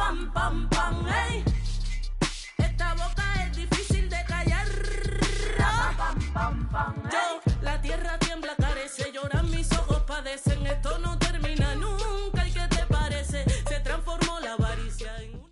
pam, pam, pam, hey. Esta boca es difícil de callar. Pam, pam, pam, hey. Yo, la tierra tiembla, carece, lloran mis ojos, padecen. Esto no termina nunca, ¿y qué te parece? Se transformó la avaricia en un...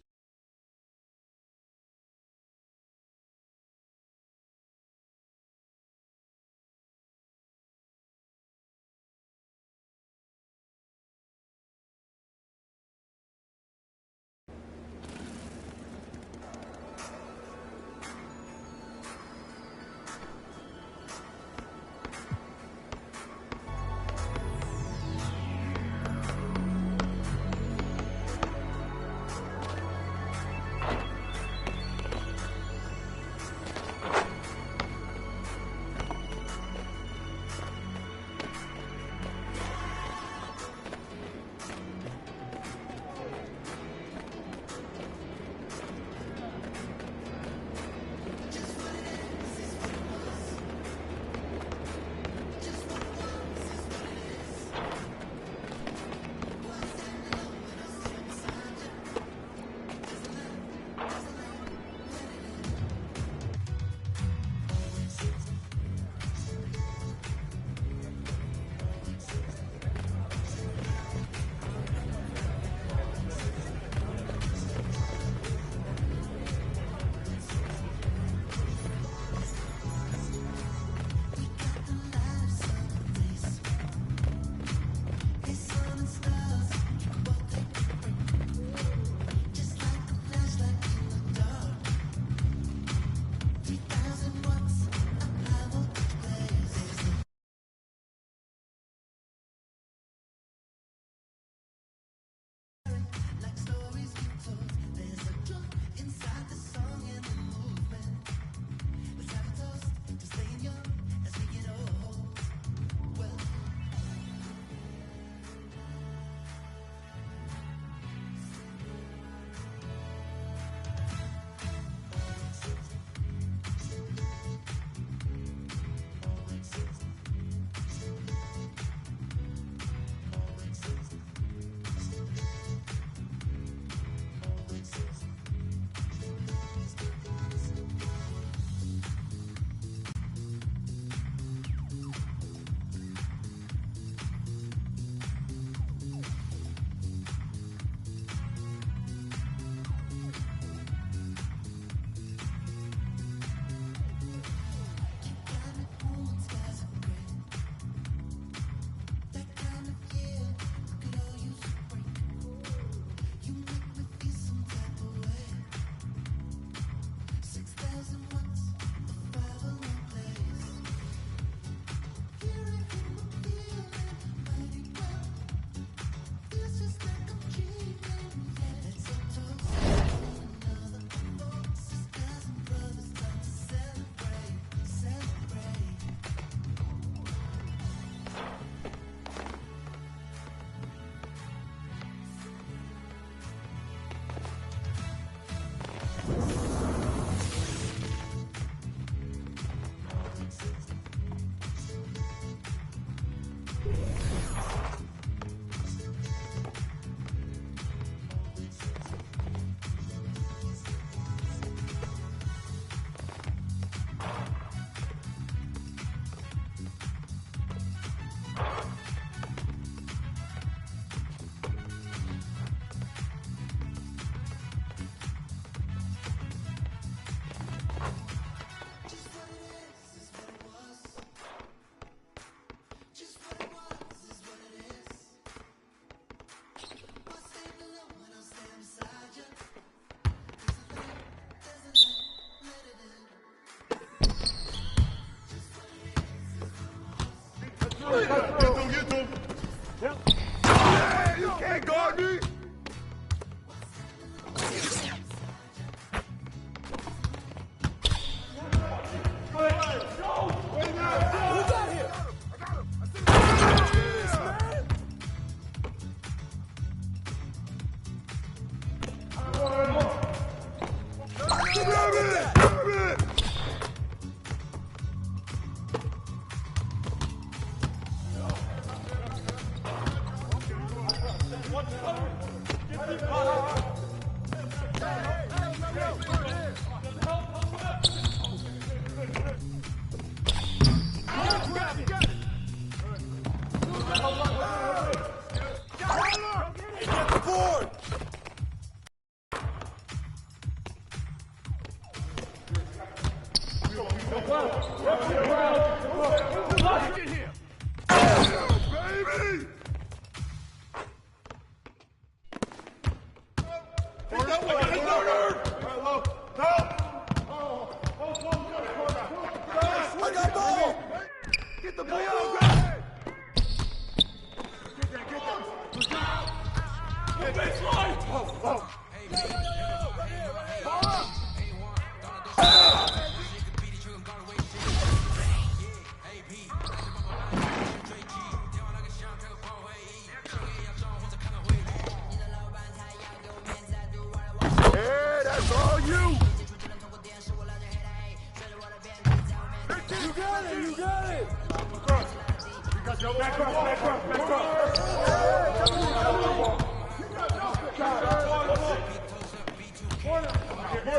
Get him! Yep. Yeah, you can't guard me! I got ball! Get the ball! Get that baseline! Yeah, that's all you! You got it! You got it! Back up!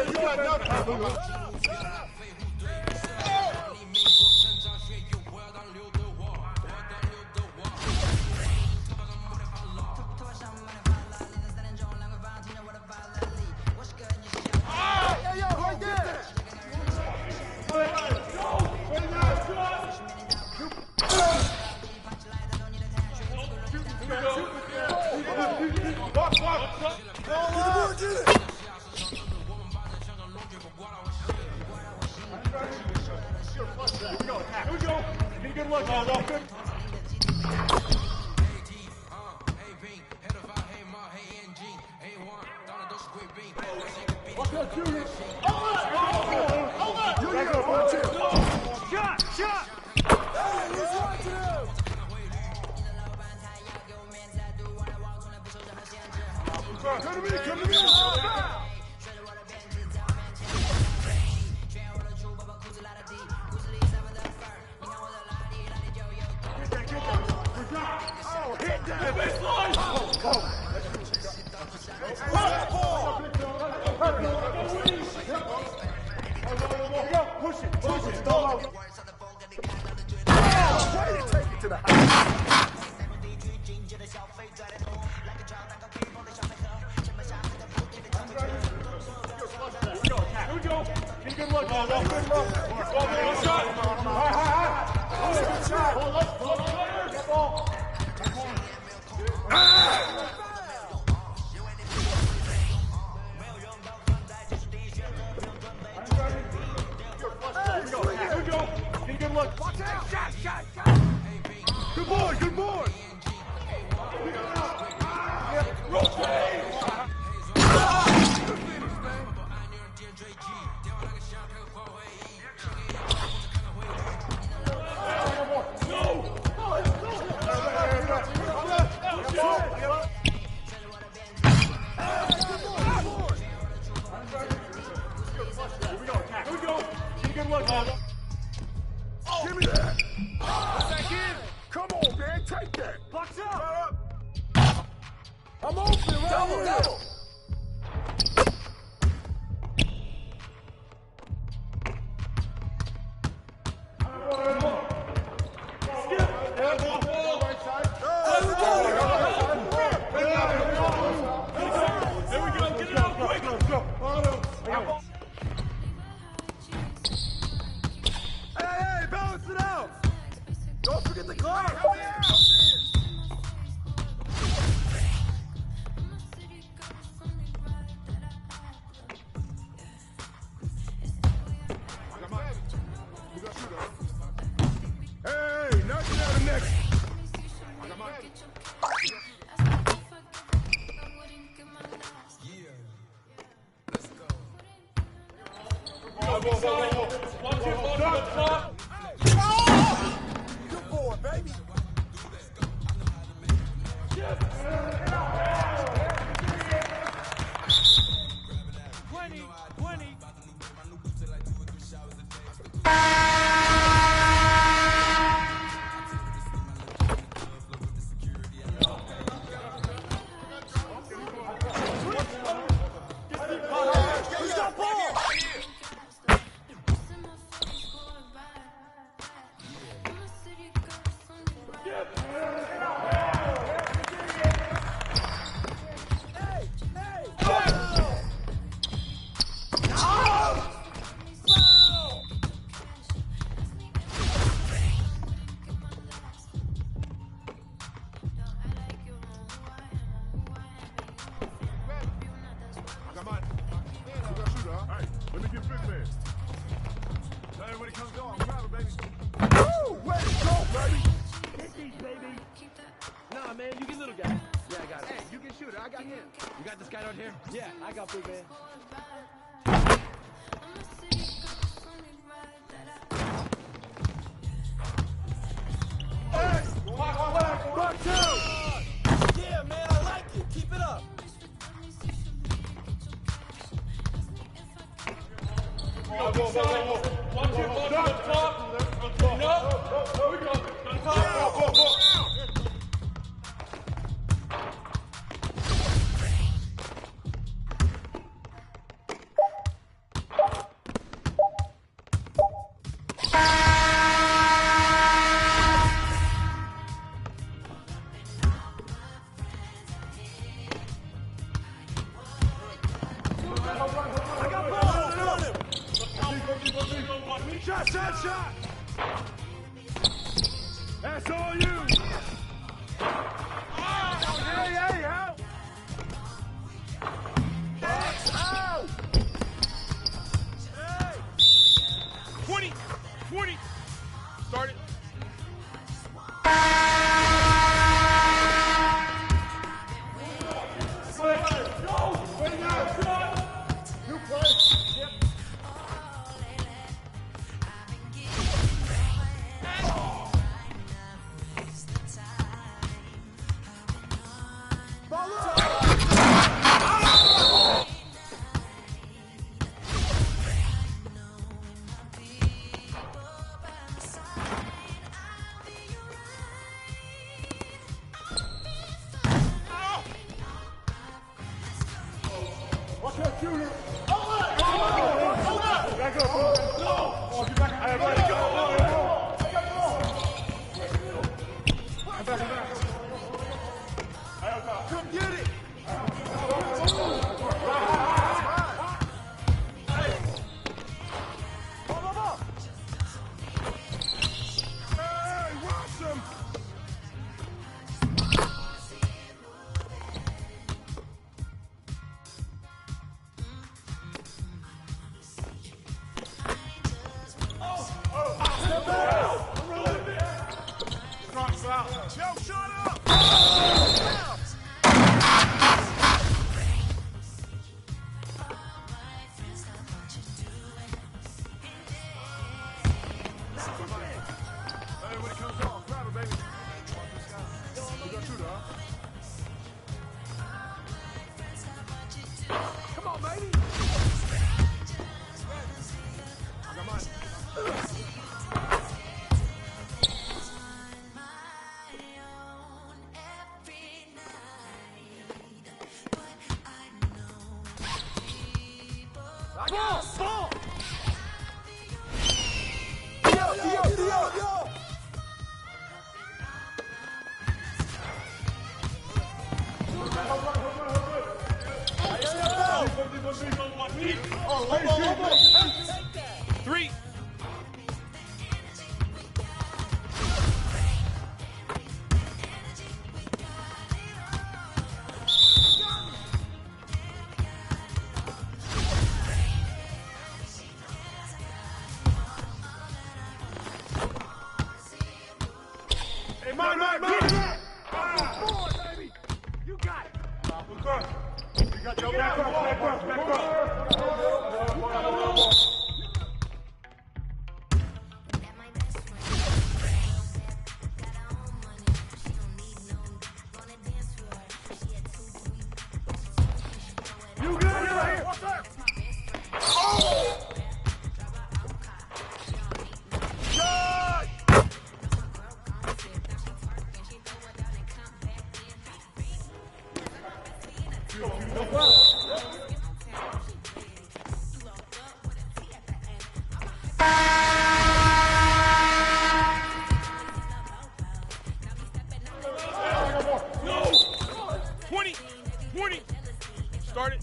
You got nothing! Good luck, Aldo. Shot! Hey, he's watching him! Come to me, come to me! Oh, hit that baseline! Push it, don't way to take it to the house. Here we go. Good luck, Aldo. Good luck. Good shot. Good shot. Hold up. Get ball. Here we go. Good luck. Watch out. Shot. Good boy. Rotate. Good luck, Aldo. Give me that. What's that kid? Come on, man. Take that. Box up. I'm open right here. Double. Hey, balance it out! Don't forget the clock! Hey, knock it out of next! Watch it, good boy, baby. 20. come on. We got shooter, huh? Hey, let me get big man. Now everybody comes on. I'm proud of baby. Woo! Way to go, baby! Get these, baby. Nah, man, you get little guy. Yeah, I got it. Hey, you get shooter. I got him. You got this guy out here? Yeah, I got big man. Hey! Back two! Yeah, man, I like it. Keep it up. Watch it, on the top. No. Here we go. On top. Shot! That's all you! Hey, out! Out! Hey! 20! Start it. You play! Yep. Come get it! Hey, watch him! Yo, shut up! Everybody comes on. Proud of baby. You got shooter, huh? Come on, baby. Come on. Ball! Yo! Three. Hey, man! Forward, baby! You got it! You got your back up! You got it right here! What's that? Oh! Shot! No. 20. Start it.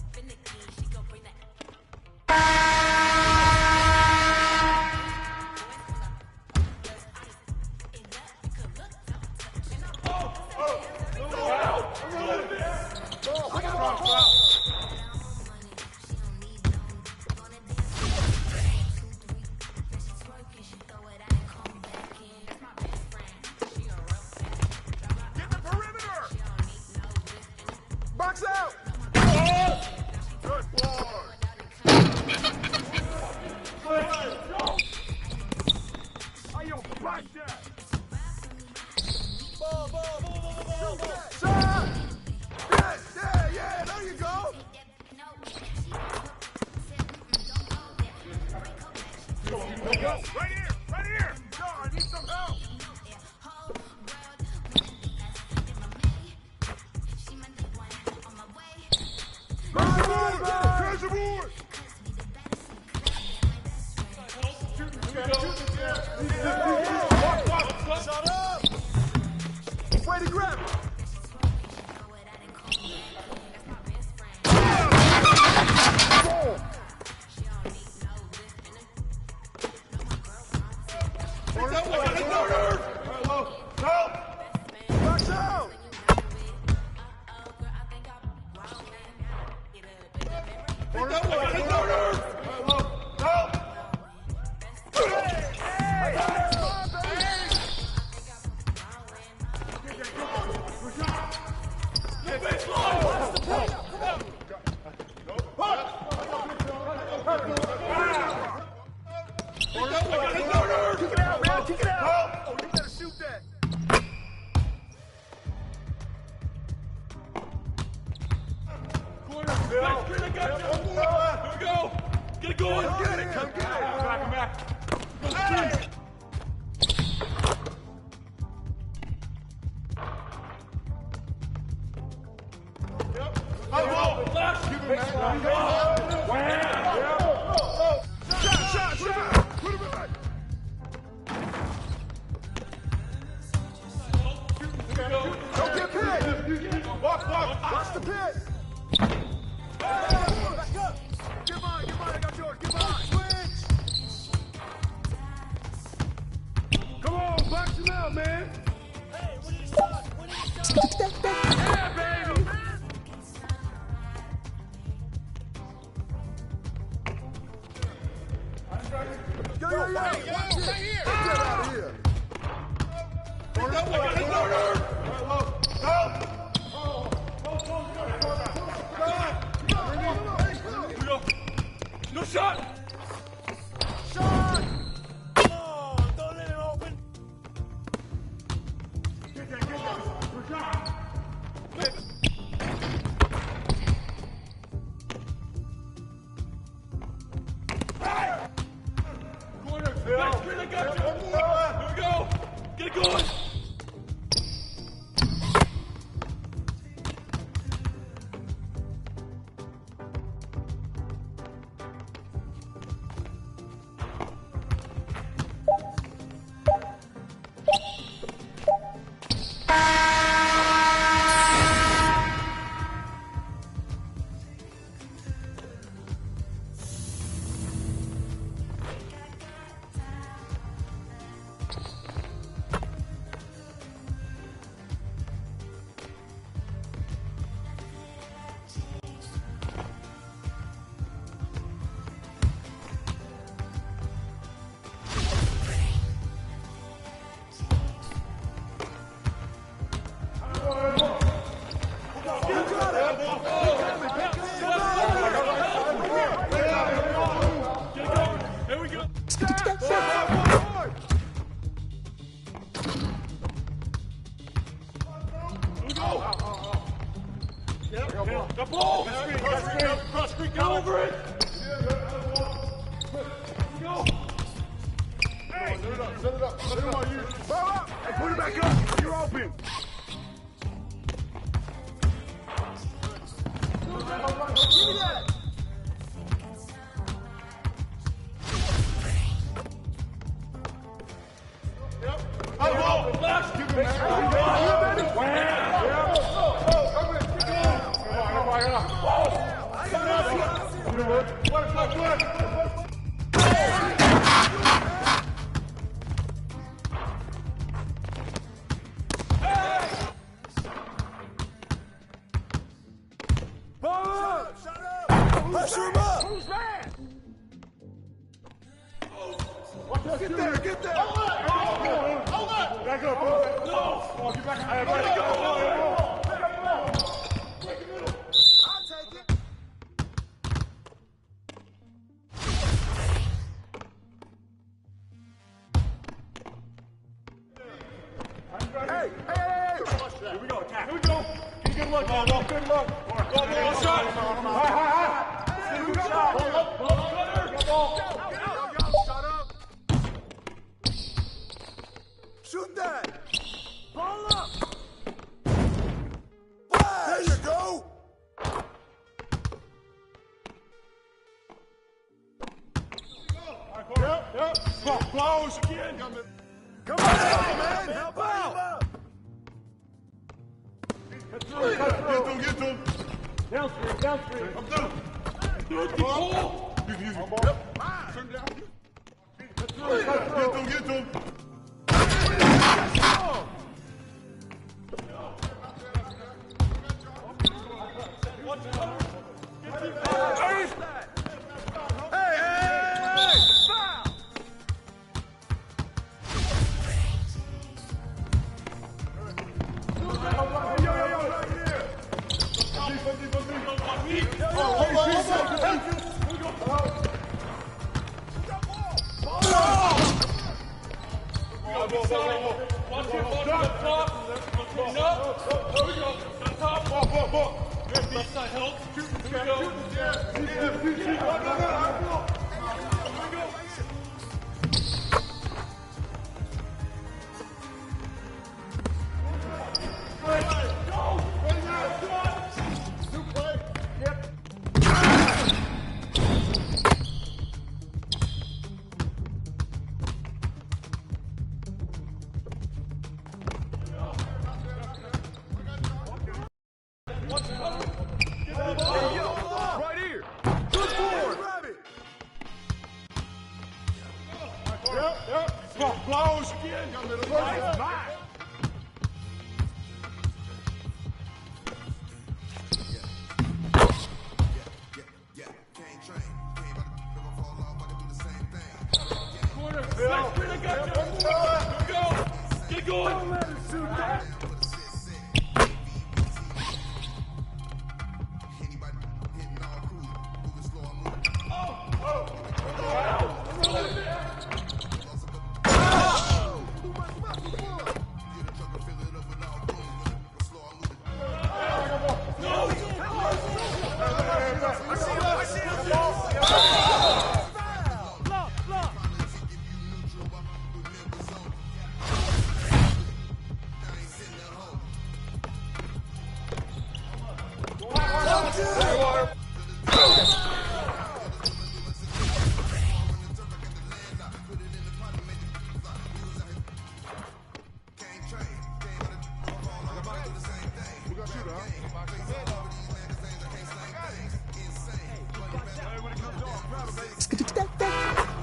Shut up! Way to grab it! Watch the pit! Back up! Get mine, I got yours, get mine! Switch! Come on, box him out, man! Hey, what are you shot? Yeah, baby! Yo, right here! Get out of here! No shot! Shot! Come on, don't let it open. Get that. Good shot. Corner, Phil. I got you. Here we go. Get it going. The ball! Cross screen, get over it! Go! Hey! Set it up, set it up. Ball up! Hey, put it back up! You're open! Give me that! Yep. Oh, left! Give me that! Pressure him up! Who's that? Get there, get there! Hold it! Back up, bro! No! Get back up! Let it go! I'll take it! Hey! Here we go, attack! Here we go! Good luck, man! Good luck! Go shot! Here we go! Shut up! Shoot that! Ball up! Flash! There you go! Yep. Close again. Come on, man! Help out! Get to him. Downstream. I'm through. Good control. Easy. Yep. Turn down. Get to him. Right here! Good forward! Grab it! Yep. Close again. Nice. Corner, Phil. Go. Get going. Don't let him shoot that!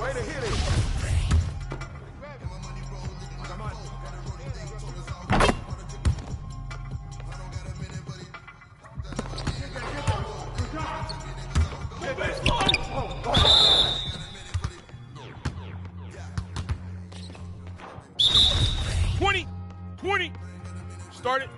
Way to hit it! Start it.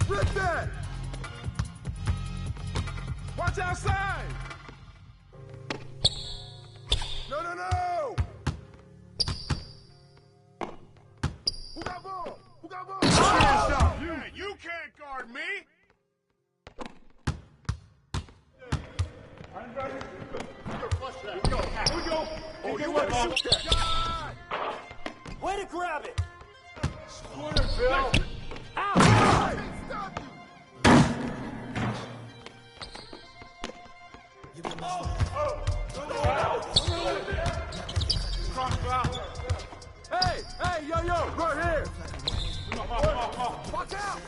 Rip that! Watch outside! No! Who got ball? You can't guard me. Here we go. Oh, you want to shoot that? Way to grab it. Corner, Phil. Stop you! Hey, yo, right here! Watch out!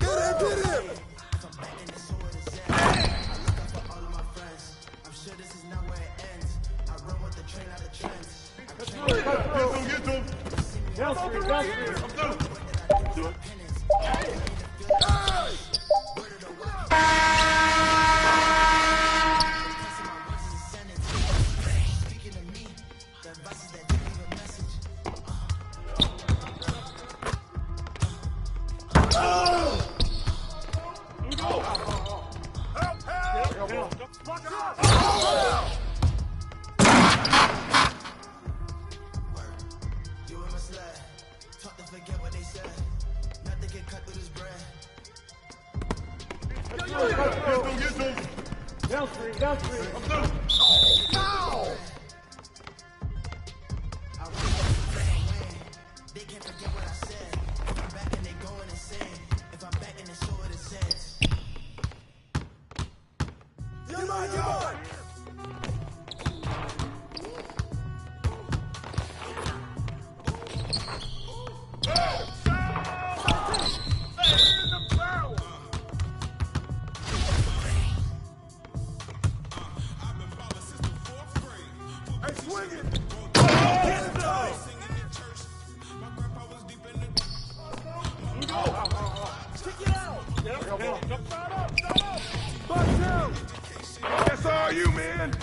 Get him! That's all you, man.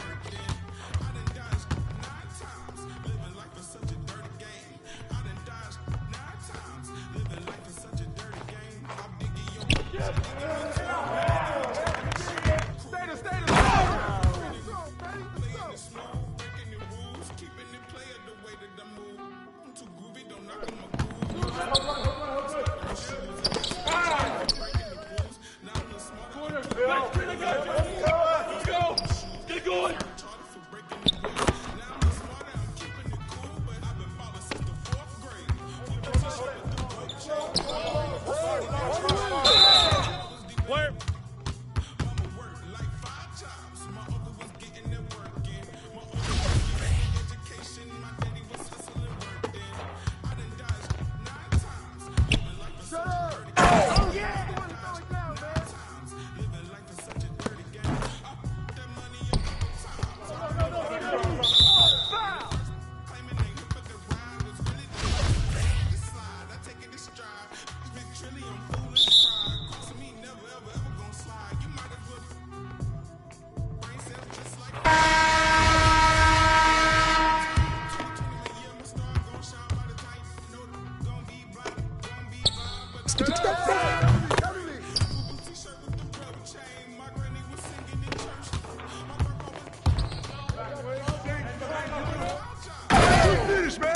Finish, man.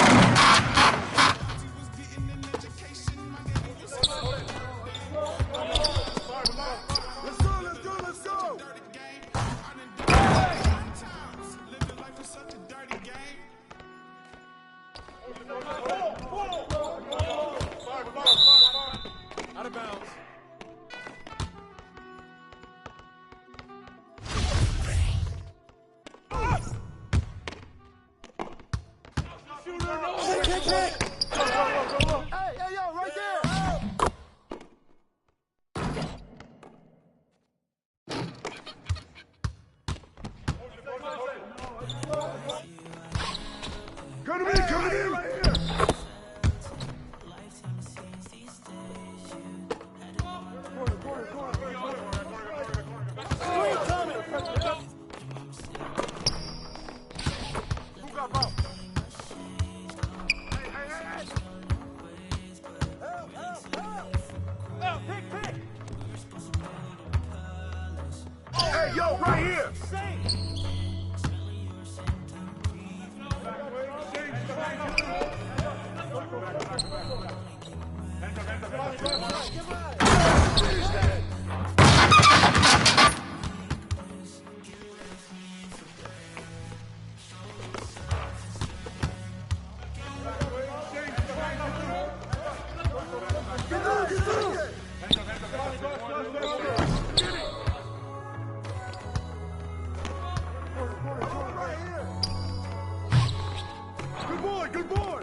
Let's go. Out of bounds. Hey, yo, right there. Come to me right here. Hey, yo, right here. Good boy.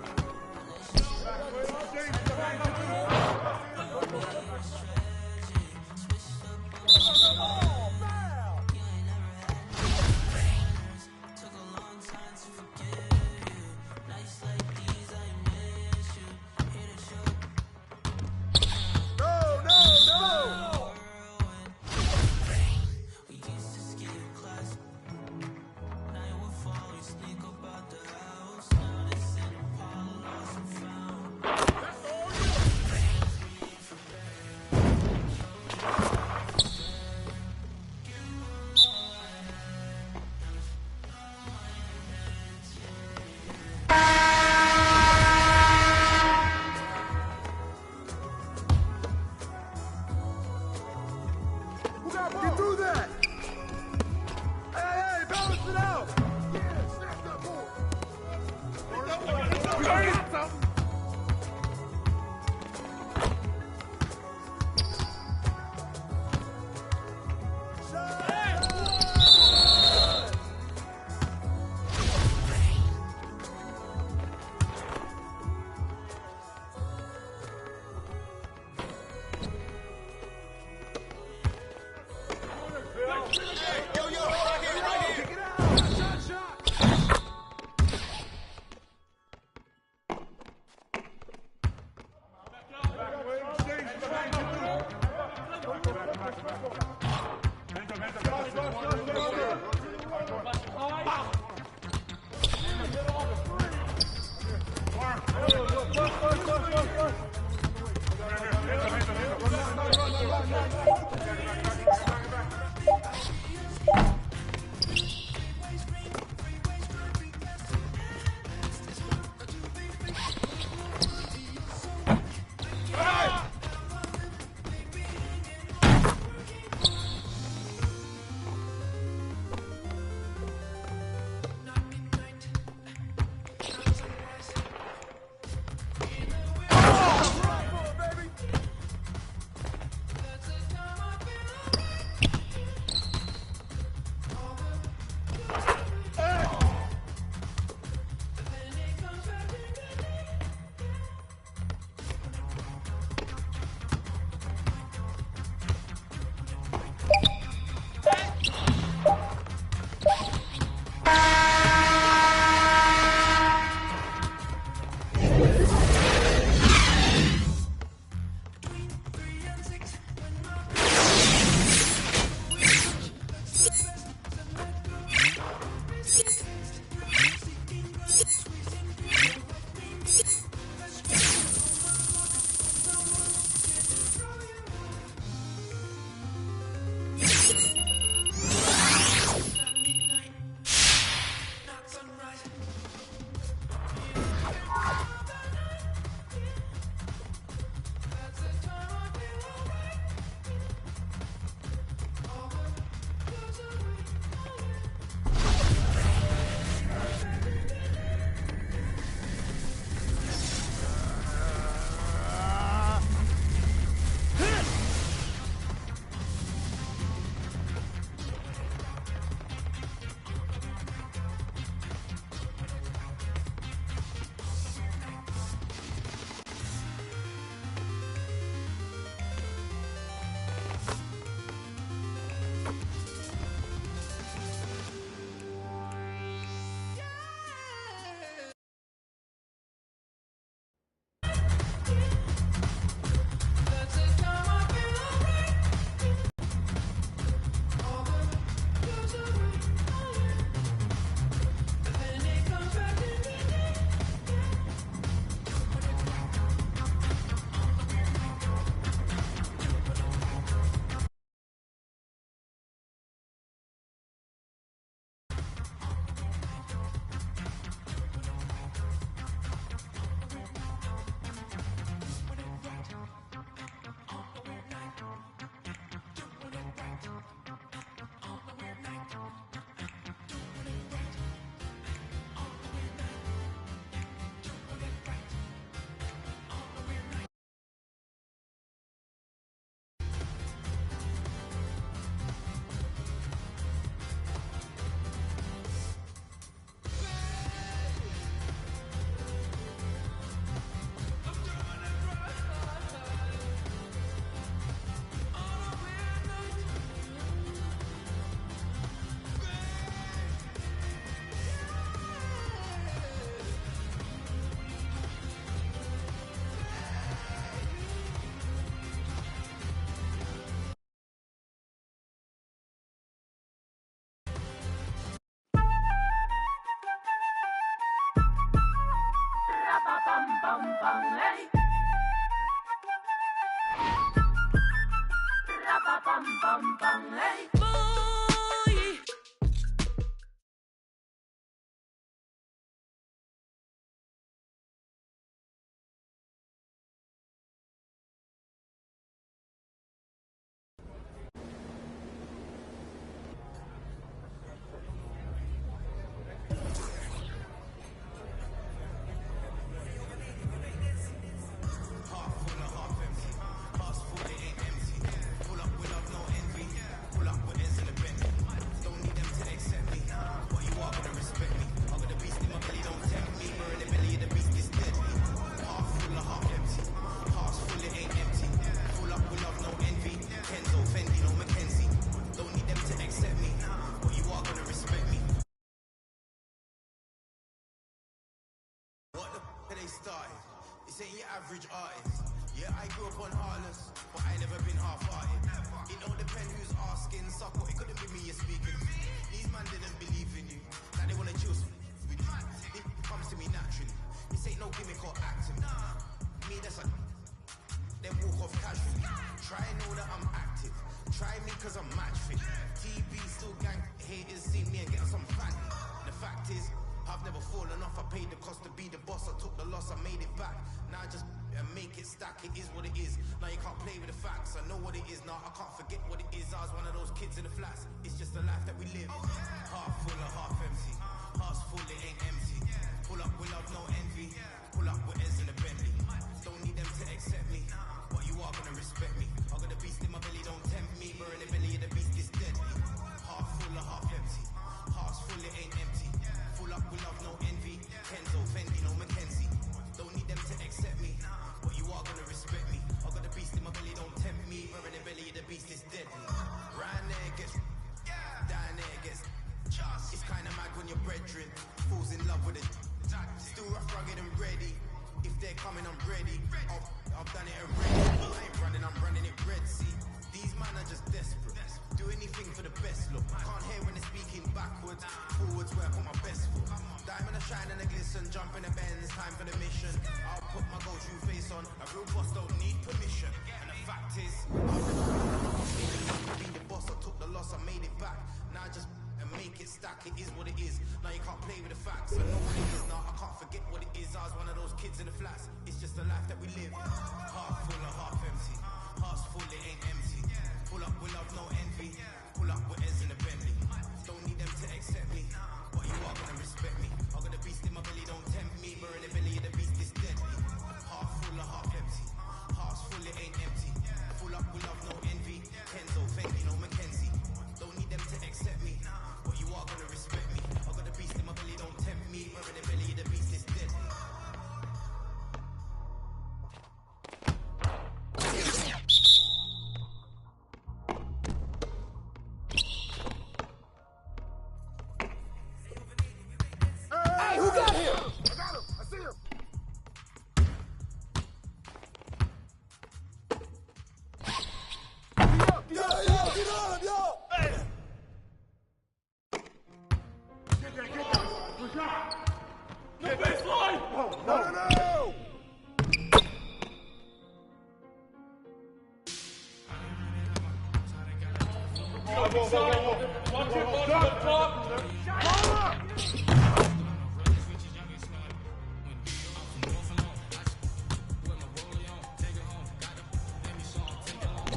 Voy. Started. This ain't your average artist. Yeah, I grew up on Heartless, but I never been half-hearted. It don't depend who's asking, suck what it couldn't be me you're speaking. These man didn't believe in you, now they wanna chill with you. It comes to me naturally. This ain't no gimmick or acting. Me, that's a then walk off casually. Try know that I'm active. Try me cause I'm match fit. TV still gang haters see me and get some fan. The fact is, I've never fallen off. I paid the cost to be the boss. I took the loss, I made it back. Now I just make it stack. It is what it is. Now you can't play with the facts. I know what it is now. I can't forget what it is. I was one of those kids in the flats. It's just the life that we live. Half full or half empty. Half full, it ain't empty. Pull up with love, no envy. Pull up with Ez in the Bentley. Don't need them to accept me, but you are gonna respect me. I got a beast in my belly, don't tempt me. Burn the belly of the beast is deadly. Half full or half empty. Half full, it ain't empty. Full up with love, no envy. Kenzo, Fendi, no Mackenzie. Don't need them to accept me, but you are gonna respect me. I got a beast in my belly, don't tempt me. Burn the belly of the beast is deadly. Round there gets, down there gets. It's kinda mad when your brethren falls in love with it. Still rough, rugged and ready. If they're coming, I'm ready. I've done it already. I ain't running, I'm running it red. See, these men are just desperate. Do anything for the best look. Can't hear when they're speaking backwards. Forwards where I put my best foot. Diamond a shine and a glisten. Jump in the Benz, time for the mission. I'll put my go-to face on. A real boss don't need permission. And the fact is, I've been the boss. I took the loss, I made it back. Now I just make it stack. It is what it is. Now you can't play with the facts. I know what it is now. I can't forget what it is. I was one of those kids in the flats. It's just the life that we live. Half full or half empty. Half full, it ain't empty. Pull up with love, no envy. Pull up with Ez in the Bentley. Don't need them to accept me, but you are gonna respect me. I got a beast in my belly, don't tempt me. Burn the belly of the beast is deadly. Half full or half empty. Half full, it ain't empty. Full up with love, no envy. Kenzo, Fendi, no Mackenzie. Don't need them to accept me, but you are gonna respect me. I got a beast in my belly, don't tempt me. Burn the belly of the beast is deadly. Hey, who got him? I got him. I see him. Get up, yo! Hey! Get that. Good shot. No baseline! No! Watch your body up top!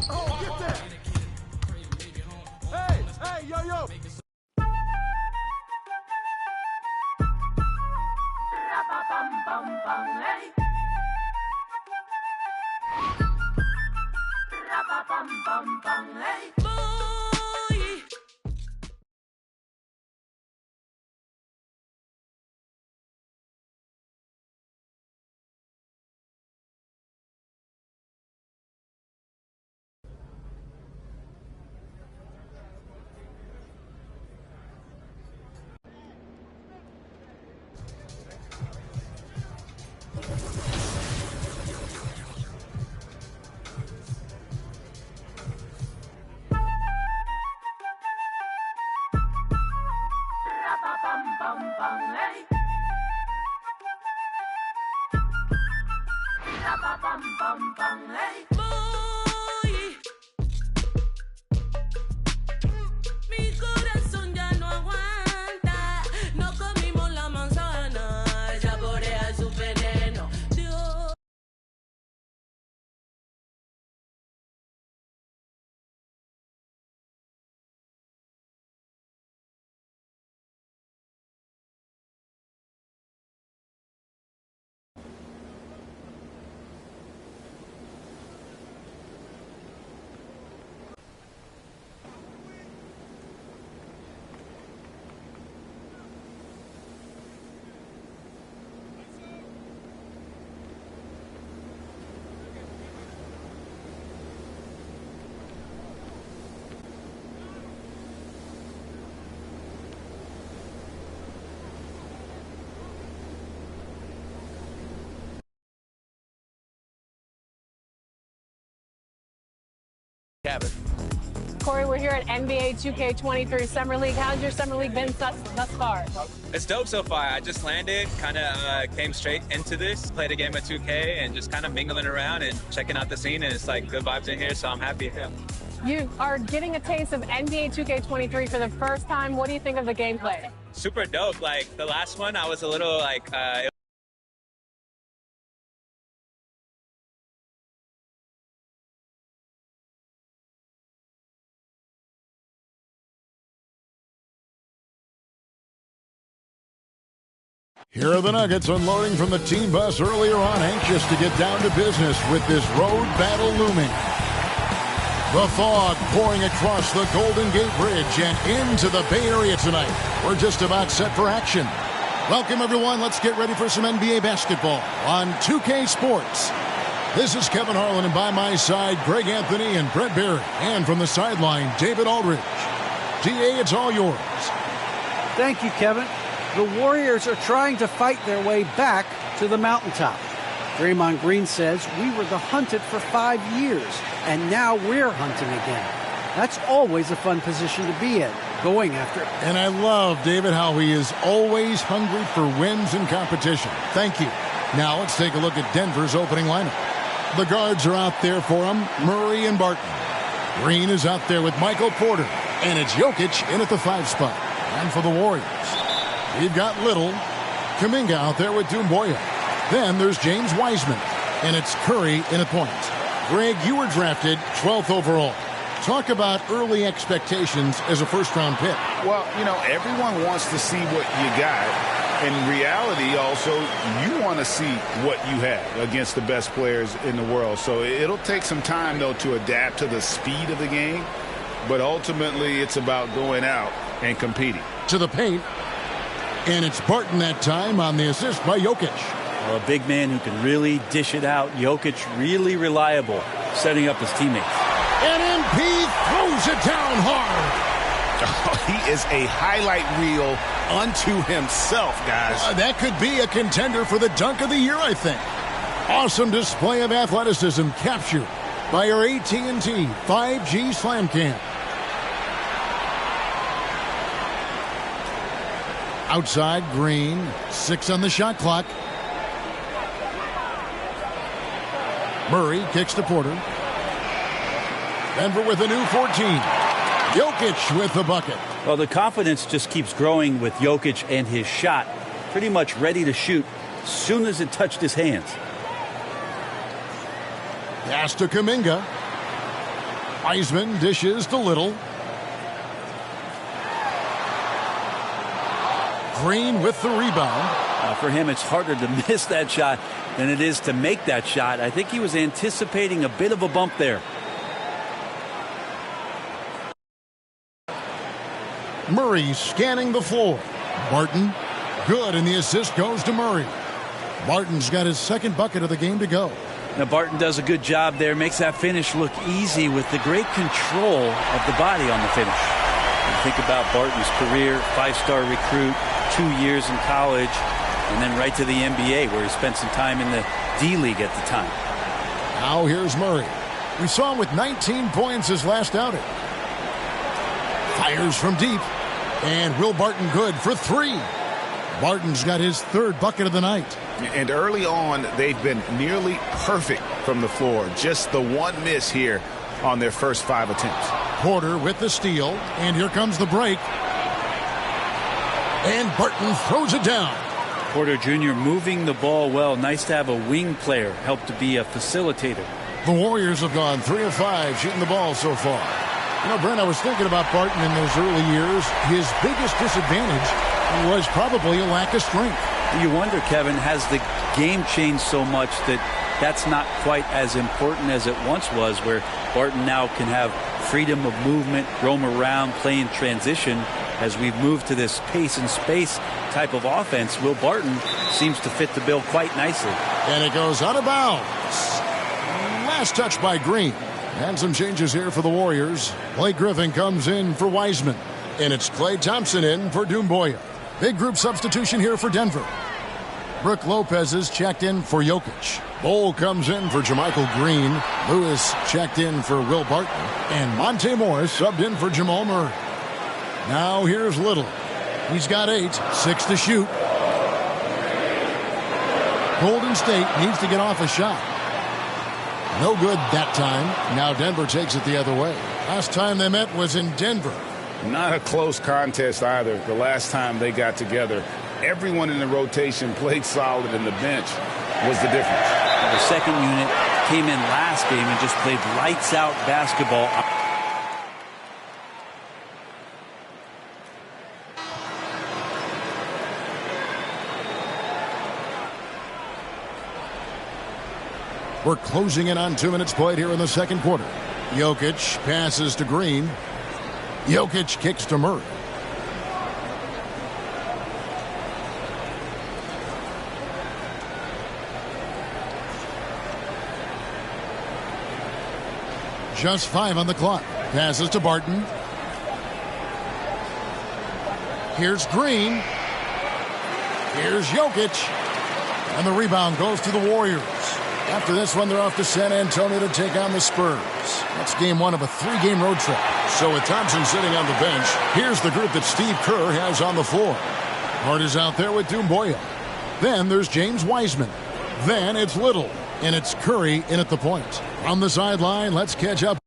Oh, get that! Hey, yo! Boy. Boy, mi corazón ya no aguanta. No comimos la manzana, saborea su veneno. Dios. Cabot. Corey, we're here at NBA 2K23 Summer League. How's your Summer League been thus far? It's dope so far. I just landed, kind of came straight into this, played a game of 2K, and just kind of mingling around and checking out the scene, and it's like good vibes in here, so I'm happy. You are getting a taste of NBA 2K23 for the first time. What do you think of the gameplay? Super dope. Like the last one, I was a little like, Here are the Nuggets unloading from the team bus earlier on, anxious to get down to business with this road battle looming. The fog pouring across the Golden Gate Bridge and into the Bay Area tonight. We're just about set for action. Welcome, everyone. Let's get ready for some NBA basketball on 2K Sports. This is Kevin Harlan, and by my side, Greg Anthony and Brett Barry. And from the sideline, David Aldridge. DA, it's all yours. Thank you, Kevin. The Warriors are trying to fight their way back to the mountaintop. Draymond Green says, we were the hunted for 5 years, and now we're hunting again. That's always a fun position to be in, going after it. And I love, David, how he is always hungry for wins and competition. Thank you. Now let's take a look at Denver's opening lineup. The guards are out there for him, Murray and Barton. Green is out there with Michael Porter, and it's Jokic in at the 5 spot. And for the Warriors, we've got Little, Kuminga out there with Doumbouya. Then there's James Wiseman, and it's Curry in at point. Greg, you were drafted 12th overall. Talk about early expectations as a first-round pick. Well, you know, everyone wants to see what you got. In reality, also, you want to see what you have against the best players in the world. So it'll take some time, though, to adapt to the speed of the game. But ultimately, it's about going out and competing. To the paint. And it's Barton that time on the assist by Jokic. Well, a big man who can really dish it out. Jokic really reliable, setting up his teammates. And MP throws it down hard. Oh, he is a highlight reel unto himself, guys. That could be a contender for the dunk of the year, I think. Awesome display of athleticism captured by our AT&T 5G Slam Cam. Outside, Green, 6 on the shot clock. Murray kicks to Porter. Denver with a new 14. Jokic with the bucket. Well, the confidence just keeps growing with Jokic and his shot. Pretty much ready to shoot as soon as it touched his hands. Pass to Kuminga. Wiseman dishes to Little. Green with the rebound. For him, it's harder to miss that shot than it is to make that shot. I think he was anticipating a bit of a bump there. Murray scanning the floor. Barton, good, and the assist goes to Murray. Barton's got his second bucket of the game to go. Now, Barton does a good job there, makes that finish look easy with the great control of the body on the finish. You think about Barton's career, 5-star recruit, 2 years in college, and then right to the NBA, where he spent some time in the D-League at the time. Now here's Murray. We saw him with 19 points his last outing. Fires from deep. And Will Barton good for 3. Barton's got his 3rd bucket of the night. And early on, they've been nearly perfect from the floor. Just the one miss here on their first 5 attempts. Porter with the steal. And here comes the break. And Barton throws it down. Porter Jr. moving the ball well. Nice to have a wing player help to be a facilitator. The Warriors have gone 3 of 5 shooting the ball so far. You know, Brent, I was thinking about Barton in those early years. His biggest disadvantage was probably a lack of strength. You wonder, Kevin, has the game changed so much that that's not quite as important as it once was, where Barton now can have freedom of movement, roam around, play in transition. As we've moved to this pace and space type of offense, Will Barton seems to fit the bill quite nicely. And it goes out of bounds. Last touch by Green. And some changes here for the Warriors. Blake Griffin comes in for Wiseman. And it's Klay Thompson in for Doumbouya. Big group substitution here for Denver. Brook Lopez is checked in for Jokic. Bowl comes in for Jermichael Green. Lewis checked in for Will Barton. And Monte Morris subbed in for Jamal Murray. Now here's Little. He's got 8, 6 to shoot. Golden State needs to get off a shot. No good that time. Now Denver takes it the other way. Last time they met was in Denver. Not a close contest either. The last time they got together, everyone in the rotation played solid, and the bench was the difference. The second unit came in last game and just played lights out basketball. We're closing in on 2 minutes played here in the second quarter. Jokic passes to Green. Jokic kicks to Murray. Just 5 on the clock. Passes to Barton. Here's Green. Here's Jokic. And the rebound goes to the Warriors. After this one, they're off to San Antonio to take on the Spurs. That's game 1 of a 3-game road trip. So with Thompson sitting on the bench, here's the group that Steve Kerr has on the floor. Hart is out there with Doumbouya. Then there's James Wiseman. Then it's Little. And it's Curry in at the point. On the sideline, let's catch up.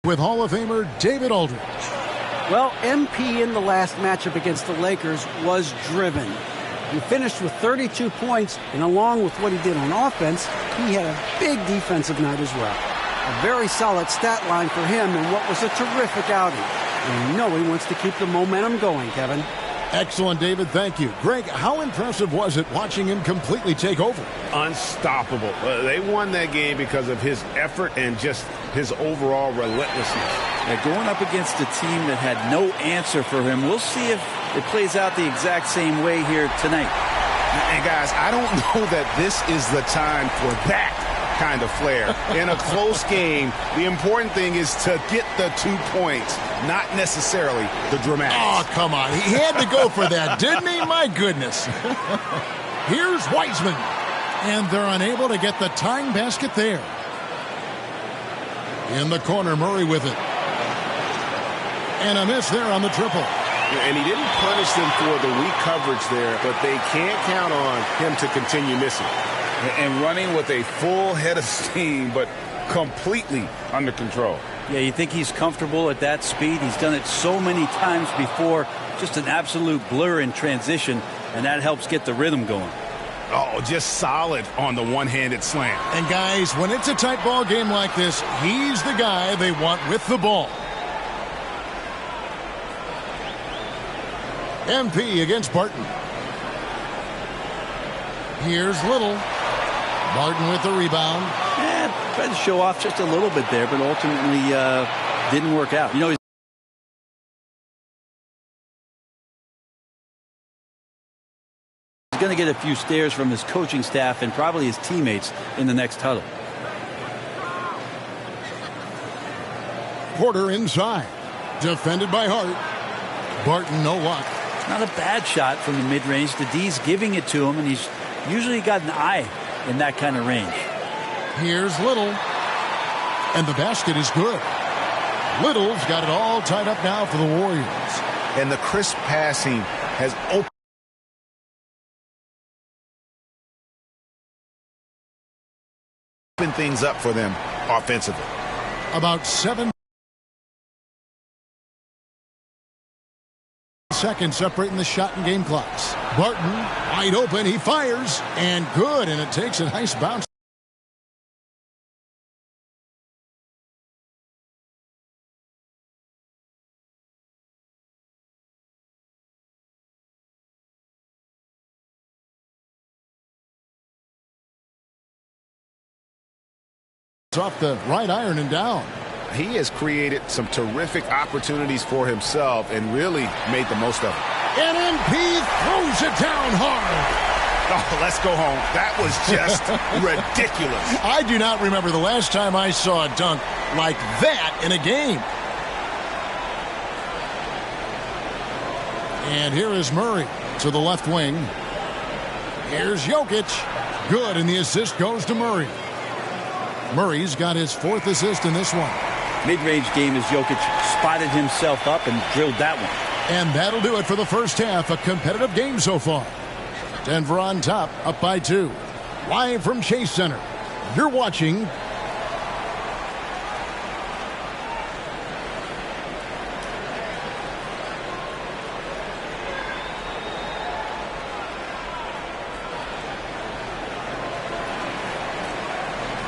With Hall of Famer David Aldridge. Well, MP in the last matchup against the Lakers was driven. He finished with 32 points, and along with what he did on offense, he had a big defensive night as well. A very solid stat line for him in what was a terrific outing. And you know he wants to keep the momentum going, Kevin. Excellent, David. Thank you. Greg, how impressive was it watching him completely take over? Unstoppable. They won that game because of his effort and just his overall relentlessness. Yeah, going up against a team that had no answer for him, we'll see if it plays out the exact same way here tonight. And guys, I don't know that this is the time for that kind of flair. In a close game, the important thing is to get the 2 points, not necessarily the dramatics. Oh, come on. He had to go for that, didn't he? My goodness. Here's Wiseman. And they're unable to get the tying basket there. In the corner, Murray with it. And a miss there on the triple. And he didn't punish them for the weak coverage there, but they can't count on him to continue missing. And running with a full head of steam, but completely under control. Yeah, you think he's comfortable at that speed? He's done it so many times before. Just an absolute blur in transition, and that helps get the rhythm going. Oh, just solid on the one-handed slam. And guys, when it's a tight ball game like this, he's the guy they want with the ball. MP against Barton. Here's Little. Barton with the rebound. Yeah, tried to show off just a little bit there, but ultimately didn't work out. You know, he's going to get a few stares from his coaching staff and probably his teammates in the next huddle. Porter inside. Defended by Hart. Barton, no luck. It's not a bad shot from the mid-range. The D's giving it to him, and he's usually got an eye in that kind of range. Here's Little. And the basket is good. Little's got it all tied up now for the Warriors. And the crisp passing has opened things up for them offensively. About 7 seconds separating the shot and game clocks. Barton, wide open, he fires, and good, and it takes a nice bounce. Off the right iron and down. He has created some terrific opportunities for himself and really made the most of it. And MP throws it down hard. Oh, let's go home. That was just ridiculous. I do not remember the last time I saw a dunk like that in a game. And here is Murray to the left wing. Here's Jokic. Good, and the assist goes to Murray. Murray's got his 4th assist in this one. Mid-range game as Jokic spotted himself up and drilled that one. And that'll do it for the first half. A competitive game so far. Denver on top, up by 2. Live from Chase Center. You're watching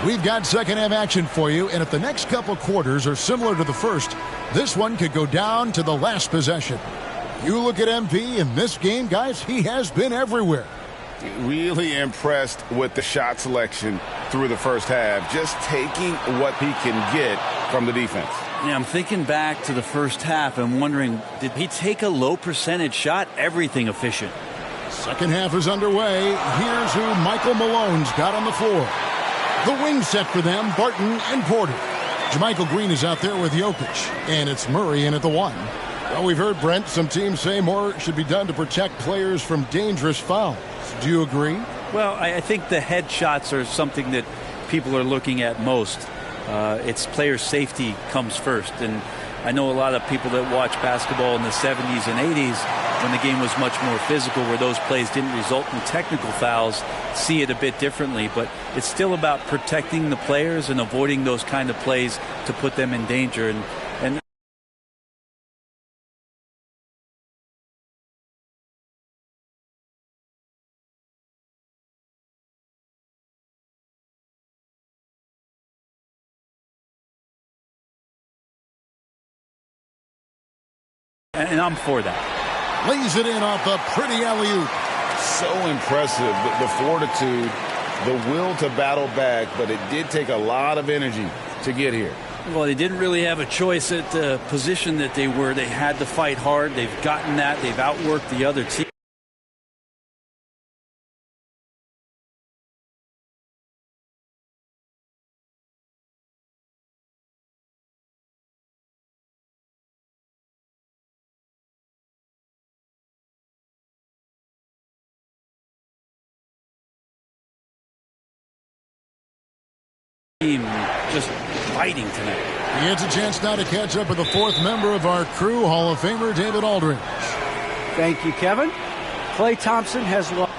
We've got second half action for you, and if the next couple quarters are similar to the first, this one could go down to the last possession. You look at MP in this game, guys, he has been everywhere. Really impressed with the shot selection through the first half, just taking what he can get from the defense. Yeah, I'm thinking back to the first half and wondering, did he take a low percentage shot? Everything efficient. Second half is underway. Here's who Michael Malone's got on the floor. The wing set for them, Barton and Porter. JaMychal Green is out there with Jokic, and it's Murray in at the 1. Well, we've heard, Brent, some teams say more should be done to protect players from dangerous fouls. Do you agree? Well, I think the head shots are something that people are looking at most. It's player safety comes first, and I know a lot of people that watch basketball in the 70s and 80s when the game was much more physical, where those plays didn't result in technical fouls, see it a bit differently. But it's still about protecting the players and avoiding those kind of plays to put them in danger. And I'm for that. Lays it in off a pretty alley-oop. So impressive, the fortitude, the will to battle back, but it did take a lot of energy to get here. Well, they didn't really have a choice at the position that they were. They had to fight hard. They've gotten that. They've outworked the other team. Just fighting tonight. He gets a chance now to catch up with the 4th member of our crew, Hall of Famer David Aldridge. Thank you, Kevin. Klay Thompson has lost.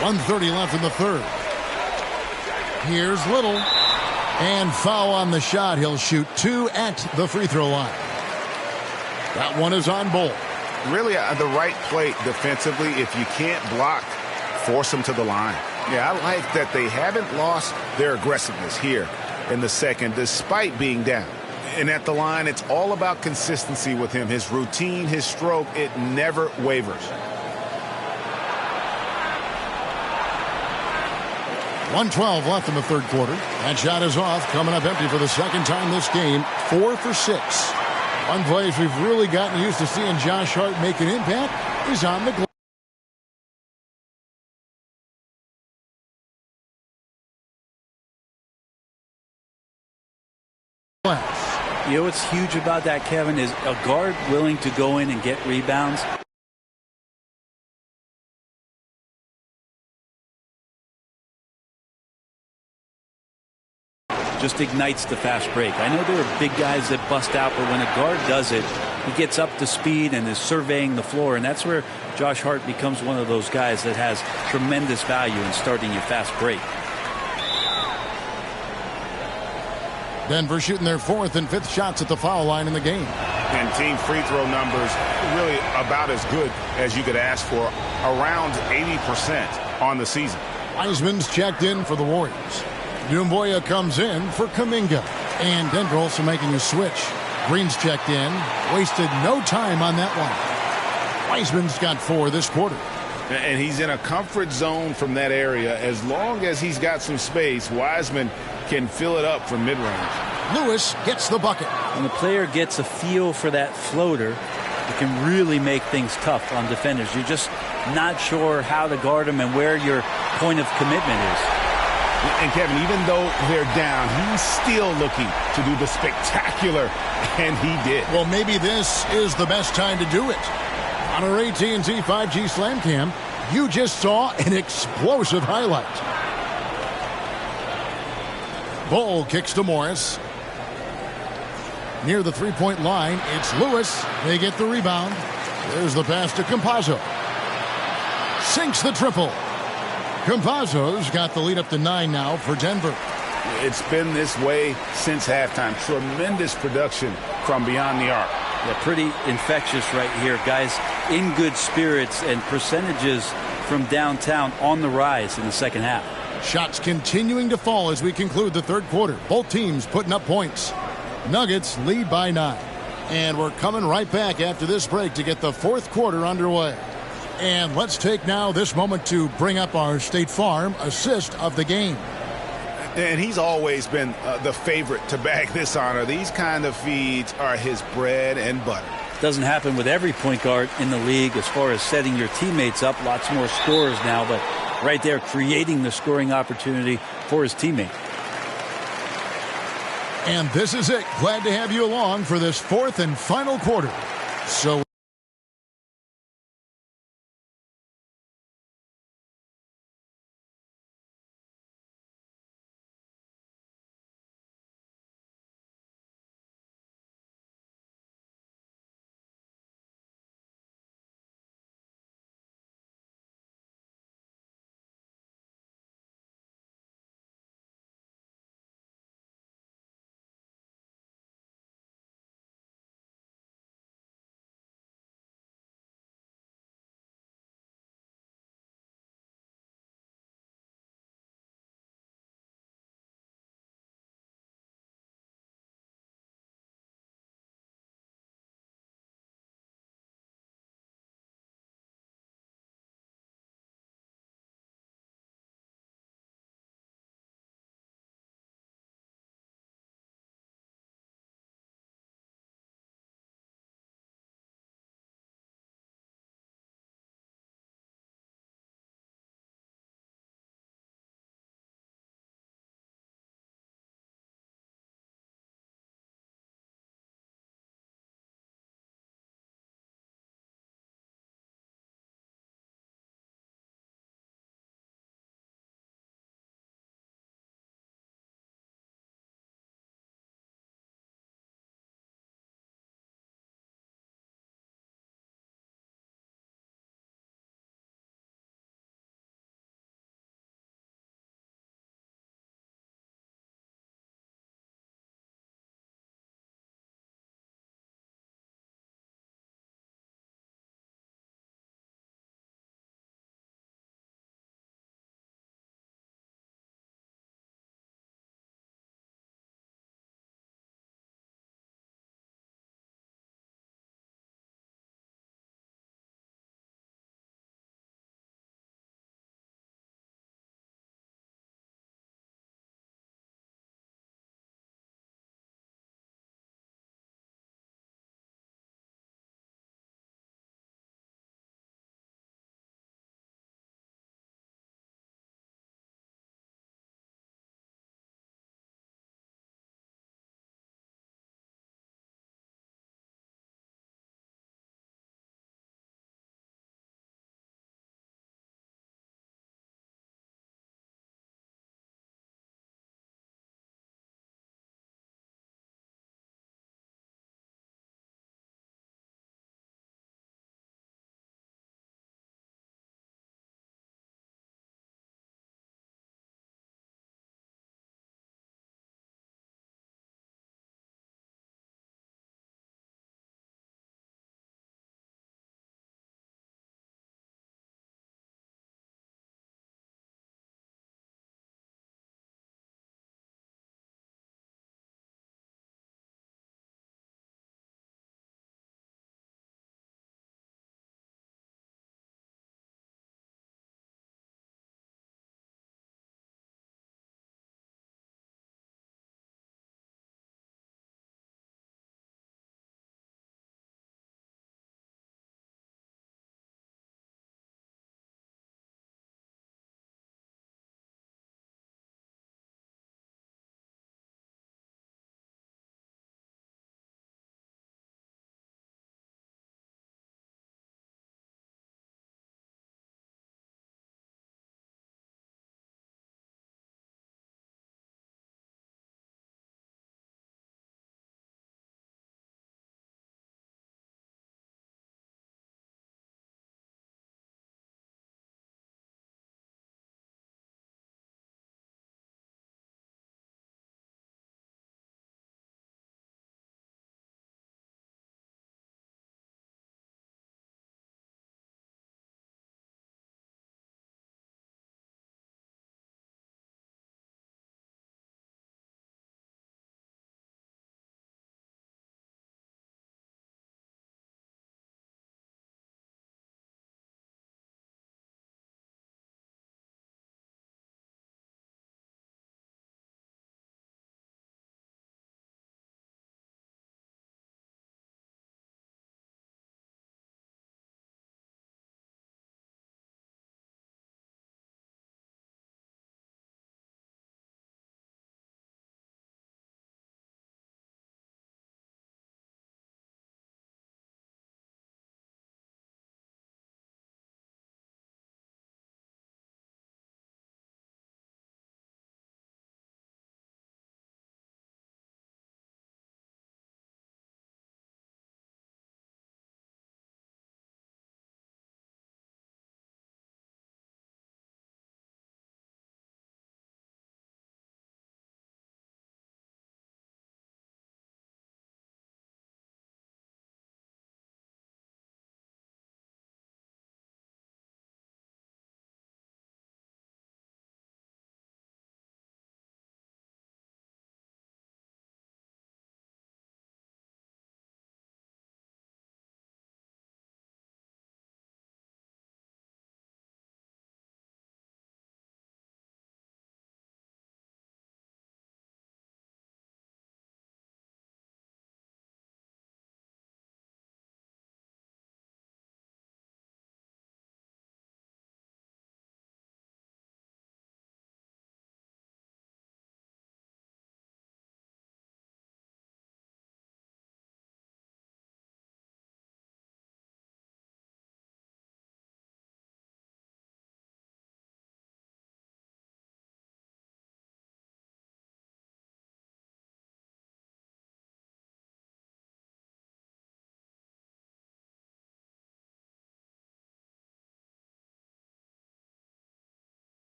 .130 left in the 3rd. Here's Little. And foul on the shot. He'll shoot 2 at the free throw line. That one is on Bol. Really the right play defensively. If you can't block, force them to the line. Yeah, I like that they haven't lost their aggressiveness here in the second, despite being down. And at the line, it's all about consistency with him. His routine, his stroke, it never wavers. .112 left in the 3rd quarter. That shot is off, coming up empty for the second time this game. 4 for 6. One place we've really gotten used to seeing Josh Hart make an impact is on the glass. You know what's huge about that, Kevin, is a guard willing to go in and get rebounds. Just ignites the fast break. I know there are big guys that bust out, but when a guard does it, he gets up to speed and is surveying the floor, and that's where Josh Hart becomes one of those guys that has tremendous value in starting your fast break. Denver shooting their 4th and 5th shots at the foul line in the game. And team free throw numbers really about as good as you could ask for, around 80% on the season. Wiseman's checked in for the Warriors. Doumbouya comes in for Kuminga. And Denver also making a switch. Green's checked in. Wasted no time on that one. Wiseman's got 4 this quarter. And he's in a comfort zone from that area. As long as he's got some space, Wiseman can fill it up from mid-range. Lewis gets the bucket. When the player gets a feel for that floater, it can really make things tough on defenders. You're just not sure how to guard him and where your point of commitment is. And Kevin, even though they're down, he's still looking to do the spectacular, and he did. Well, maybe this is the best time to do it. On our AT&T 5G Slam Cam, you just saw an explosive highlight. Ball kicks to Morris. Near the three-point line, it's Lewis. They get the rebound. There's the pass to Campazzo. Sinks the triple. Campazzo's got the lead up to 9 now for Denver. It's been this way since halftime. Tremendous production from beyond the arc. Yeah, pretty infectious right here. Guys in good spirits and percentages from downtown on the rise in the second half. Shots continuing to fall as we conclude the third quarter. Both teams putting up points. Nuggets lead by 9. And we're coming right back after this break to get the fourth quarter underway. And let's take now this moment to bring up our State Farm assist of the game. And he's always been the favorite to bag this honor. These kind of feeds are his bread and butter. Doesn't happen with every point guard in the league as far as setting your teammates up. Lots more scorers now, but right there creating the scoring opportunity for his teammate. And this is it. Glad to have you along for this fourth and final quarter. So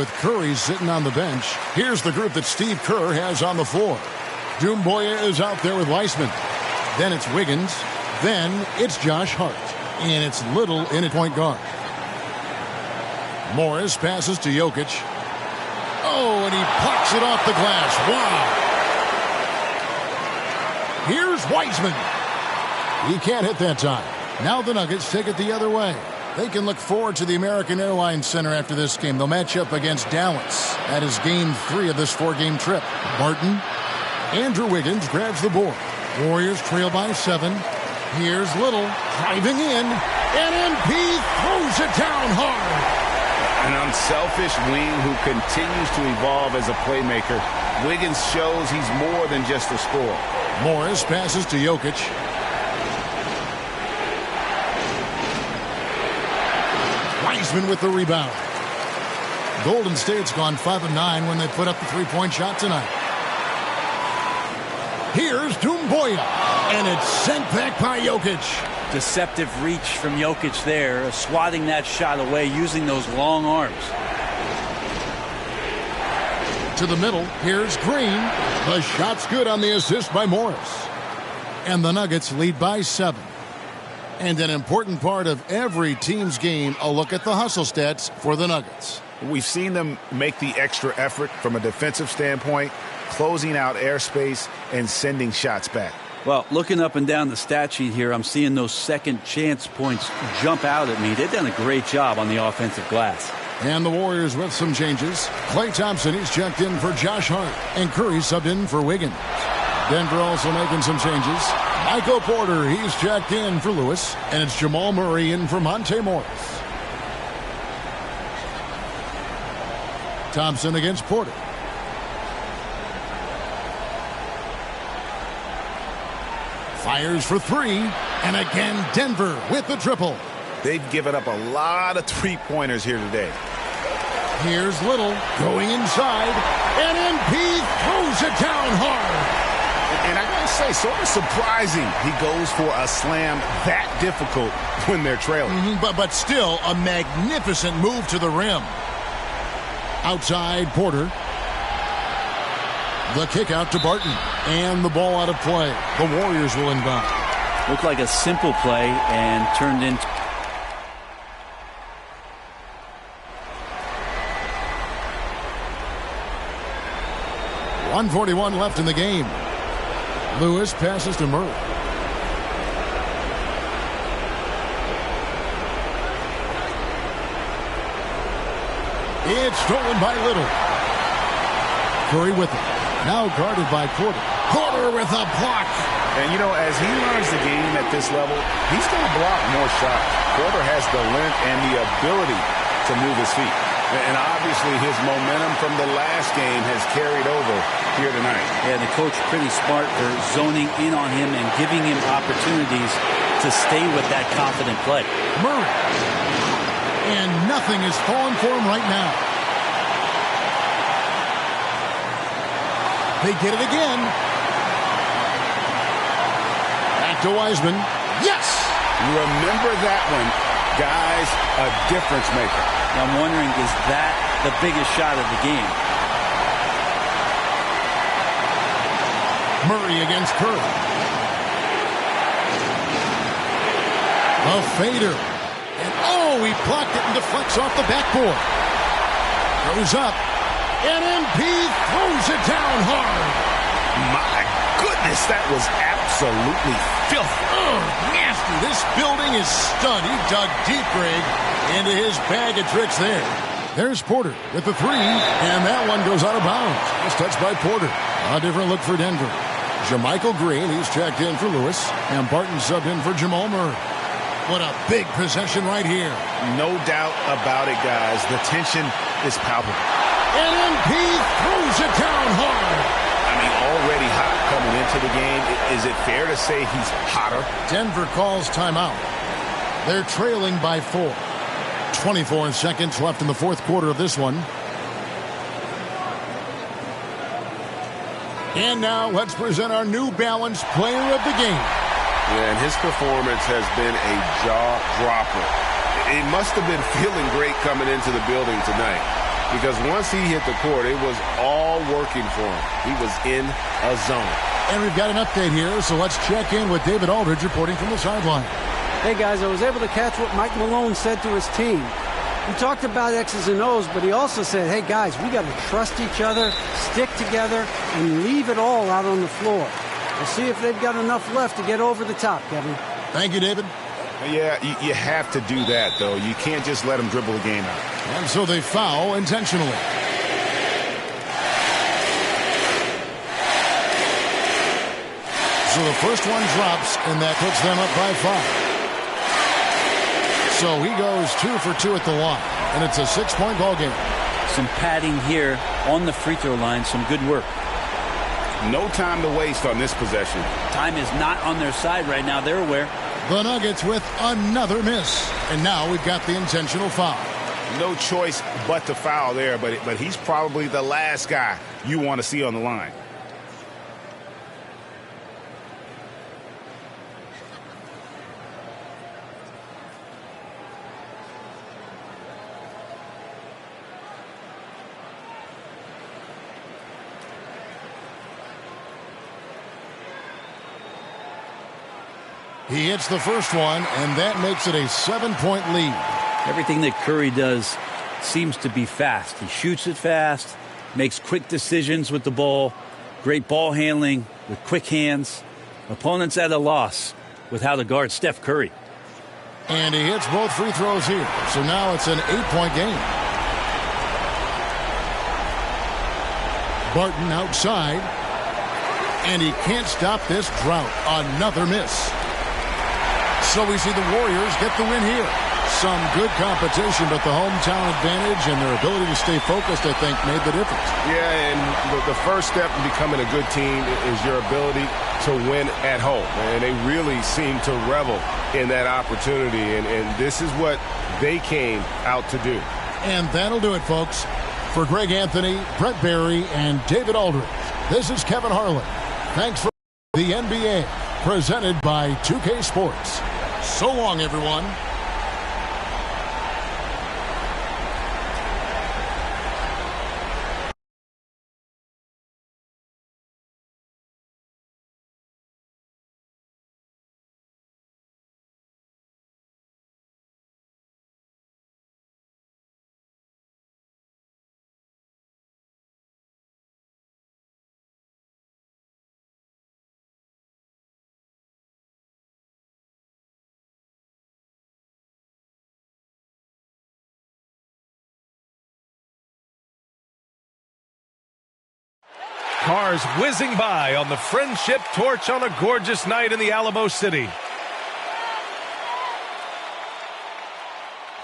with Curry sitting on the bench. Here's the group that Steve Kerr has on the floor. Doumbouya is out there with Weissman. Then it's Wiggins. Then it's Josh Hart. And it's Little in at point guard. Morris passes to Jokic. Oh, and he plucks it off the glass. Wow. Here's Weissman. He can't hit that time. Now the Nuggets take it the other way. They can look forward to the American Airlines Center after this game. They'll match up against Dallas. That is game 3 of this 4-game trip. Barton. Andrew Wiggins grabs the board. Warriors trail by 7. Here's Little driving in. And MP throws it down hard. An unselfish wing who continues to evolve as a playmaker. Wiggins shows he's more than just a scorer. Morris passes to Jokic. Wiseman with the rebound. Golden State's gone 5 of 9 when they put up the three-point shot tonight. Here's Doumbouya, and it's sent back by Jokic. Deceptive reach from Jokic there, swatting that shot away, using those long arms. To the middle, here's Green. The shot's good on the assist by Morris. And the Nuggets lead by 7. And an important part of every team's game, a look at the hustle stats for the Nuggets. We've seen them make the extra effort from a defensive standpoint, closing out airspace and sending shots back. Well, looking up and down the stat sheet here, I'm seeing those second chance points jump out at me. They've done a great job on the offensive glass. And the Warriors with some changes. Klay Thompson, he's checked in for Josh Hart. And Curry subbed in for Wiggins. Denver also making some changes. Michael Porter, he's checked in for Lewis. And it's Jamal Murray in for Monte Morris. Thompson against Porter. Fires for 3. And again, Denver with the triple. They've given up a lot of three-pointers here today. Here's Little going inside. And MP throws it down hard. And I gotta say, sort of surprising he goes for a slam that difficult when they're trailing. But still a magnificent move to the rim. Outside Porter. The kick out to Barton. And the ball out of play. The Warriors will inbound. Looked like a simple play and turned into... 1:41 left in the game. Lewis passes to Murray. It's stolen by Little. Curry with it. Now guarded by Porter. Porter with a block. And, you know, as he learns the game at this level, he's going to block more shots. Porter has the length and the ability to move his feet. And obviously his momentum from the last game has carried over here tonight. Yeah, the coach pretty smart for zoning in on him and giving him opportunities to stay with that confident play. Murray. And nothing is falling for him right now. They get it again. Back to Wiseman. Yes! Remember that one. Guys, a difference maker. I'm wondering, is that the biggest shot of the game? Murray against Curry. A fader. And oh, he blocked it and deflects off the backboard. Goes up. And MP throws it down hard. My goodness, that was absolutely filthy. Oh, nasty. This building is stunned. He dug deep, Greg, into his bag of tricks there. There's Porter with the 3, and that one goes out of bounds. It's touched by Porter. A different look for Denver. Jermichael Green, he's checked in for Lewis, and Barton subbed in for Jamal Murray. What a big possession right here. No doubt about it, guys. The tension is palpable. And MP throws it down hard. I mean, already hot coming into the game. Is it fair to say he's hotter? Denver calls timeout. They're trailing by 4. 24 seconds left in the fourth quarter of this one. And now let's present our New Balance player of the game. Yeah, and his performance has been a jaw-dropper. He must have been feeling great coming into the building tonight. because once he hit the court, it was all working for him. He was in a zone. And we've got an update here, so let's check in with David Aldridge reporting from the sideline. Hey, guys, I was able to catch what Mike Malone said to his team. He talked about X's and O's, but he also said, hey, guys, we got to trust each other, stick together, and leave it all out on the floor. We'll see if they've got enough left to get over the top, Kevin. Thank you, David. Yeah, you have to do that, though. You can't just let them dribble the game out. And so they foul intentionally. So the first one drops, and that puts them up by 5. So he goes 2 for 2 at the line, and it's a 6-point ball game. Some padding here on the free throw line. Some good work. No time to waste on this possession. Time is not on their side right now. They're aware. The Nuggets with another miss. And now we've got the intentional foul. No choice but to foul there, but he's probably the last guy you want to see on the line. He hits the first one, and that makes it a 7-point lead. Everything that Curry does seems to be fast. He shoots it fast, makes quick decisions with the ball, great ball handling with quick hands. Opponents at a loss with how to guard Steph Curry. And he hits both free throws here. So now it's an 8-point game. Barton outside. And he can't stop this drought. Another miss. So we see the Warriors get the win here. Some good competition, but the hometown advantage and their ability to stay focused, I think, made the difference. Yeah, and the first step in becoming a good team is your ability to win at home. And they really seem to revel in that opportunity, and this is what they came out to do. And that'll do it, folks. For Greg Anthony, Brett Barry, and David Aldridge, this is Kevin Harlan. Thanks for the NBA, presented by 2K Sports. So long, everyone. Cars whizzing by on the Friendship Torch on a gorgeous night in the Alamo City.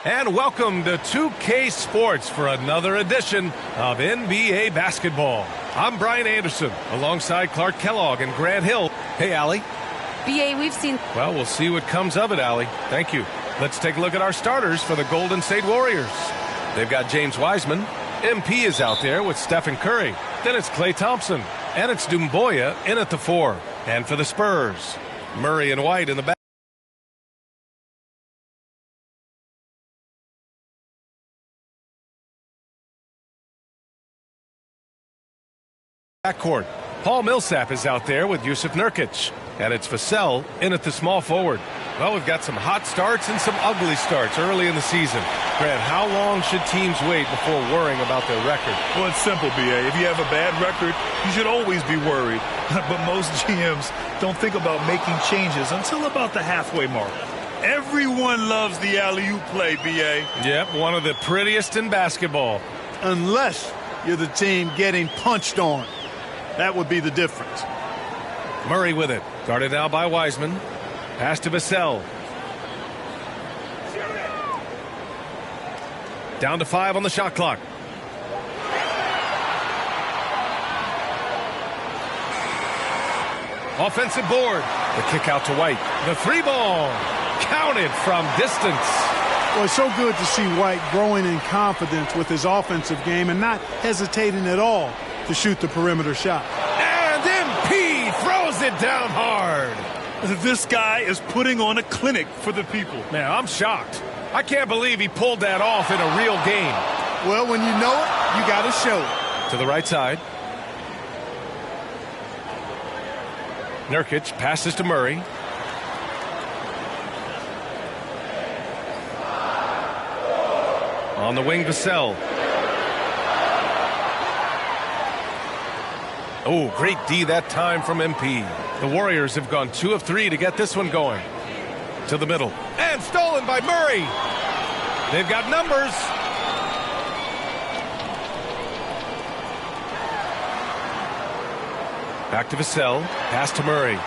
And welcome to 2K Sports for another edition of NBA basketball. I'm Brian Anderson alongside Clark Kellogg and Grant Hill. Hey, Allie. BA, we've seen... Well, we'll see what comes of it, Allie. Thank you. Let's take a look at our starters for the Golden State Warriors. They've got James Wiseman. MP is out there with Stephen Curry. Then it's Klay Thompson. And it's Doumbouya in at the 4. And for the Spurs, Murray and White in the back. Backcourt. Paul Millsap is out there with Yusuf Nurkic. And it's Vassell in at the small forward. Well, we've got some hot starts and some ugly starts early in the season. Grant, how long should teams wait before worrying about their record? Well, it's simple, BA. If you have a bad record, you should always be worried. But most GMs don't think about making changes until about the halfway mark. Everyone loves the alley-oop play, BA. Yep, one of the prettiest in basketball. Unless you're the team getting punched on. That would be the difference. Murray with it. Guarded now by Wiseman. Pass to Vassell. Down to 5 on the shot clock. Offensive board. The kick out to White. The 3-ball. Counted from distance. Well, it's so good to see White growing in confidence with his offensive game and not hesitating at all to shoot the perimeter shot. And MP throws it down hard. This guy is putting on a clinic for the people. Man, I'm shocked. I can't believe he pulled that off in a real game. Well, when you know it, you got to show it. To the right side. Nurkic passes to Murray. On the wing, Vassell. Oh, great D that time from MP. The Warriors have gone 2 of 3 to get this one going. To the middle. And stolen by Murray. They've got numbers. Back to Vassell. Pass to Murray.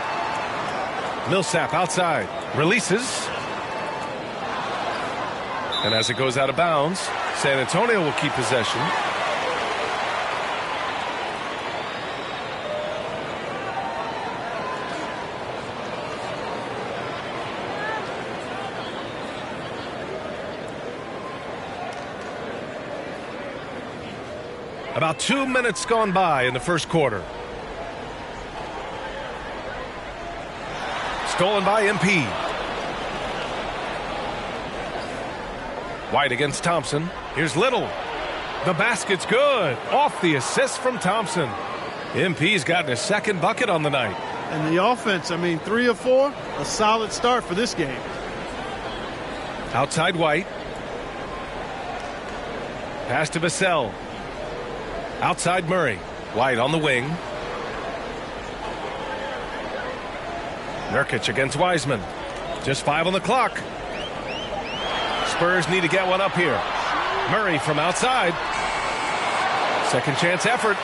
Millsap outside. Releases. And as it goes out of bounds, San Antonio will keep possession. About 2 minutes gone by in the first quarter. Stolen by MP. White against Thompson. Here's Little. The basket's good. Off the assist from Thompson. MP's gotten his second bucket on the night. And the offense, 3 of 4, a solid start for this game. Outside White. Pass to Vassell. Outside Murray. White on the wing. Nurkic against Wiseman. Just 5 on the clock. Spurs need to get one up here. Murray from outside. Second chance effort.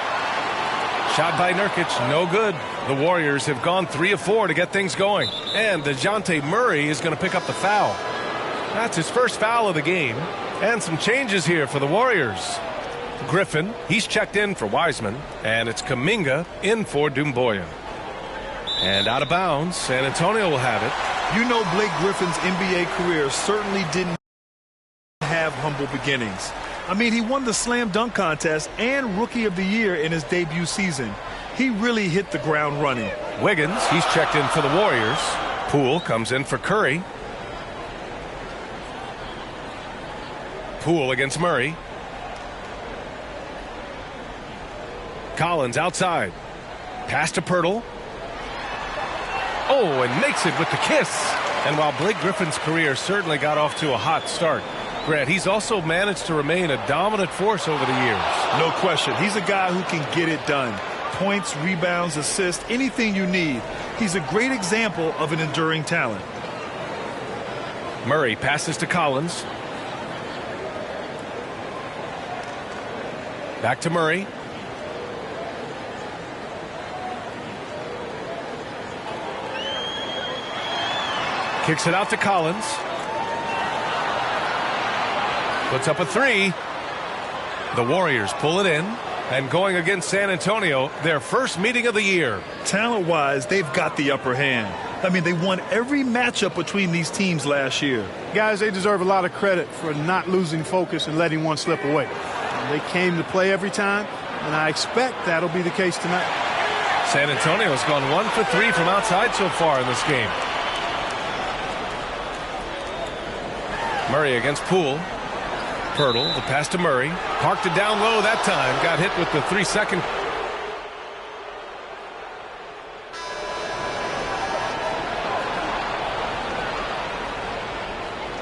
Shot by Nurkic, no good. The Warriors have gone 3 of 4 to get things going. And DeJounte Murray is going to pick up the foul. That's his first foul of the game. And some changes here for the Warriors. Griffin, he's checked in for Wiseman. And it's Kuminga in for Doumbouya. And out of bounds, San Antonio will have it. You know, Blake Griffin's NBA career certainly didn't have humble beginnings. He won the slam dunk contest and Rookie of the Year in his debut season. He really hit the ground running. Wiggins, he's checked in for the Warriors. Poole comes in for Curry. Poole against Murray. Collins outside. Pass to Pirtle. Oh, and makes it with the kiss. And while Blake Griffin's career certainly got off to a hot start, Grant, he's also managed to remain a dominant force over the years. No question. He's a guy who can get it done. Points, rebounds, assists, anything you need. He's a great example of an enduring talent. Murray passes to Collins. Back to Murray. Kicks it out to Collins. Puts up a 3. The Warriors pull it in. And going against San Antonio, their first meeting of the year. Talent-wise, they've got the upper hand. They won every matchup between these teams last year. Guys, they deserve a lot of credit for not losing focus and letting one slip away. They came to play every time, and I expect that'll be the case tonight. San Antonio's gone 1 for 3 from outside so far in this game. Murray against Poole. Pirtle, the pass to Murray. Parked it down low that time. Got hit with the 3-second.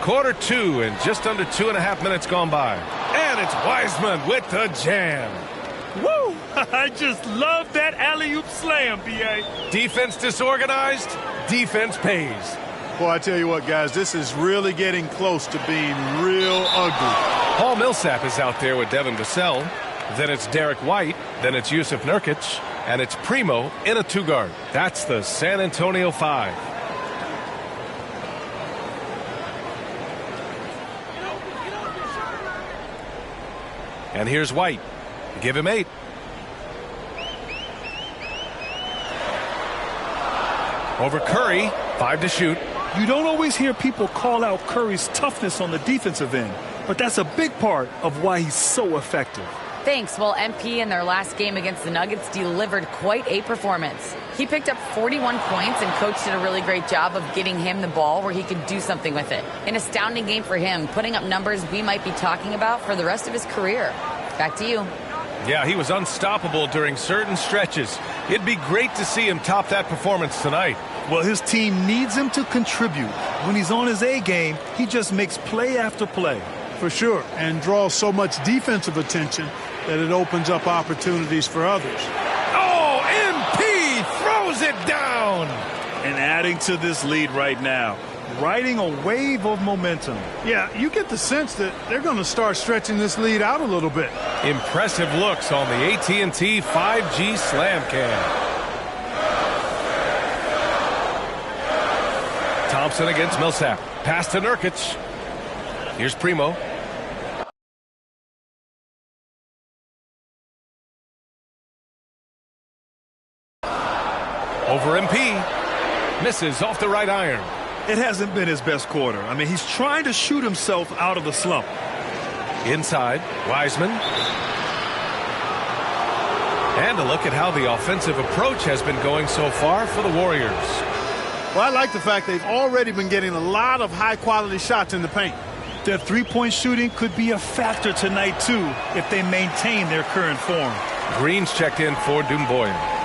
Quarter 2 and just under 2.5 minutes gone by. And it's Wiseman with the jam. Woo! I just love that alley-oop slam, B.A. Defense disorganized. Defense pays. Boy, I tell you what, guys, this is really getting close to being real ugly. Paul Millsap is out there with Devin Vassell. Then it's Derek White. Then it's Yusuf Nurkic. And it's Primo in a 2-guard. That's the San Antonio 5. And here's White. Give him 8. Over Curry. 5 to shoot. You don't always hear people call out Curry's toughness on the defensive end, but that's a big part of why he's so effective. Thanks. Well, MP in their last game against the Nuggets delivered quite a performance. He picked up 41 points, and Coach did a really great job of getting him the ball where he could do something with it. An astounding game for him, putting up numbers we might be talking about for the rest of his career. Back to you. Yeah, he was unstoppable during certain stretches. It'd be great to see him top that performance tonight. Well, his team needs him to contribute. When he's on his A game, he just makes play after play. For sure, and draws so much defensive attention that it opens up opportunities for others. Oh, MP throws it down! And adding to this lead right now, riding a wave of momentum. Yeah, you get the sense that they're going to start stretching this lead out a little bit. Impressive looks on the AT&T 5G Slam Cam. Thompson against Millsap. Pass to Nurkic. Here's Primo. Over MP. Misses off the right iron. It hasn't been his best quarter. I mean, he's trying to shoot himself out of the slump. Inside, Wiseman. And a look at how the offensive approach has been going so far for the Warriors. Well, I like the fact they've already been getting a lot of high-quality shots in the paint. Their three-point shooting could be a factor tonight, too, if they maintain their current form. Green's checked in for Doumbouya.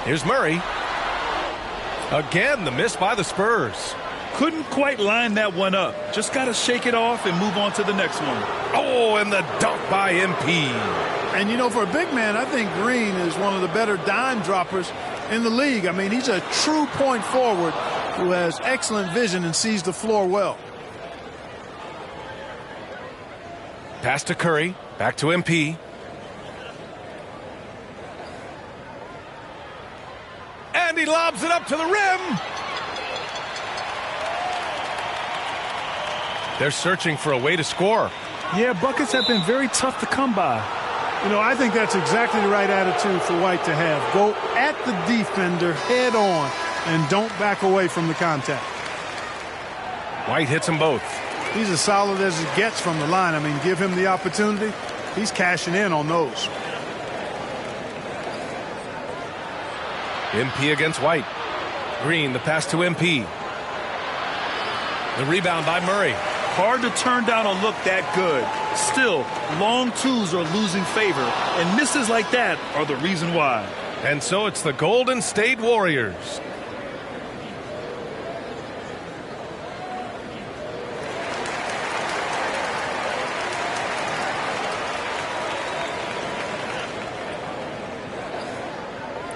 Here's Murray. Again, the miss by the Spurs. Couldn't quite line that one up. Just got to shake it off and move on to the next one. Oh, and the dunk by MP. And, you know, for a big man, I think Green is one of the better dime droppers in the league. I mean, he's a true point forward who has excellent vision and sees the floor well. Pass to Curry. Back to MP. And he lobs it up to the rim. They're searching for a way to score. Yeah, buckets have been very tough to come by. You know, I think that's exactly the right attitude for White to have. Go at the defender head on and don't back away from the contact. White hits them both. He's as solid as it gets from the line. I mean, give him the opportunity. He's cashing in on those. MP against White. Green, the pass to MP. The rebound by Murray. Hard to turn down a look that good. Still, long twos are losing favor, and misses like that are the reason why. And so it's the Golden State Warriors.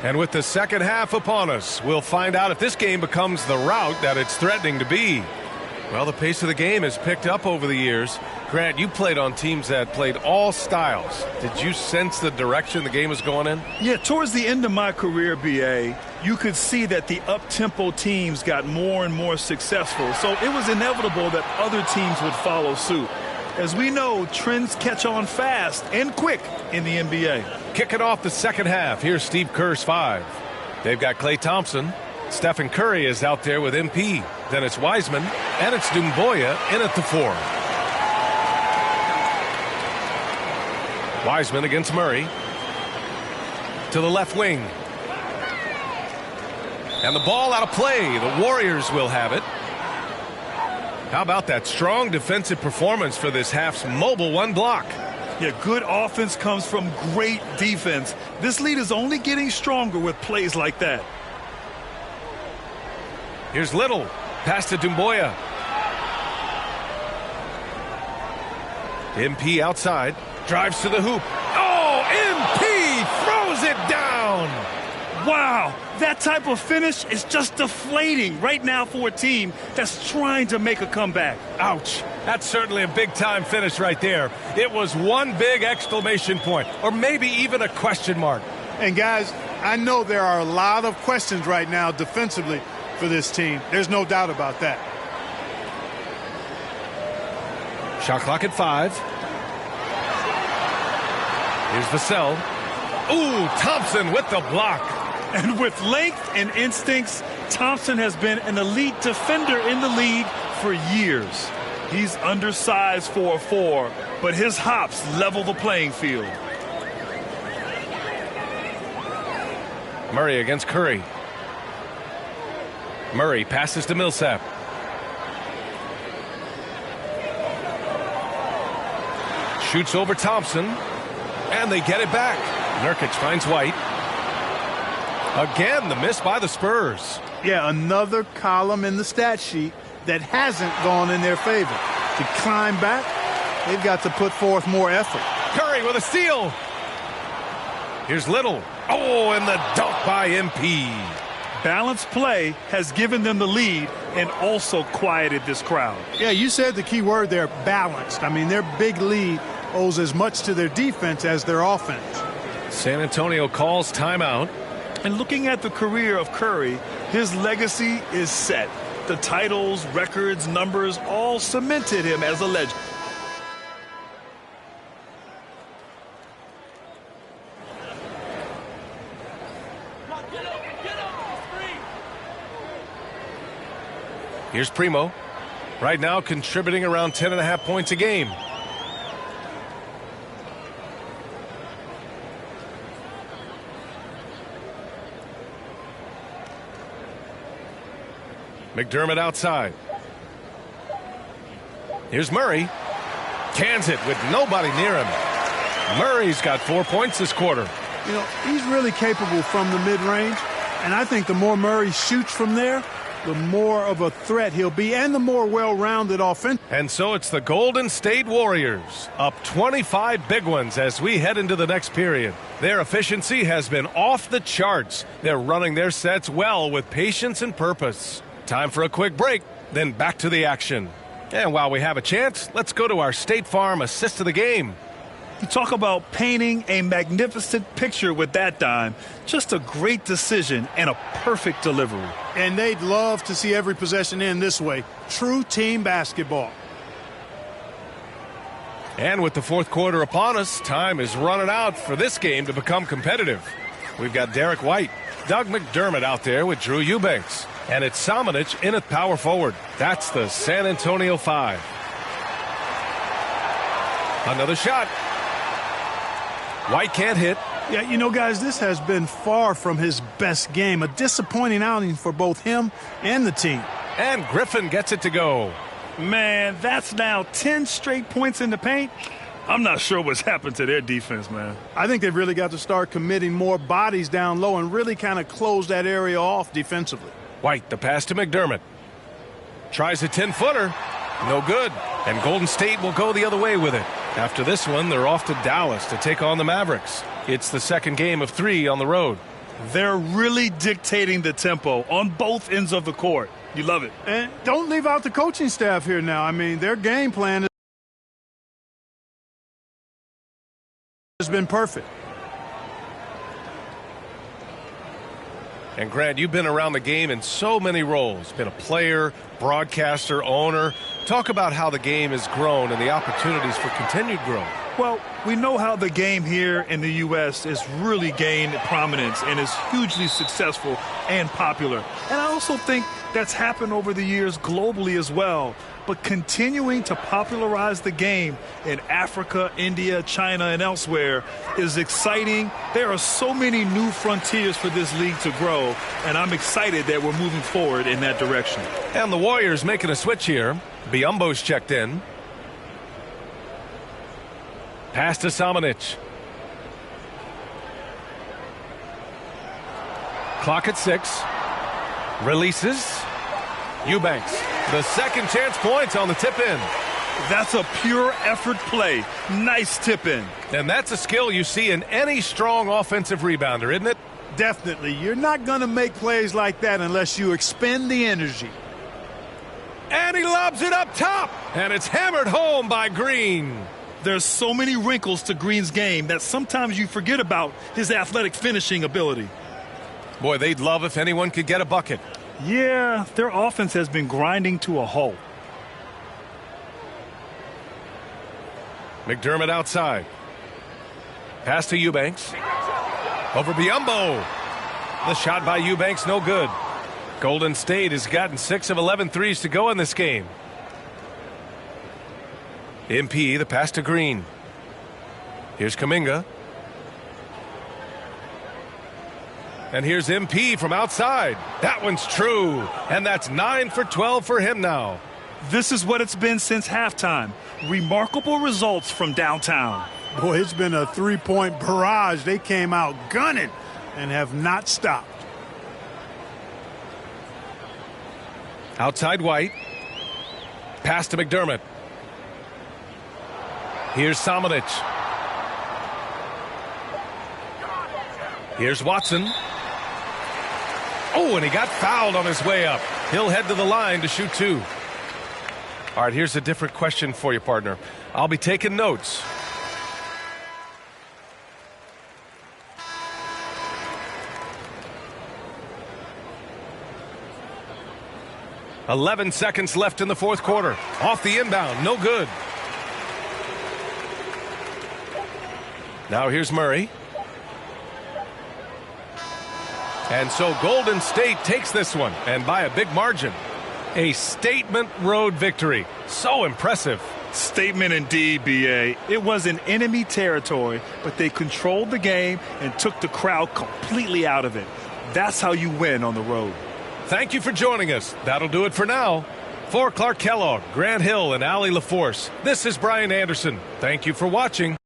And with the second half upon us, we'll find out if this game becomes the rout that it's threatening to be. Well, the pace of the game has picked up over the years. Grant, you played on teams that played all styles. Did you sense the direction the game was going in? Yeah, towards the end of my career, BA, you could see that the up-tempo teams got more and more successful. So it was inevitable that other teams would follow suit. As we know, trends catch on fast and quick in the NBA. Kicking off the second half, here's Steve Kerr's 5. They've got Klay Thompson. Stephen Curry is out there with MP. Then it's Wiseman, and it's Doumbouya in at the 4. Wiseman against Murray. To the left wing. And the ball out of play. The Warriors will have it. How about that strong defensive performance for this half's mobile one block? Yeah, good offense comes from great defense. This lead is only getting stronger with plays like that. Here's Little. Pass to Doumbouya. MP outside. Drives to the hoop. Oh, MP throws it down. Wow, that type of finish is just deflating right now for a team that's trying to make a comeback. Ouch. That's certainly a big-time finish right there. It was one big exclamation point, or maybe even a question mark. And, guys, I know there are a lot of questions right now defensively for this team. There's no doubt about that. Shot clock at 5. Here's Vassell. Ooh, Thompson with the block. And with length and instincts, Thompson has been an elite defender in the league for years. He's undersized for a 4, but his hops level the playing field. Murray against Curry. Murray passes to Millsap. Shoots over Thompson, and they get it back. Nurkic finds White. Again, the miss by the Spurs. Yeah, another column in the stat sheet that hasn't gone in their favor. To climb back, they've got to put forth more effort. Curry with a steal. Here's Little. Oh, and the dunk by MP. Balanced play has given them the lead and also quieted this crowd. Yeah, you said the key word there, balanced. I mean, their big lead owes as much to their defense as their offense. San Antonio calls timeout. And looking at the career of Curry, his legacy is set. The titles, records, numbers all cemented him as a legend. Here's Primo. Right now contributing around 10.5 points a game. McDermott outside. Here's Murray. Cans it with nobody near him. Murray's got 4 points this quarter. You know, he's really capable from the mid-range, and I think the more Murray shoots from there, the more of a threat he'll be, and the more well-rounded offense. And so it's the Golden State Warriors, up 25 big ones as we head into the next period. Their efficiency has been off the charts. They're running their sets well with patience and purpose. Time for a quick break, then back to the action. And while we have a chance, let's go to our State Farm assist of the game. You talk about painting a magnificent picture with that dime. Just a great decision and a perfect delivery. And they'd love to see every possession end this way. True team basketball. And with the fourth quarter upon us, time is running out for this game to become competitive. We've got Derek White, Doug McDermott out there with Drew Eubanks. And it's Samanic in at power forward. That's the San Antonio 5. Another shot. White can't hit. Yeah, you know, guys, this has been far from his best game. A disappointing outing for both him and the team. And Griffin gets it to go. Man, that's now 10 straight points in the paint. I'm not sure what's happened to their defense, man. I think they've really got to start committing more bodies down low and really kind of close that area off defensively. White, the pass to McDermott. Tries a 10-footer. No good. And Golden State will go the other way with it. After this one, they're off to Dallas to take on the Mavericks. It's the second game of 3 on the road. They're really dictating the tempo on both ends of the court. You love it. And don't leave out the coaching staff here now. I mean, their game plan has been perfect. And Grant, you've been around the game in so many roles. Been a player, broadcaster, owner. Talk about how the game has grown and the opportunities for continued growth. Well, we know how the game here in the U.S. has really gained prominence and is hugely successful and popular. And I also think that's happened over the years globally as well. But continuing to popularize the game in Africa, India, China, and elsewhere is exciting. There are so many new frontiers for this league to grow, and I'm excited that we're moving forward in that direction. And the Warriors making a switch here. Biyombo's checked in. Pass to Samanic. Clock at 6. Releases. Eubanks. The second chance points on the tip-in. That's a pure effort play. Nice tip-in. And that's a skill you see in any strong offensive rebounder, isn't it? Definitely. You're not going to make plays like that unless you expend the energy. And he lobs it up top. And it's hammered home by Green. There's so many wrinkles to Green's game that sometimes you forget about his athletic finishing ability. Boy, they'd love if anyone could get a bucket. Yeah, their offense has been grinding to a halt. McDermott outside. Pass to Eubanks. Over Biyombo. The shot by Eubanks, no good. Golden State has gotten 6 of 11 threes to go in this game. MP, the pass to Green. Here's Kuminga. And here's MP from outside. That one's true. And that's 9 for 12 for him now. This is what it's been since halftime. Remarkable results from downtown. Boy, it's been a three-point barrage. They came out gunning and have not stopped. Outside White. Pass to McDermott. Here's Samanic. Here's Watson. Oh, and he got fouled on his way up. He'll head to the line to shoot 2. All right, here's a different question for you, partner. I'll be taking notes. "11 seconds left in the fourth quarter. Off the inbound, no good. Now here's Murray. And so Golden State takes this one, and by a big margin. A statement road victory. So impressive. Statement indeed, B.A. It was in enemy territory, but they controlled the game and took the crowd completely out of it. That's how you win on the road. Thank you for joining us. That'll do it for now. For Clark Kellogg, Grant Hill, and Allie LaForce, this is Brian Anderson. Thank you for watching.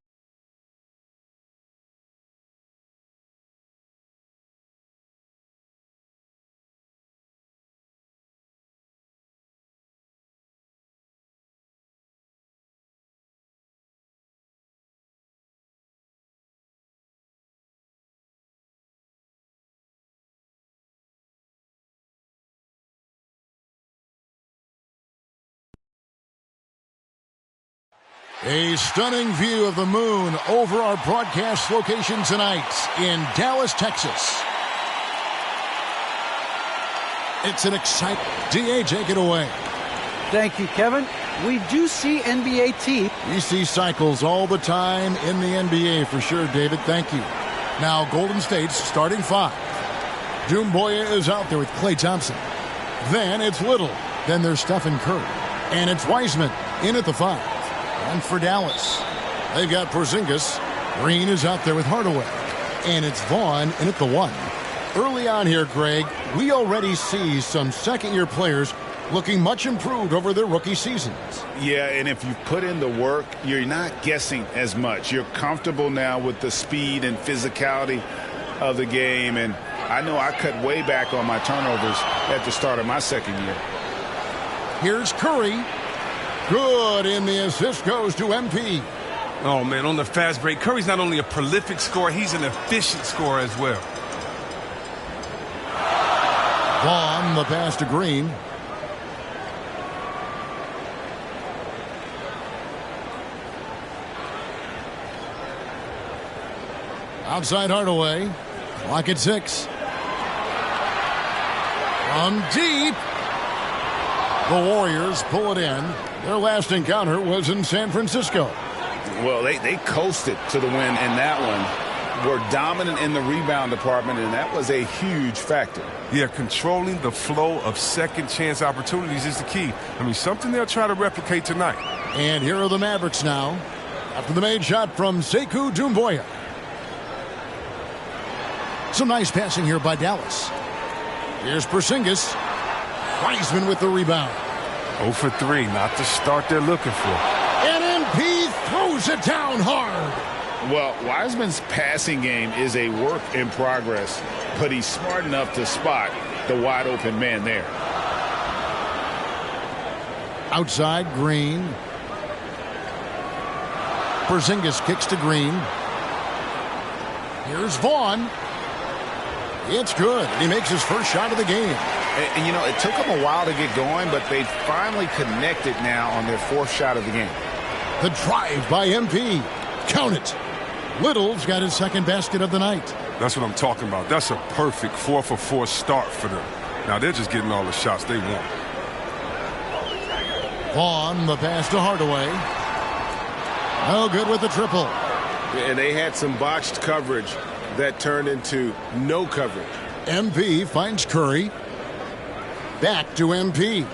A stunning view of the moon over our broadcast location tonight in Dallas, Texas. It's an exciting... D.A., take it away. Thank you, Kevin. We do see NBA teeth. We see cycles all the time in the NBA for sure, David. Thank you. Now, Golden State's starting 5. Doumbouya is out there with Klay Thompson. Then it's Little. Then there's Stephen Curry. And it's Wiseman in at the 5. And for Dallas, they've got Porzingis. Green is out there with Hardaway. And it's Vaughn in at the 1. Early on here, Greg, we already see some second-year players looking much improved over their rookie seasons. Yeah, and if you put in the work, you're not guessing as much. You're comfortable now with the speed and physicality of the game. And I know I cut way back on my turnovers at the start of my second year. Here's Curry. Good, and the assist goes to MP. Oh, man, on the fast break, Curry's not only a prolific scorer, he's an efficient scorer as well. Vaughn, the pass to Green. Outside Hardaway. Clock at 6. From deep. The Warriors pull it in. Their last encounter was in San Francisco. Well, they coasted to the win in that one. Were dominant in the rebound department, and that was a huge factor. Yeah, controlling the flow of second chance opportunities is the key. I mean, something they'll try to replicate tonight. And here are the Mavericks now. After the made shot from Sekou Doumbouya. Some nice passing here by Dallas. Here's Porzingis. Wiseman with the rebound. 0 for 3, not the start they're looking for. And MP throws it down hard. Well, Wiseman's passing game is a work in progress, but he's smart enough to spot the wide open man there. Outside, Green. Porzingis kicks to Green. Here's Vaughn. It's good. He makes his first shot of the game. And, you know, it took them a while to get going, but they finally connected now on their 4th shot of the game. The drive by MP. Count it. Little's got his 2nd basket of the night. That's what I'm talking about. That's a perfect 4 for 4 start for them. Now they're just getting all the shots they want. Vaughn, the pass to Hardaway. No good with the triple. And they had some botched coverage that turned into no coverage. MP finds Curry. Back to MP.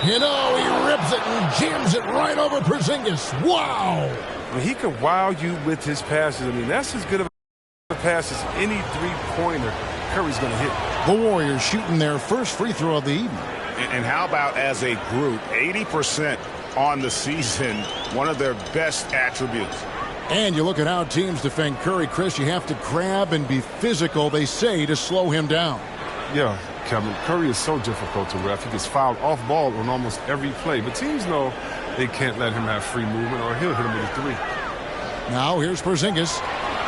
You know, he rips it and jams it right over Porzingis. Wow! I mean, he can wow you with his passes. I mean, that's as good of a pass as any three-pointer Curry's going to hit. The Warriors shooting their first free throw of the evening. And how about as a group, 80% on the season, one of their best attributes. And you look at how teams defend Curry, Chris, you have to grab and be physical, they say, to slow him down. Yeah, Kevin, Curry is so difficult to ref. He gets fouled off ball on almost every play. But teams know they can't let him have free movement or he'll hit him with a three. Now here's Porzingis.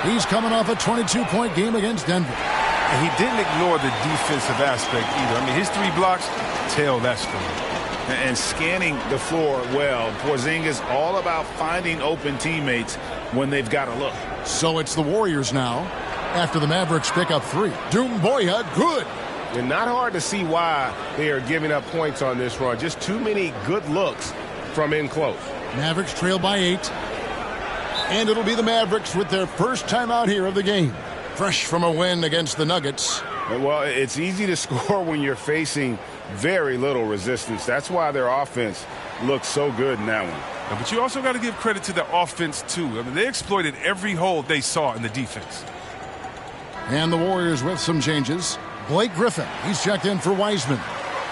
He's coming off a 22-point game against Denver. And he didn't ignore the defensive aspect either. I mean, his 3 blocks tell that story. And scanning the floor well. Porzingis all about finding open teammates when they've got a look. So it's the Warriors now after the Mavericks pick up 3. Doumbouya, good. And not hard to see why they are giving up points on this run. Just too many good looks from in close. Mavericks trail by 8. And it'll be the Mavericks with their first time out here of the game. Fresh from a win against the Nuggets. Well, it's easy to score when you're facing very little resistance. That's why their offense looks so good in that one. Yeah, but you also got to give credit to the offense, too. I mean, they exploited every hole they saw in the defense. And the Warriors with some changes. Blake Griffin, he's checked in for Wiseman.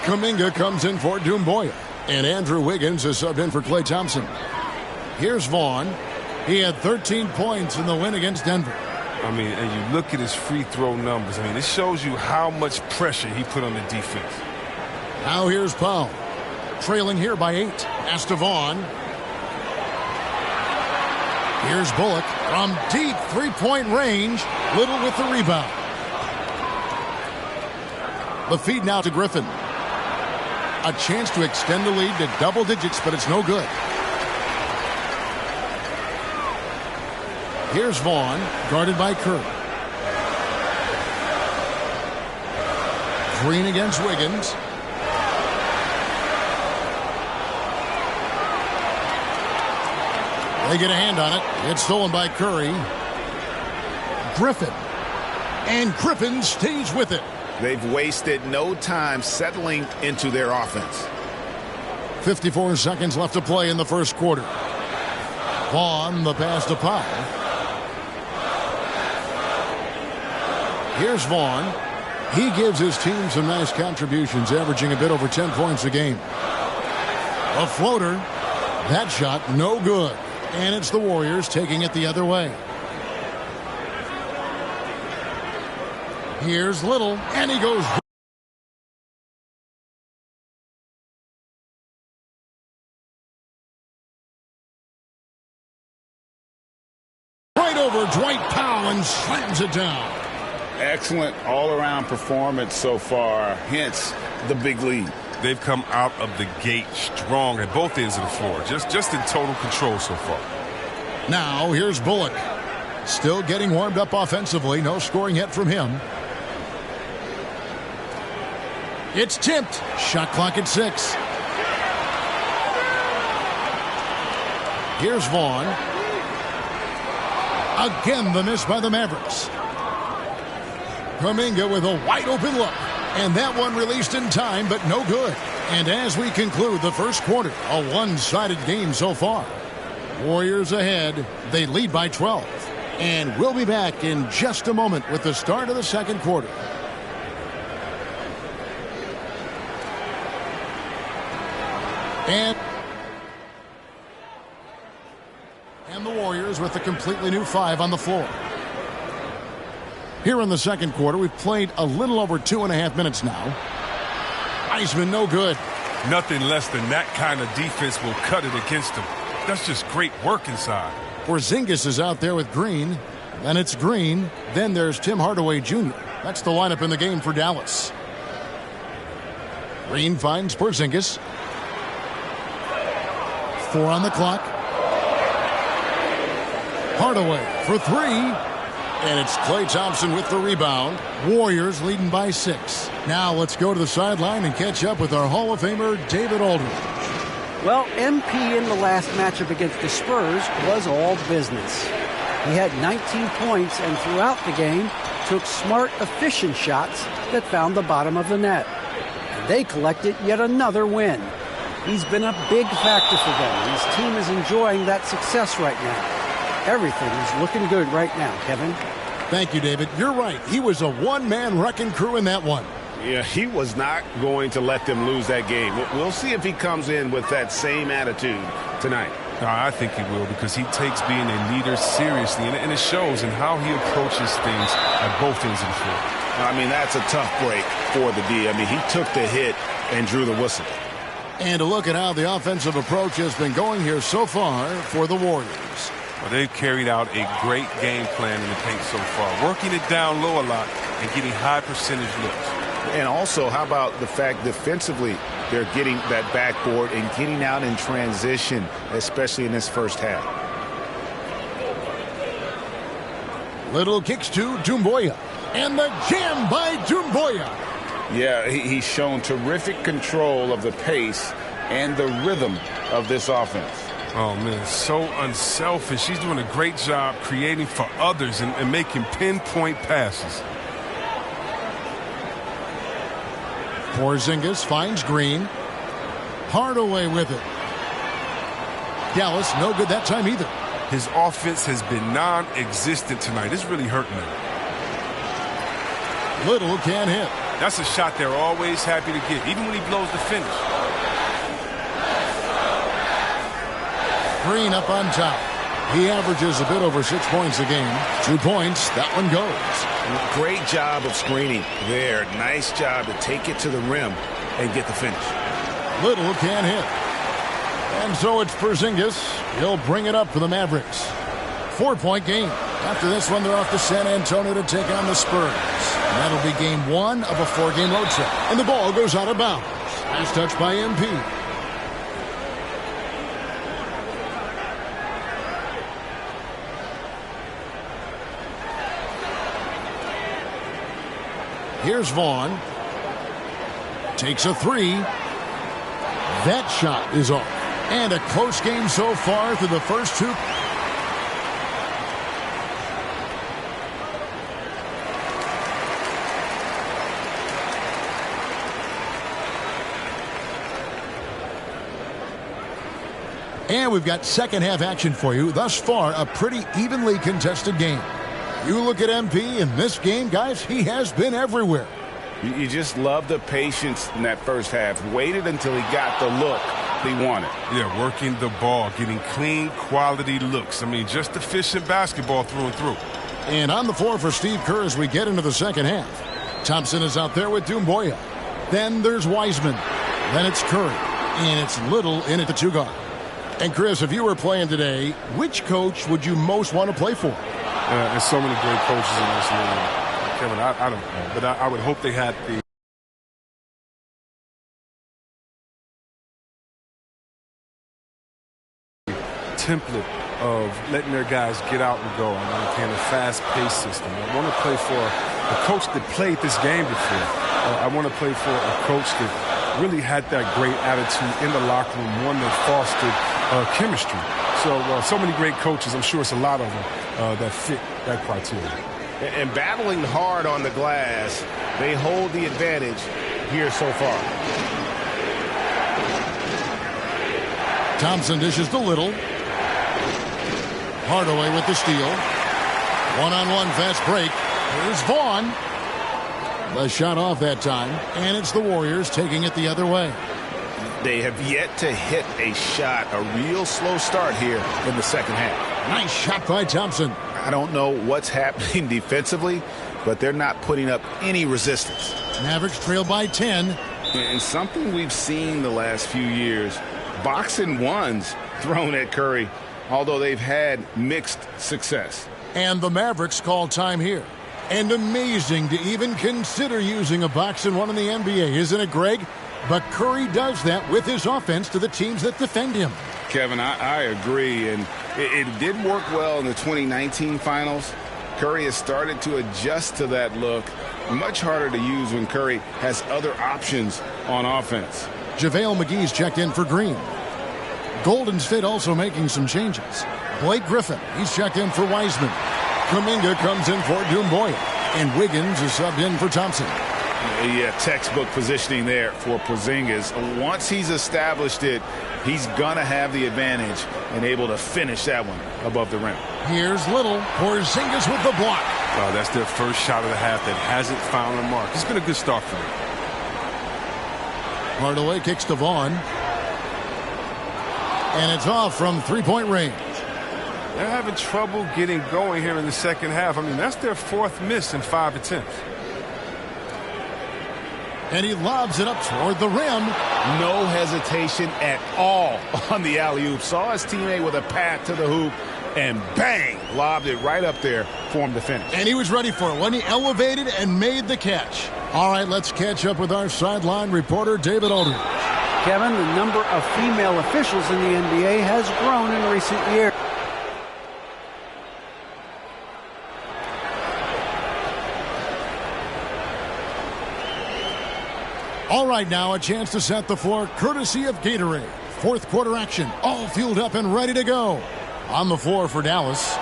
Kuminga comes in for Doumbouya. And Andrew Wiggins is subbed in for Klay Thompson. Here's Vaughn. He had 13 points in the win against Denver. I mean, and you look at his free throw numbers. I mean, it shows you how much pressure he put on the defense. Now here's Powell. Trailing here by 8. Pass to Vaughn. Here's Bullock from deep three-point range. Little with the rebound. The feed now to Griffin. A chance to extend the lead to double digits, but it's no good. Here's Vaughn, guarded by Curry. Green against Wiggins. They get a hand on it. It's stolen by Curry. Griffin. And Griffin stays with it. They've wasted no time settling into their offense. 54 seconds left to play in the first quarter. Vaughn, the pass to Powell. Here's Vaughn. He gives his team some nice contributions, averaging a bit over 10 points a game. A floater. That shot, no good. And it's the Warriors taking it the other way. Here's Little, and he goes right over Dwight Powell and slams it down. Excellent all-around performance so far, hence the big lead. They've come out of the gate strong at both ends of the floor, just in total control so far. Now here's Bullock. Still getting warmed up offensively. No scoring yet from him. It's tipped. Shot clock at 6. Here's Vaughn. Again, the miss by the Mavericks. Kuminga with a wide open look. And that one released in time, but no good. And as we conclude the first quarter, a one-sided game so far. Warriors ahead. They lead by 12. And we'll be back in just a moment with the start of the second quarter. And the Warriors with a completely new 5 on the floor. Here in the second quarter, we've played a little over 2.5 minutes now. Wiseman, no good. Nothing less than that kind of defense will cut it against them. That's just great work inside. Porzingis is out there with Green. Then it's Green. Then there's Tim Hardaway Jr. That's the lineup in the game for Dallas. Green finds Porzingis. 4 on the clock. Hardaway for 3. And it's Klay Thompson with the rebound. Warriors leading by 6. Now let's go to the sideline and catch up with our Hall of Famer, David Aldridge. Well, MP in the last matchup against the Spurs was all business. He had 19 points and throughout the game took smart, efficient shots that found the bottom of the net. And they collected yet another win. He's been a big factor for them. His team is enjoying that success right now. Everything is looking good right now, Kevin. Thank you, David. You're right. He was a one-man wrecking crew in that one. Yeah, he was not going to let them lose that game. We'll see if he comes in with that same attitude tonight. I think he will, because he takes being a leader seriously, and it shows in how he approaches things at both ends of the floor. I mean, that's a tough break for the D. I mean, he took the hit and drew the whistle. And to look at how the offensive approach has been going here so far for the Warriors. Well, they've carried out a great game plan in the paint so far, working it down low a lot and getting high percentage looks. And also, how about the fact defensively they're getting that backboard and getting out in transition, especially in this first half. Little kicks to Doumbouya. And the jam by Doumbouya. Yeah, he's shown terrific control of the pace and the rhythm of this offense. Oh, man, so unselfish. He's doing a great job creating for others and making pinpoint passes. Porzingis finds Green. Hardaway with it. Dallas, no good that time either. His offense has been non-existent tonight. It's really hurting him. Little can't hit. That's a shot they're always happy to get, even when he blows the finish. Green up on top. He averages a bit over 6 points a game. 2 points. That one goes. Great job of screening there. Nice job to take it to the rim and get the finish. Little can't hit. And so it's Porzingis. He'll bring it up for the Mavericks. 4-point game. After this one, they're off to San Antonio to take on the Spurs. And that'll be game 1 of a 4-game road trip. And the ball goes out of bounds. Last touch by MP. Here's Vaughn. Takes a 3. That shot is off. And a close game so far through the first 2. And we've got second half action for you. Thus far, a pretty evenly contested game. You look at MP in this game, guys, he has been everywhere. You just love the patience in that first half. Waited until he got the look he wanted. Yeah, working the ball, getting clean, quality looks. I mean, just efficient basketball through and through. And on the floor for Steve Kerr as we get into the second half. Thompson is out there with Doumbouya. Then there's Wiseman. Then it's Curry. And it's Little in at the 2 guard. And Chris, if you were playing today, which coach would you most want to play for? There's so many great coaches in this league. Kevin, I don't know. But I would hope they had the template of letting their guys get out and go. I want to play in a fast-paced system. I want to play for a coach that played this game before. I want to play for a coach that really had that great attitude in the locker room, one that fostered chemistry. So many great coaches, I'm sure it's a lot of them that fit that criteria. And battling hard on the glass, they hold the advantage here so far. Thompson dishes to Little. Hardaway with the steal. One-on-one fast break. Here's Vaughn. The shot off that time, and it's the Warriors taking it the other way. They have yet to hit a shot, a real slow start here in the second half. Nice shot by Thompson. I don't know what's happening defensively, but they're not putting up any resistance. Mavericks trail by 10. And something we've seen the last few years, boxing ones thrown at Curry, although they've had mixed success. And the Mavericks call time here. And amazing to even consider using a boxing one in the NBA, isn't it, Greg? But Curry does that with his offense to the teams that defend him. Kevin, I agree, and it did work well in the 2019 finals. Curry has started to adjust to that look. Much harder to use when Curry has other options on offense. JaVale McGee's checked in for Green. Golden State also making some changes. Blake Griffin, he's checked in for Wiseman. Kuminga comes in for Doumbouya. And Wiggins is subbed in for Thompson. Yeah, textbook positioning there for Porzingis. Once he's established it, he's going to have the advantage and able to finish that one above the rim. Here's Little. Porzingis with the block. That's their first shot of the half that hasn't found a mark. It's been a good start for them. Hardaway kicks to Vaughn. And it's off from three-point range. They're having trouble getting going here in the second half. I mean, that's their fourth miss in 5 attempts. And he lobs it up toward the rim. No hesitation at all on the alley-oop. Saw his teammate with a path to the hoop, and bang, lobbed it right up there for him to finish. And he was ready for it when he elevated and made the catch. All right, let's catch up with our sideline reporter, David Aldridge. Kevin, the number of female officials in the NBA has grown in recent years. All right, now a chance to set the floor courtesy of Gatorade. Fourth quarter action, all fueled up and ready to go. On the floor for Dallas,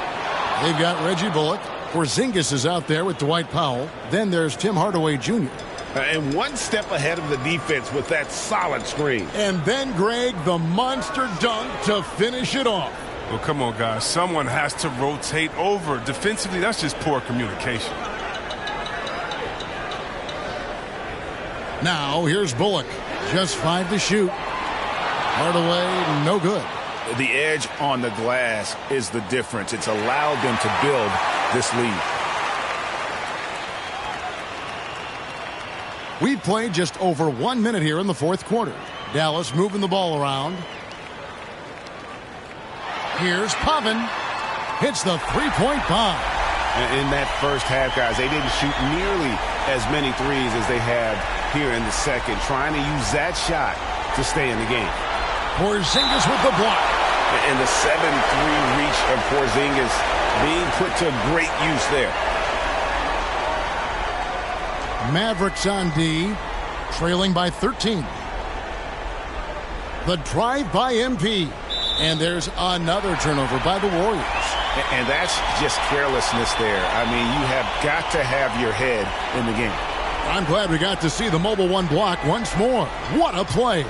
they've got Reggie Bullock. Porzingis is out there with Dwight Powell. Then there's Tim Hardaway Jr. And one step ahead of the defense with that solid screen. And then, Greg, the monster dunk to finish it off. Well, come on, guys. Someone has to rotate over. Defensively, that's just poor communication. Now, here's Bullock. Just 5 to shoot. Hardaway, no good. The edge on the glass is the difference. It's allowed them to build this lead. We've played just over 1 minute here in the fourth quarter. Dallas moving the ball around. Here's Pavin. Hits the three-point bomb. In that first half, guys, they didn't shoot nearly as many threes as they have here in the second, trying to use that shot to stay in the game. Porzingis with the block. And the 7-3 reach of Porzingis being put to great use there. Mavericks on D, trailing by 13. The drive by MP. And there's another turnover by the Warriors. And that's just carelessness there. I mean, you have got to have your head in the game. I'm glad we got to see the Mobile One block once more. What a play.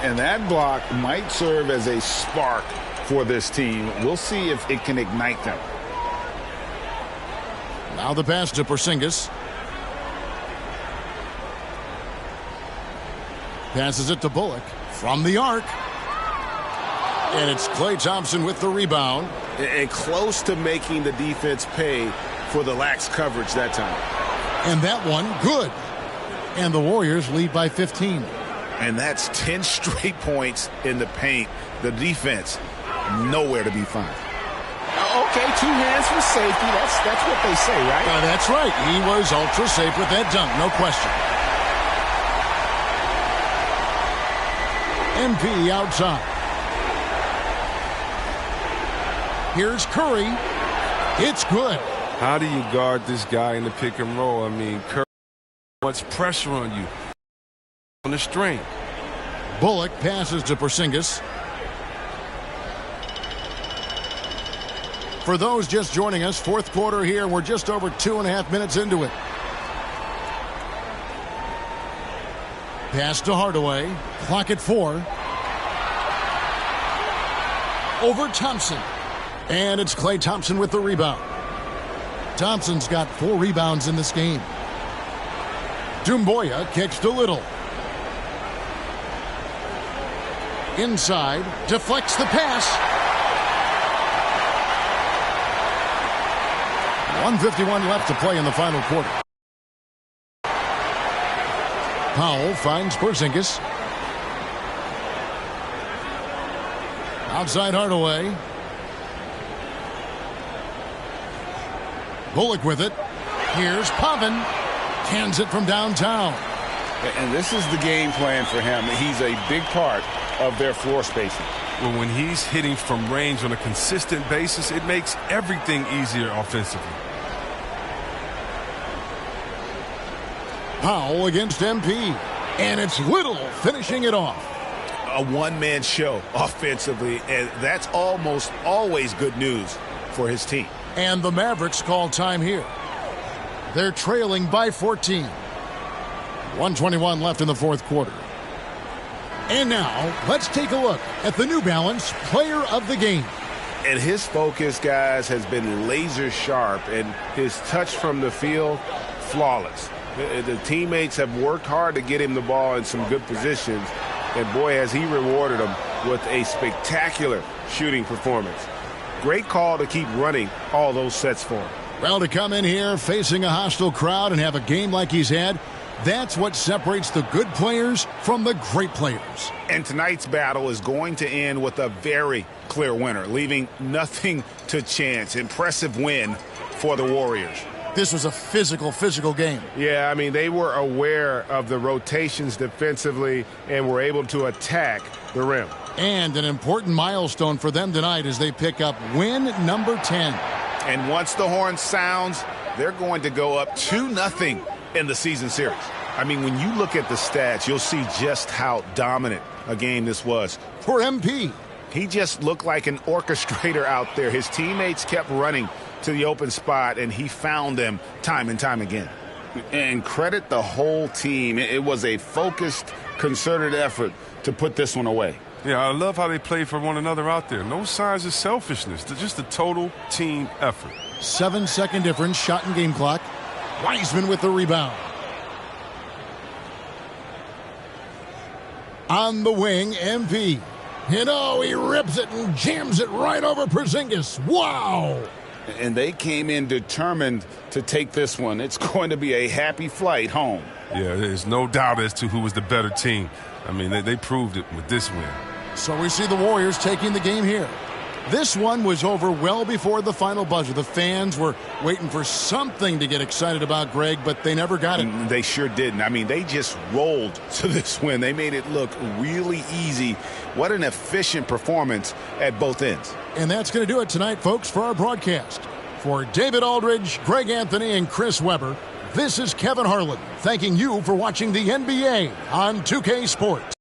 And that block might serve as a spark for this team. We'll see if it can ignite them. Now the pass to Porzingis. Passes it to Bullock from the arc. And it's Klay Thompson with the rebound. And close to making the defense pay for the lax coverage that time. And that one, good. And the Warriors lead by 15. And that's 10 straight points in the paint. The defense, nowhere to be found. Okay, 2 hands for safety. That's what they say, right? That's right. He was ultra safe with that dunk, no question. MP outside. Here's Curry. It's good. How do you guard this guy in the pick and roll? I mean, Curry, much pressure on you. On the string. Bullock passes to Porzingis. For those just joining us, fourth quarter here. We're just over 2.5 minutes into it. Pass to Hardaway. Clock at 4. Over Thompson. And it's Klay Thompson with the rebound. Thompson's got 4 rebounds in this game. Doumbouya kicks to Little. Inside, deflects the pass. 1:51 left to play in the final quarter. Powell finds Porzingis. Outside Hardaway. Bullock with it. Here's Pavin. Cans it from downtown. And this is the game plan for him. He's a big part of their floor spacing. Well, when he's hitting from range on a consistent basis, it makes everything easier offensively. Powell against MP. And it's Little finishing it off. A one-man show offensively, and that's almost always good news for his team. And the Mavericks call time here. They're trailing by 14. 1:21 left in the fourth quarter. And now, let's take a look at the New Balance Player of the Game. And his focus, guys, has been laser sharp, and his touch from the field, flawless. The teammates have worked hard to get him the ball in some good positions, and boy, has he rewarded them with a spectacular shooting performance. Great call to keep running all those sets for him. Well, to come in here facing a hostile crowd and have a game like he's had, that's what separates the good players from the great players. And tonight's battle is going to end with a very clear winner, leaving nothing to chance. Impressive win for the Warriors. This was a physical game. Yeah, I mean, they were aware of the rotations defensively and were able to attack the rim. And an important milestone for them tonight as they pick up win number 10. And once the horn sounds, they're going to go up 2-0 in the season series. I mean, when you look at the stats, you'll see just how dominant a game this was. For MP, he just looked like an orchestrator out there. His teammates kept running to the open spot, and he found them time and time again. And credit the whole team. It was a focused, concerted effort to put this one away. Yeah, I love how they play for one another out there. No signs of selfishness. They're just a total team effort. 7-second difference, shot and game clock. Wiseman with the rebound. On the wing, MP. He rips it and jams it right over Porzingis. Wow! And they came in determined to take this one. It's going to be a happy flight home. Yeah, there's no doubt as to who was the better team. I mean, they proved it with this win. So we see the Warriors taking the game here. This one was over well before the final buzzer. The fans were waiting for something to get excited about, Greg, but they never got it. They sure didn't. I mean, they just rolled to this win. They made it look really easy. What an efficient performance at both ends. And that's going to do it tonight, folks, for our broadcast. For David Aldridge, Greg Anthony, and Chris Webber, this is Kevin Harlan thanking you for watching the NBA on 2K Sports.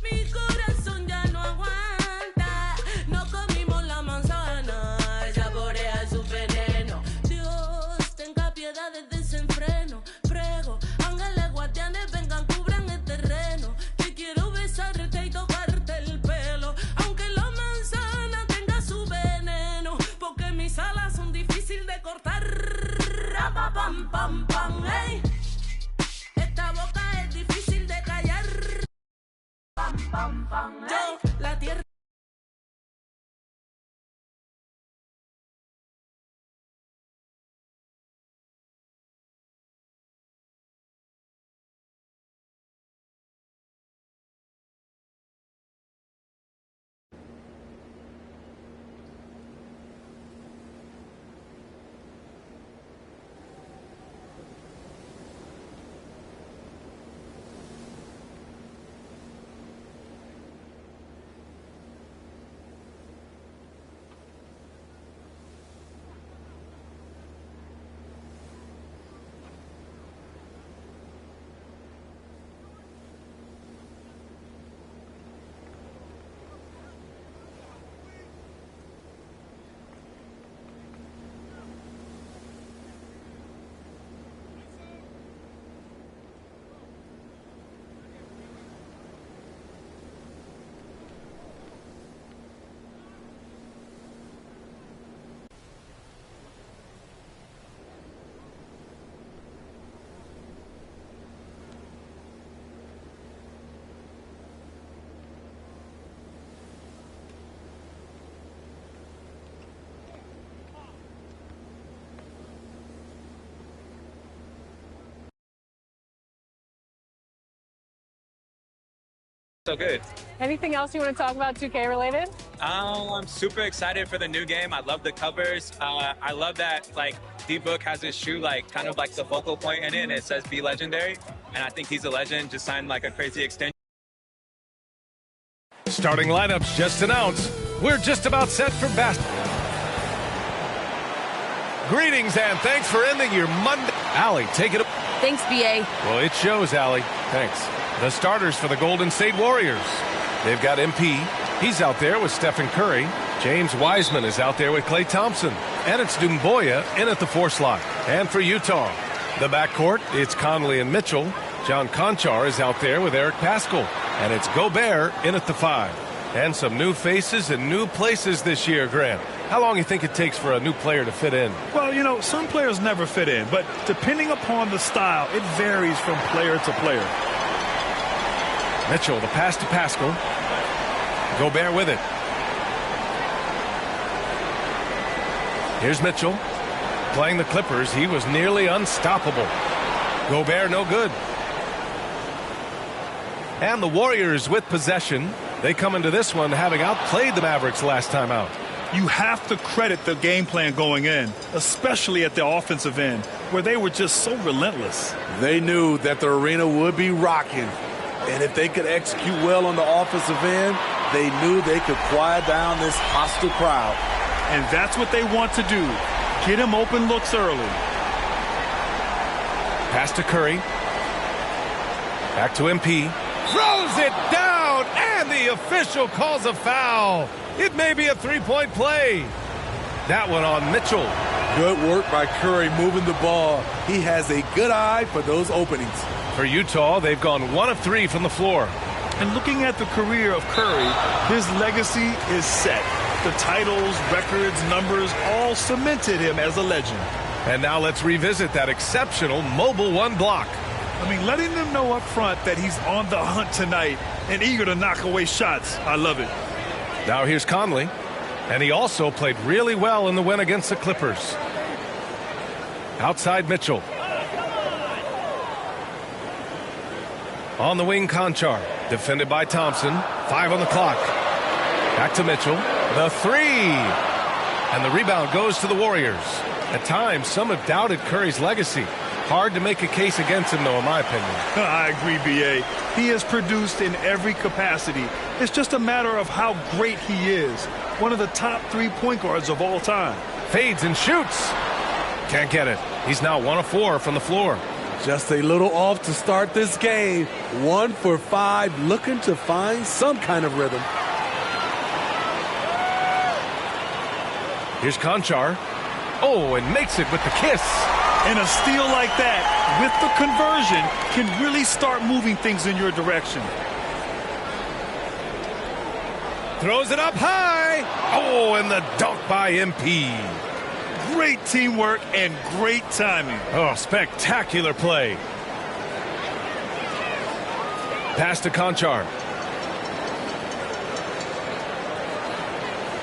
Mi corazón ya no aguanta, no comimos la manzana, saborea su veneno. Dios, tenga piedad del desenfreno. Prego, ángeles guardianes, vengan, cubran el terreno. Que quiero besarte y tocarte el pelo, aunque la manzana tenga su veneno, porque mis alas son difíciles de cortar. Pam, pam, pam, hey. Esta boca es difícil de callar. Pam, pam, pam, hey. Yo, la tierra. So good. Anything else you want to talk about 2K related? I'm super excited for the new game. I love the covers. I love that like D-Book has his shoe like kind of like the focal point in it, and it says "Be Legendary," and I think he's a legend. Just signed like a crazy extension. Starting lineups just announced. We're just about set for basketball. Greetings and thanks for ending your Monday. Allie, take it. Thanks, BA. Well, it shows, Allie. Thanks. The starters for the Golden State Warriors. They've got MP. He's out there with Stephen Curry. James Wiseman is out there with Klay Thompson. And it's Doumbouya in at the 4 slot. And for Utah, the backcourt, it's Conley and Mitchell. John Conchar is out there with Eric Paschall. And it's Gobert in at the 5. And some new faces and new places this year, Grant. How long do you think it takes for a new player to fit in? Well, you know, some players never fit in, but depending upon the style, it varies from player to player. Mitchell, the pass to Paschall. Gobert with it. Here's Mitchell. Playing the Clippers, he was nearly unstoppable. Gobert no good. And the Warriors with possession. They come into this one having outplayed the Mavericks last time out. You have to credit the game plan going in, especially at the offensive end, where they were just so relentless. They knew that the arena would be rocking. And if they could execute well on the offensive end, they knew they could quiet down this hostile crowd. And that's what they want to do. Get him open looks early. Pass to Curry. Back to MP. Throws it down, and the official calls a foul. It may be a three-point play. That one on Mitchell. Good work by Curry moving the ball. He has a good eye for those openings. For Utah, they've gone 1 of 3 from the floor. And looking at the career of Curry, his legacy is set. The titles, records, numbers all cemented him as a legend. And now let's revisit that exceptional Mobile One block. I mean, letting them know up front that he's on the hunt tonight and eager to knock away shots. I love it. Now here's Conley. And he also played really well in the win against the Clippers. Outside Mitchell. On the wing, Conchar. Defended by Thompson. 5 on the clock. Back to Mitchell. The 3. And the rebound goes to the Warriors. At times, some have doubted Curry's legacy. Hard to make a case against him, though, in my opinion. I agree, B.A. He has produced in every capacity. It's just a matter of how great he is. One of the top 3 point guards of all time. Fades and shoots. Can't get it. He's now 1 of 4 from the floor. Just a little off to start this game. 1 for 5, looking to find some kind of rhythm. Here's Konchar. Oh, and makes it with the kiss. And a steal like that, with the conversion, can really start moving things in your direction. Throws it up high. Oh, and the dunk by MP. Great teamwork and great timing. Oh, spectacular play. Pass to Konchar.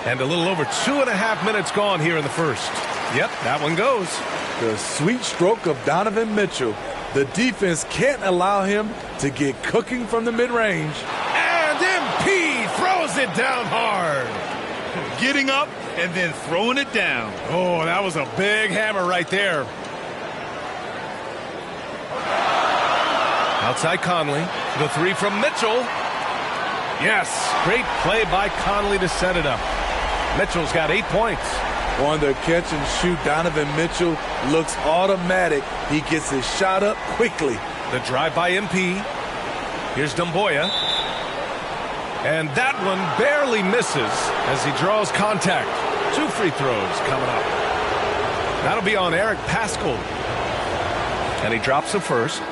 And a little over 2.5 minutes gone here in the first. Yep, that one goes. The sweet stroke of Donovan Mitchell. The defense can't allow him to get cooking from the mid-range. And MP throws it down hard. Getting up and then throwing it down. Oh, that was a big hammer right there. Outside Conley. The 3 from Mitchell. Yes, great play by Conley to set it up. Mitchell's got 8 points. On the catch and shoot, Donovan Mitchell looks automatic. He gets his shot up quickly. The drive by MP. Here's Doumbouya. And that one barely misses as he draws contact. 2 free throws coming up. That'll be on Eric Paschall. And he drops the first.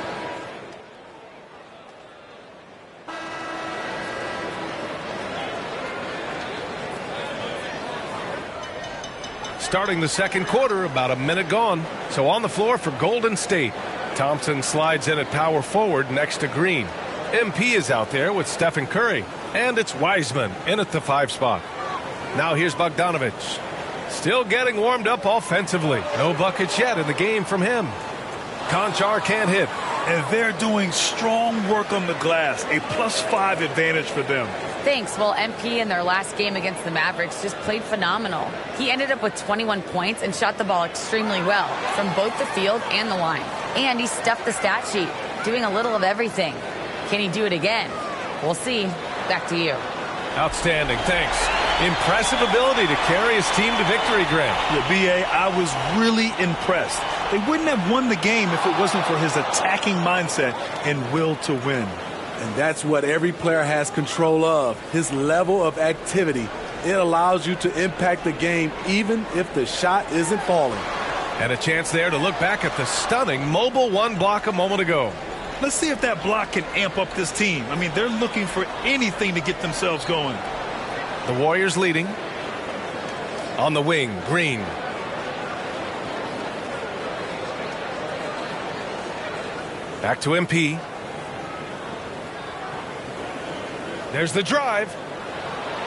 Starting the second quarter, about a minute gone. So on the floor for Golden State. Thompson slides in at power forward next to Green. MP is out there with Stephen Curry. And it's Wiseman in at the 5 spot. Now here's Bogdanović. Still getting warmed up offensively. No buckets yet in the game from him. Konchar can't hit. And they're doing strong work on the glass. A +5 advantage for them. Thanks. Well, MP in their last game against the Mavericks just played phenomenal. He ended up with 21 points and shot the ball extremely well from both the field and the line. And he stuffed the stat sheet, doing a little of everything. Can he do it again? We'll see. Back to you. Outstanding. Thanks. Impressive ability to carry his team to victory, Greg. Yeah, B.A., I was really impressed. They wouldn't have won the game if it wasn't for his attacking mindset and will to win. And that's what every player has control of, his level of activity. It allows you to impact the game even if the shot isn't falling. And a chance there to look back at the stunning mobile 1 block a moment ago. Let's see if that block can amp up this team. I mean, they're looking for anything to get themselves going. The Warriors leading. On the wing, Green. Back to MP. There's the drive.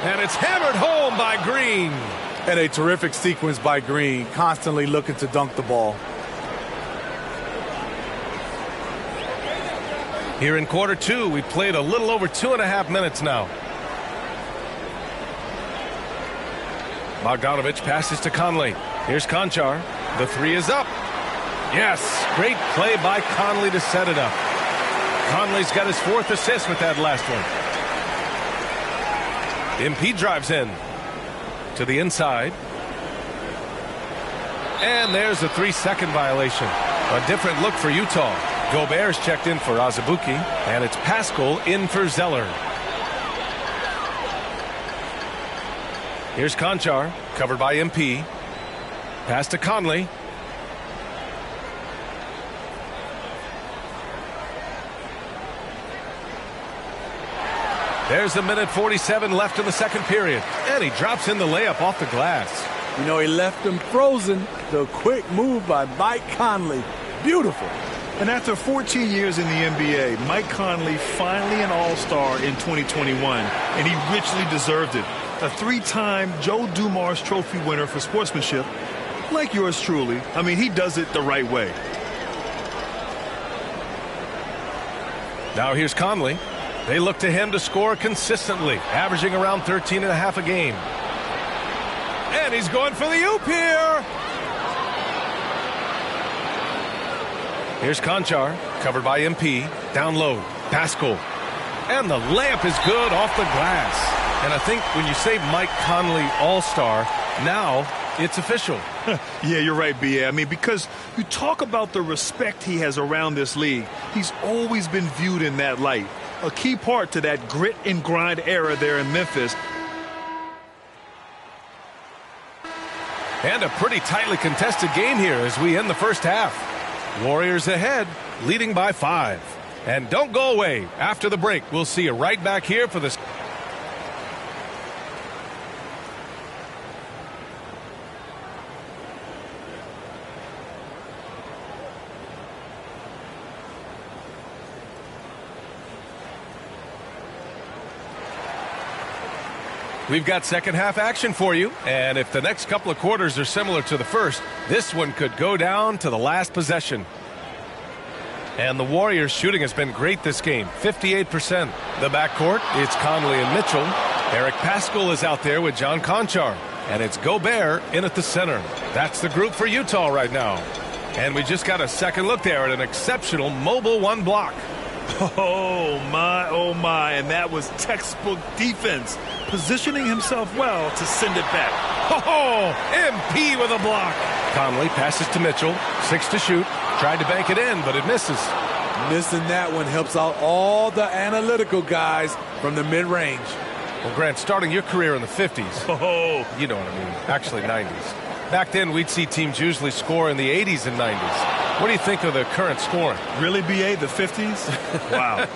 And it's hammered home by Green. And a terrific sequence by Green, constantly looking to dunk the ball. Here in quarter 2, we played a little over 2.5 minutes now. Bogdanović passes to Conley. Here's Konchar. The 3 is up. Yes, great play by Conley to set it up. Conley's got his 4th assist with that last one. MP drives in to the inside. And there's a 3-second violation. A different look for Utah. Gobert's checked in for Azubuike, and it's Paschall in for Zeller. Here's Konchar, covered by MP. Pass to Conley. There's a minute 47 left in the second period, and he drops in the layup off the glass. You know, he left him frozen. The quick move by Mike Conley. Beautiful. And after 14 years in the NBA, Mike Conley finally an All-Star in 2021, and he richly deserved it. A 3-time Joe Dumars Trophy winner for sportsmanship, like yours truly. I mean, he does it the right way. Now here's Conley. They look to him to score consistently, averaging around 13.5 a game. And he's going for the oop here. Here's Konchar, covered by MP. Down low, Paschall. And the layup is good off the glass. And I think when you say Mike Conley All-Star, now It's official. Yeah, you're right, B.A. I mean, because you talk about the respect he has around this league. He's always been viewed in that light. A key part to that grit and grind era there in Memphis. And a pretty tightly contested game here as we end the first half. Warriors ahead, leading by 5. And don't go away. After the break, we'll see you right back here for this. We've got second half action for you, and if the next couple of quarters are similar to the first, this one could go down to the last possession. And the Warriors' shooting has been great this game, 58%. The backcourt, it's Conley and Mitchell. Eric Paschall is out there with John Conchar, and it's Gobert in at the center. That's the group for Utah right now. And we just got a second look there at an exceptional mobile one block. Oh, my, and that was textbook defense, positioning himself well to send it back. Oh, MP with a block. Conley passes to Mitchell, 6 to shoot, tried to bank it in, but it misses. Missing that one helps out all the analytical guys from the mid-range. Well, Grant, starting your career in the 50s, you know what I mean, actually 90s. Back then, we'd see teams usually score in the 80s and 90s. What do you think of the current scoring? Really, B.A., the 50s? Wow.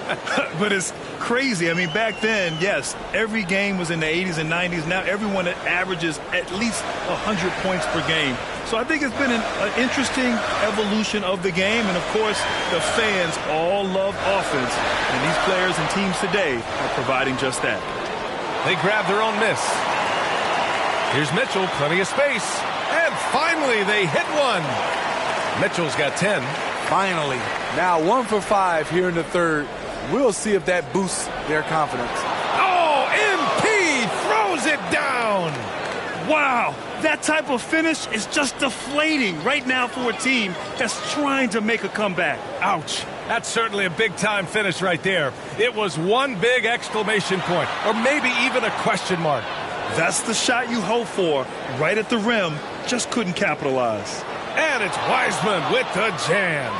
But it's crazy. I mean, back then, yes, every game was in the 80s and 90s. Now everyone averages at least 100 points per game. So I think it's been an interesting evolution of the game. And, of course, the fans all love offense. And these players and teams today are providing just that. They grab their own miss. Here's Mitchell, plenty of space. And finally, they hit one. Mitchell's got 10. Finally. Now 1 for 5 here in the third. We'll see if that boosts their confidence. Oh, MP throws it down. Wow. That type of finish is just deflating right now for a team that's trying to make a comeback. Ouch. That's certainly a big-time finish right there. It was one big exclamation point, or maybe even a question mark. That's the shot you hope for. Right at the rim, just couldn't capitalize. And it's Wiseman with the jam.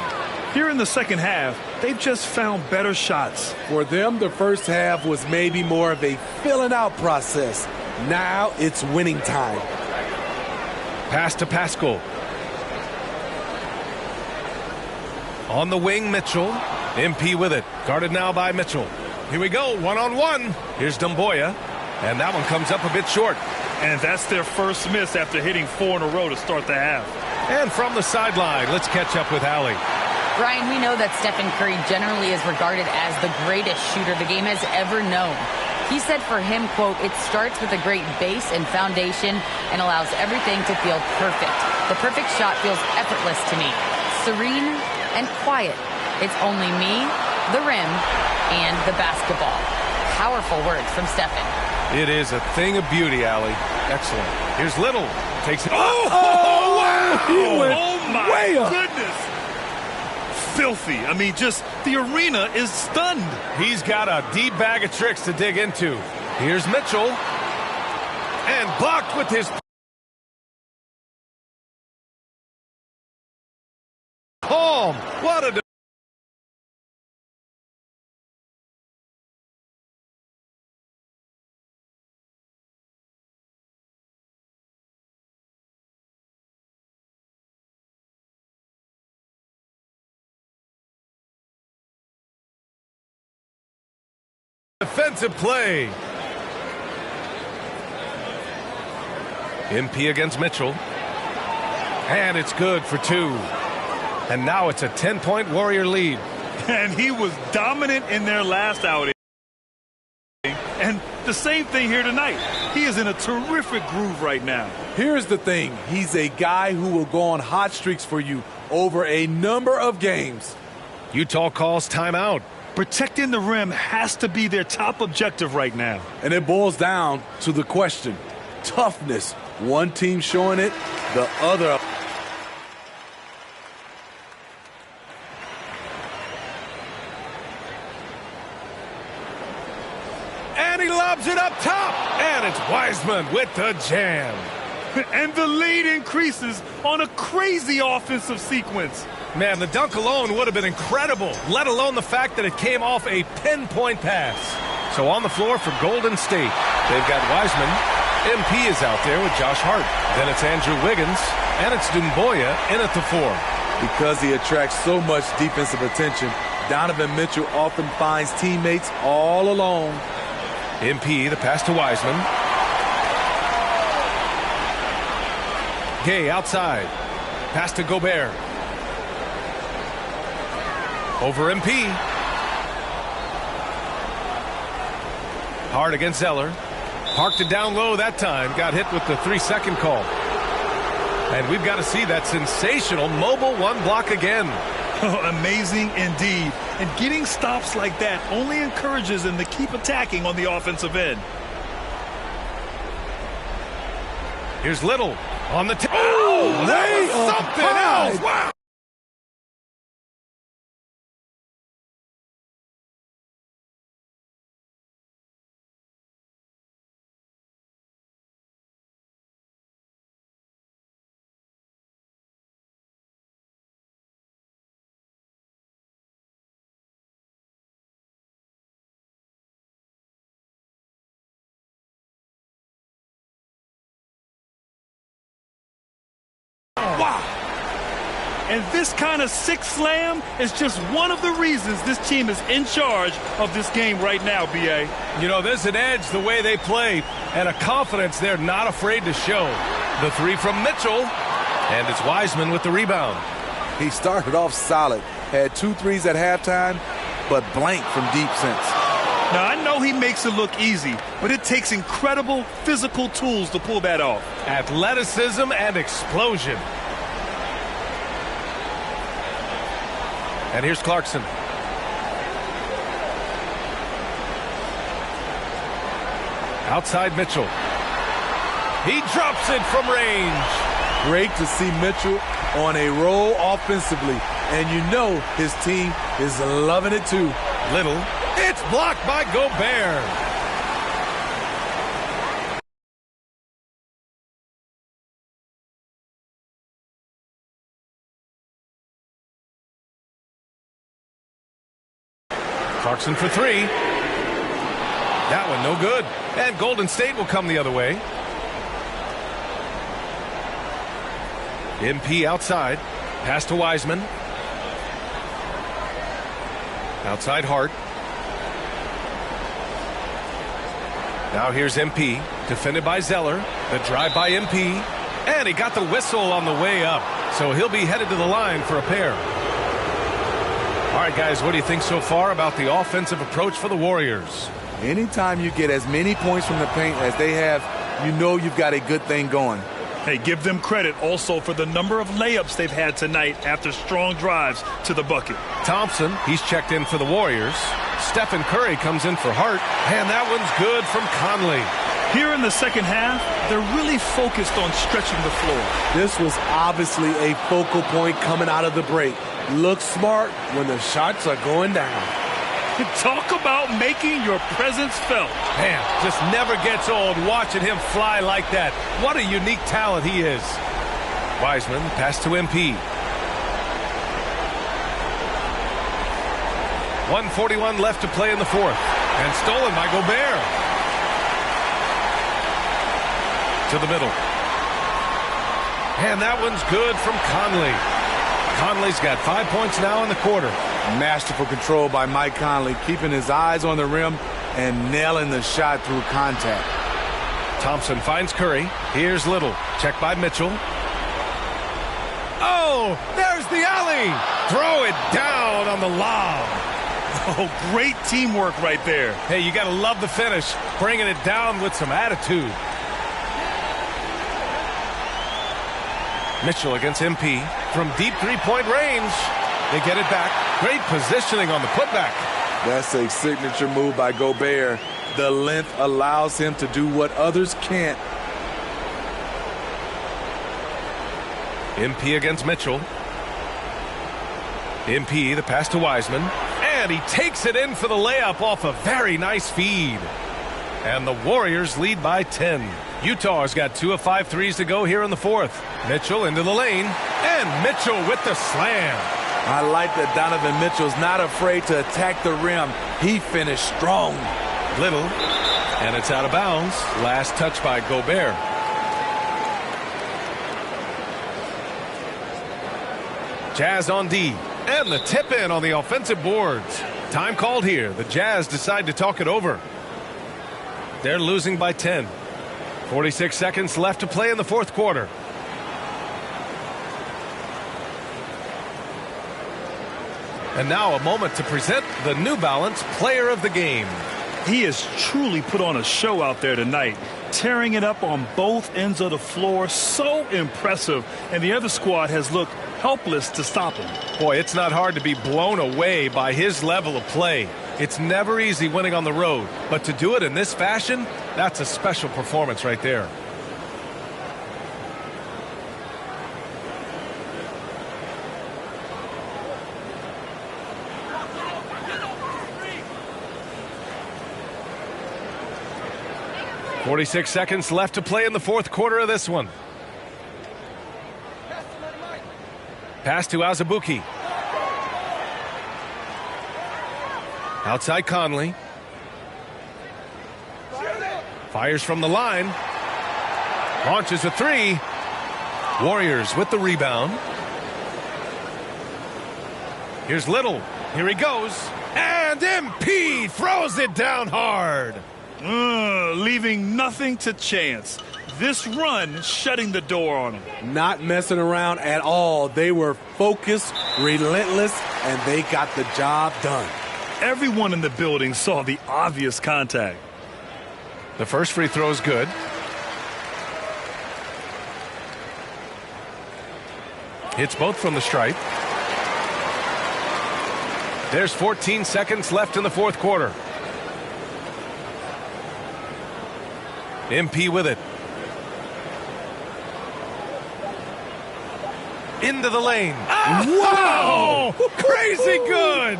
Here in the second half, they've just found better shots. For them, the first half was maybe more of a filling out process. Now it's winning time. Pass to Paschall. On the wing, Mitchell. MP with it. Guarded now by Mitchell. Here we go, one-on-one. Here's Doumbouya. And that one comes up a bit short. And that's their first miss after hitting 4 in a row to start the half. And from the sideline, let's catch up with Allie. Brian, we know that Stephen Curry generally is regarded as the greatest shooter the game has ever known. He said for him, quote, "It starts with a great base and foundation and allows everything to feel perfect. The perfect shot feels effortless to me. Serene and quiet. It's only me, the rim, and the basketball." Powerful words from Stephen. It is a thing of beauty, Allie. Excellent. Here's Little. Takes it. Oh, wow! He went way up. Goodness. Filthy. I mean, just the arena is stunned. He's got a deep bag of tricks to dig into. Here's Mitchell. And blocked with his palm. What a defensive play. MP against Mitchell. And it's good for 2. And now it's a 10-point Warrior lead. And he was dominant in their last outing. And the same thing here tonight. He is in a terrific groove right now. Here's the thing. He's a guy who will go on hot streaks for you over a number of games. Utah calls timeout. Protecting the rim has to be their top objective right now. And it boils down to the question. Toughness. One team showing it, the other. And he lobs it up top. And it's Wiseman with the jam. And the lead increases on a crazy offensive sequence. Man, the dunk alone would have been incredible, let alone the fact that it came off a pinpoint pass. So on the floor for Golden State, they've got Wiseman. MP is out there with Josh Hart. Then it's Andrew Wiggins, and it's Doumbouya in at the 4. Because he attracts so much defensive attention, Donovan Mitchell often finds teammates all alone. MP, the pass to Wiseman. Gay outside. Pass to Gobert. Over MP. Hard against Zeller. Parked it down low that time. Got hit with the 3-second call. And we've got to see that sensational mobile 1 block again. Amazing indeed. And getting stops like that only encourages him to keep attacking on the offensive end. Here's Little on the oh, that was something else. Wow. Wow. And this kind of sick slam is just one of the reasons this team is in charge of this game right now, B.A. You know, there's an edge the way they play and a confidence they're not afraid to show. The 3 from Mitchell, and it's Wiseman with the rebound. He started off solid, had 2 threes at halftime, but blanked from deep since. Now, I know he makes it look easy, but it takes incredible physical tools to pull that off. Athleticism and explosion. And here's Clarkson. Outside Mitchell. He drops it from range. Great to see Mitchell on a roll offensively. And you know his team is loving it too. Little. It's blocked by Gobert. Clarkson for 3. That one no good. And Golden State will come the other way. MP outside. Pass to Wiseman. Outside Hart. Now here's MP. Defended by Zeller. The drive by MP. And he got the whistle on the way up. So he'll be headed to the line for a pair. All right, guys, what do you think so far about the offensive approach for the Warriors? Anytime you get as many points from the paint as they have, you know you've got a good thing going. Hey, give them credit also for the number of layups they've had tonight after strong drives to the bucket. Thompson, he's checked in for the Warriors. Stephen Curry comes in for Hart, and that one's good from Conley. Here in the second half, they're really focused on stretching the floor. This was obviously a focal point coming out of the break. Look smart when the shots are going down. Talk about making your presence felt. Man, just never gets old watching him fly like that. What a unique talent he is. Wiseman, pass to MP. 1:41 left to play in the 4th. And stolen by Gobert. To the middle. And that one's good from Conley. Conley's got 5 points now in the quarter. Masterful control by Mike Conley, keeping his eyes on the rim and nailing the shot through contact. Thompson finds Curry. Here's Little. Check by Mitchell. Oh, there's the alley. Throw it down on the lob. Oh, great teamwork right there. Hey, you got to love the finish. Bringing it down with some attitude. Mitchell against MP from deep three-point range. They get it back. Great positioning on the putback. That's a signature move by Gobert. The length allows him to do what others can't. MP against Mitchell. MP, the pass to Wiseman. And he takes it in for the layup off a very nice feed. And the Warriors lead by 10. Utah's got 2 of 5 threes to go here in the fourth. Mitchell into the lane, and Mitchell with the slam. I like that Donovan Mitchell's not afraid to attack the rim. He finished strong. Little, and it's out of bounds. Last touch by Gobert. Jazz on D, and the tip in on the offensive boards. Time called here. The Jazz decide to talk it over. They're losing by 10. 46 seconds left to play in the fourth quarter. And now a moment to present the New Balance Player of the Game. He has truly put on a show out there tonight, tearing it up on both ends of the floor. So impressive, and the other squad has looked helpless to stop him. Boy, it's not hard to be blown away by his level of play. It's never easy winning on the road, but to do it in this fashion, that's a special performance right there. .46 seconds left to play in the fourth quarter of this one. Pass to Azubuike. Outside Conley. Fires from the line. Launches a three. Warriors with the rebound. Here's Little. Here he goes. And MP throws it down hard. Leaving nothing to chance. This run shutting the door on them. Not messing around at all. They were focused, relentless, and they got the job done. Everyone in the building saw the obvious contact. The first free throw is good. Hits both from the stripe. There's 14 seconds left in the fourth quarter. MP with it. Into the lane. Oh, wow! Crazy good!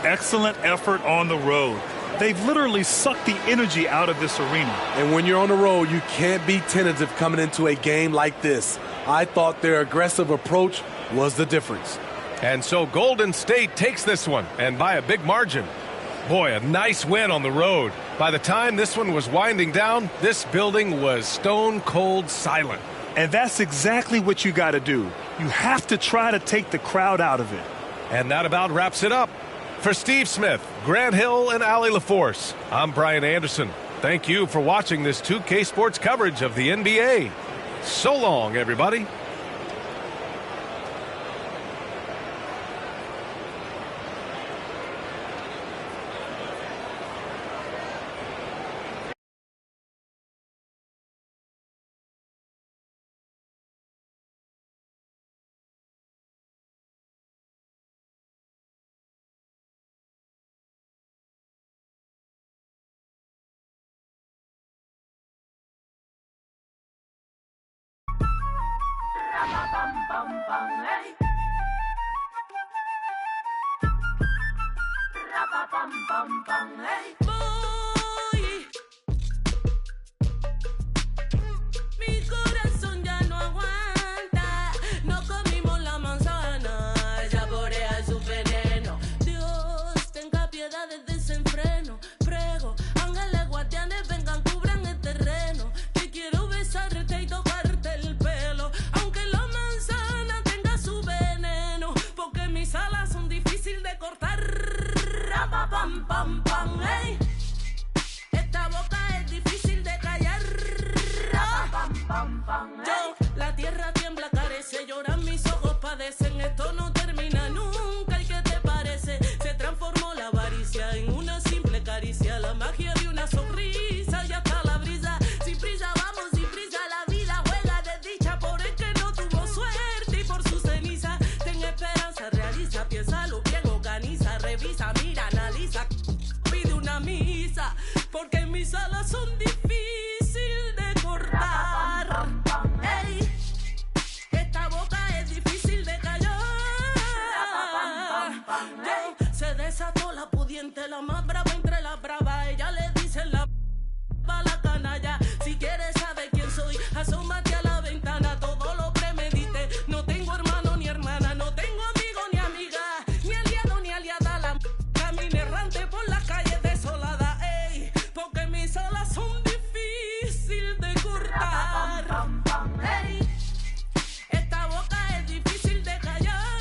Excellent effort on the road. They've literally sucked the energy out of this arena. And when you're on the road, you can't be tentative coming into a game like this. I thought their aggressive approach was the difference. And so Golden State takes this one, and by a big margin. Boy, a nice win on the road. By the time this one was winding down, this building was stone cold silent. And that's exactly what you got to do. You have to try to take the crowd out of it. And that about wraps it up. For Steve Smith, Grant Hill, and Allie LaForce, I'm Brian Anderson. Thank you for watching this 2K Sports coverage of the NBA. So long, everybody. Mi corazón ya no aguanta, no comimos la manzana, saborea su veneno. Dios, tenga piedad del desenfreno. Prego, ángeles guardianes, vengan, cubran el terreno. Que quiero besarte y tocarte el pelo, aunque la manzana tenga su veneno, porque mis alas son difíciles de cortar. Pam, pam, pam, hey. Esta boca es difícil de callar. Yo, la tierra tiembla, carece, lloran mis ojos, padecen. Esto no termina nunca. ¿Y qué te parece? Se transformó la avaricia en una simple caricia, la magia de una sonrisa y hasta la brisa. Sin prisa vamos, sin prisa la vida juega de dicha por el que no tuvo suerte y por su ceniza. Ten esperanza, realiza, piénsalo bien, organiza, revisa, mira, analiza, pide una misa, porque mis alas son difíciles de cortar. Ey, esta boca es difícil de callar. Yo, se desató la pudiente, la más brava entre las bravas. Ella le dice la canalla. Si quieres saber quién soy, asómate a la ventana, todo lo premedité. No tengo hermano ni hermana, no tengo amigo ni amiga, ni aliado ni aliada. La camino errante por las calles desolada, ey, porque mis alas son difíciles de cortar. Ey, esta boca es difícil de callar.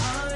I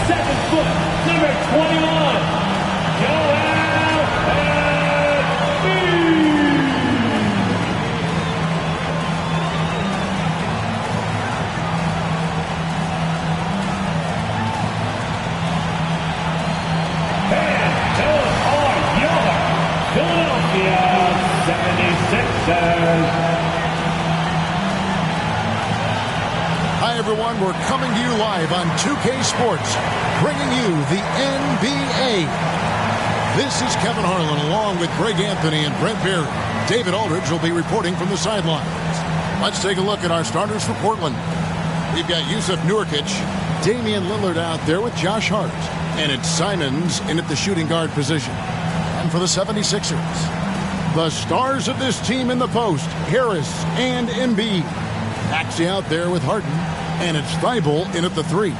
7 foot, number 21, Joel Embiid. And those are your Philadelphia 76ers. Hi, everyone. We're coming to you live on 2K Sports, bringing you the NBA. This is Kevin Harlan along with Greg Anthony and Brent Barry. David Aldridge will be reporting from the sidelines. Let's take a look at our starters for Portland. We've got Yusuf Nurkic, Damian Lillard out there with Josh Hart, and it's Simons in at the shooting guard position. And for the 76ers, the stars of this team in the post, Harris and Embiid. Maxey out there with Harden, and it's Thibault in at the 3. A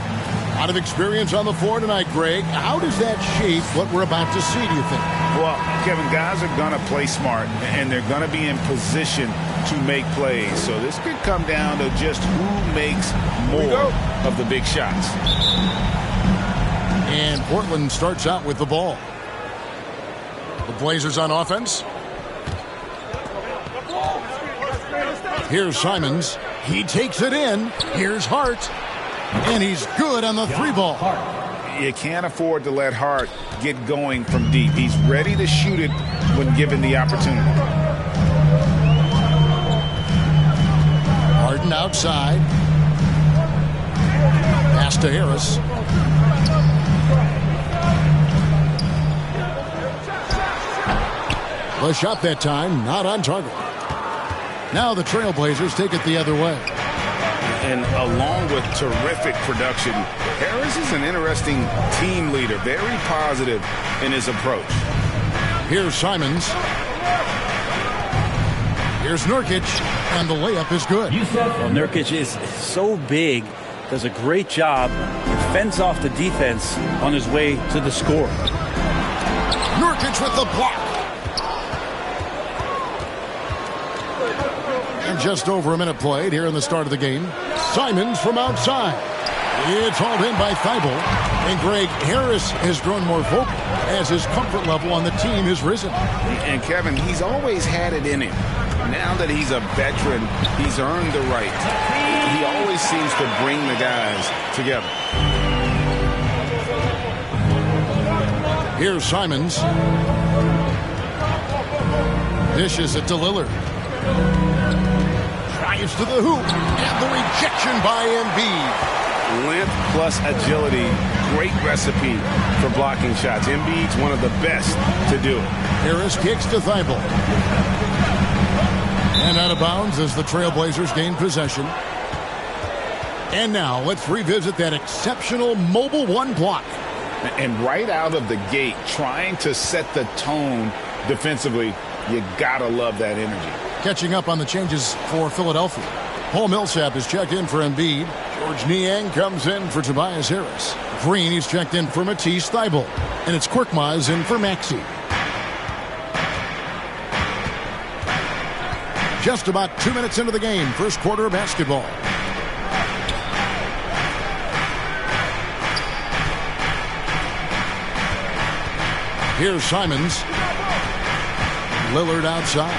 lot of experience on the floor tonight, Greg. How does that shape what we're about to see, do you think? Well, Kevin, guys are going to play smart, and they're going to be in position to make plays. So this could come down to just who makes more of the big shots. And Portland starts out with the ball. The Blazers on offense. Here's Simons. He takes it in. Here's Hart. And he's good on the 3-ball. You can't afford to let Hart get going from deep. He's ready to shoot it when given the opportunity. Harden outside. Pass to Harris. The shot that time, not on target. Now the Trailblazers take it the other way. And along with terrific production, Harris is an interesting team leader, very positive in his approach. Here's Simons. Here's Nurkic, and the layup is good. Well, Nurkic is so big, does a great job, fends off the defense on his way to the score. Nurkic with the block. And just over a minute played here in the start of the game. Simons from outside. It's hauled in by Thibault. And Greg, Harris has grown more vocal as his comfort level on the team has risen. And Kevin, he's always had it in him. Now that he's a veteran, he's earned the right. He always seems to bring the guys together. Here's Simons. Dishes it to Lillard. Drives to the hoop. And the rejection by Embiid. Length plus agility. Great recipe for blocking shots. Embiid's one of the best to do it. Harris kicks to Thibault. And out of bounds as the Trailblazers gain possession. And now let's revisit that exceptional mobile 1 block. And right out of the gate, trying to set the tone defensively, you gotta love that energy. Catching up on the changes for Philadelphia. Paul Millsap is checked in for Embiid. George Niang comes in for Tobias Harris. Green is checked in for Matisse Thybulle. And it's Korkmaz in for Maxey. Just about 2 minutes into the game, first quarter of basketball. Here's Simons. Lillard outside.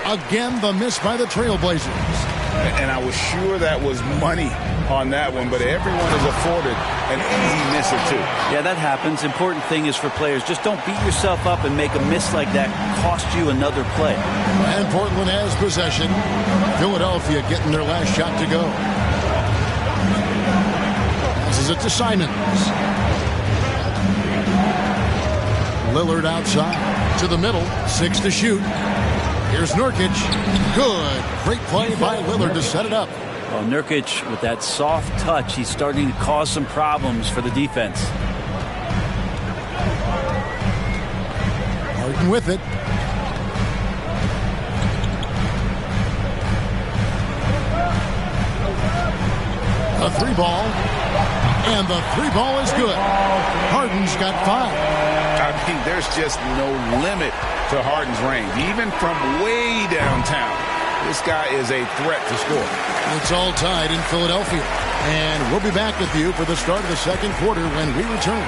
Again, the miss by the Trailblazers. And I was sure that was money on that one, but everyone is afforded an easy misser too. Yeah, that happens. Important thing is for players, just don't beat yourself up and make a miss like that cost you another play. And Portland has possession. Philadelphia getting their last shot to go. Passes it to Simons. Lillard outside to the middle, 6 to shoot. Here's Nurkic. Good. Great play by Lillard to set it up. Well, Nurkic, with that soft touch, he's starting to cause some problems for the defense. Harden with it. A 3-ball. And the 3-ball is good. Harden's got 5. I mean, there's just no limit to Harden's range, even from way downtown. This guy is a threat to score. It's all tied in Philadelphia. And we'll be back with you for the start of the second quarter when we return.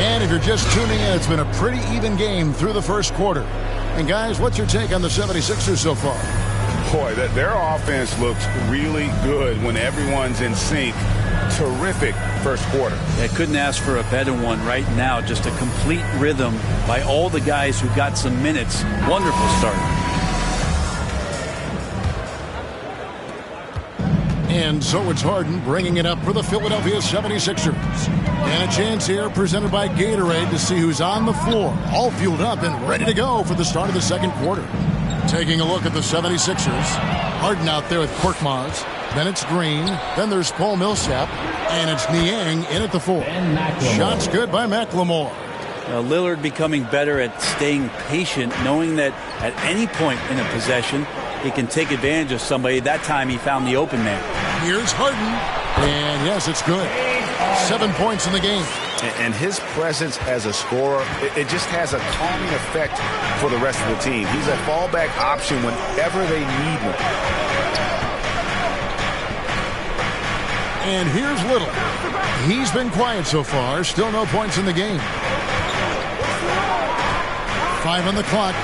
And if you're just tuning in, it's been a pretty even game through the first quarter. And guys, what's your take on the 76ers so far? Boy, their offense looks really good when everyone's in sync. Terrific first quarter. I couldn't ask for a better one right now. Just a complete rhythm by all the guys who got some minutes. Wonderful start. And so it's Harden bringing it up for the Philadelphia 76ers. And a chance here presented by Gatorade to see who's on the floor, all fueled up and ready to go for the start of the second quarter. Taking a look at the 76ers. Harden out there with Korkmaz. Then it's Green. Then there's Paul Millsap. And it's Niang in at the 4. Shots good by McLemore. Lillard becoming better at staying patient, knowing that at any point in a possession, he can take advantage of somebody. That time he found the open man. Here's Harden. And yes, it's good. 7 points in the game. And his presence as a scorer, it just has a calming effect for the rest of the team. He's a fallback option whenever they need him. And here's Little. He's been quiet so far. Still no points in the game. 5 on the clock.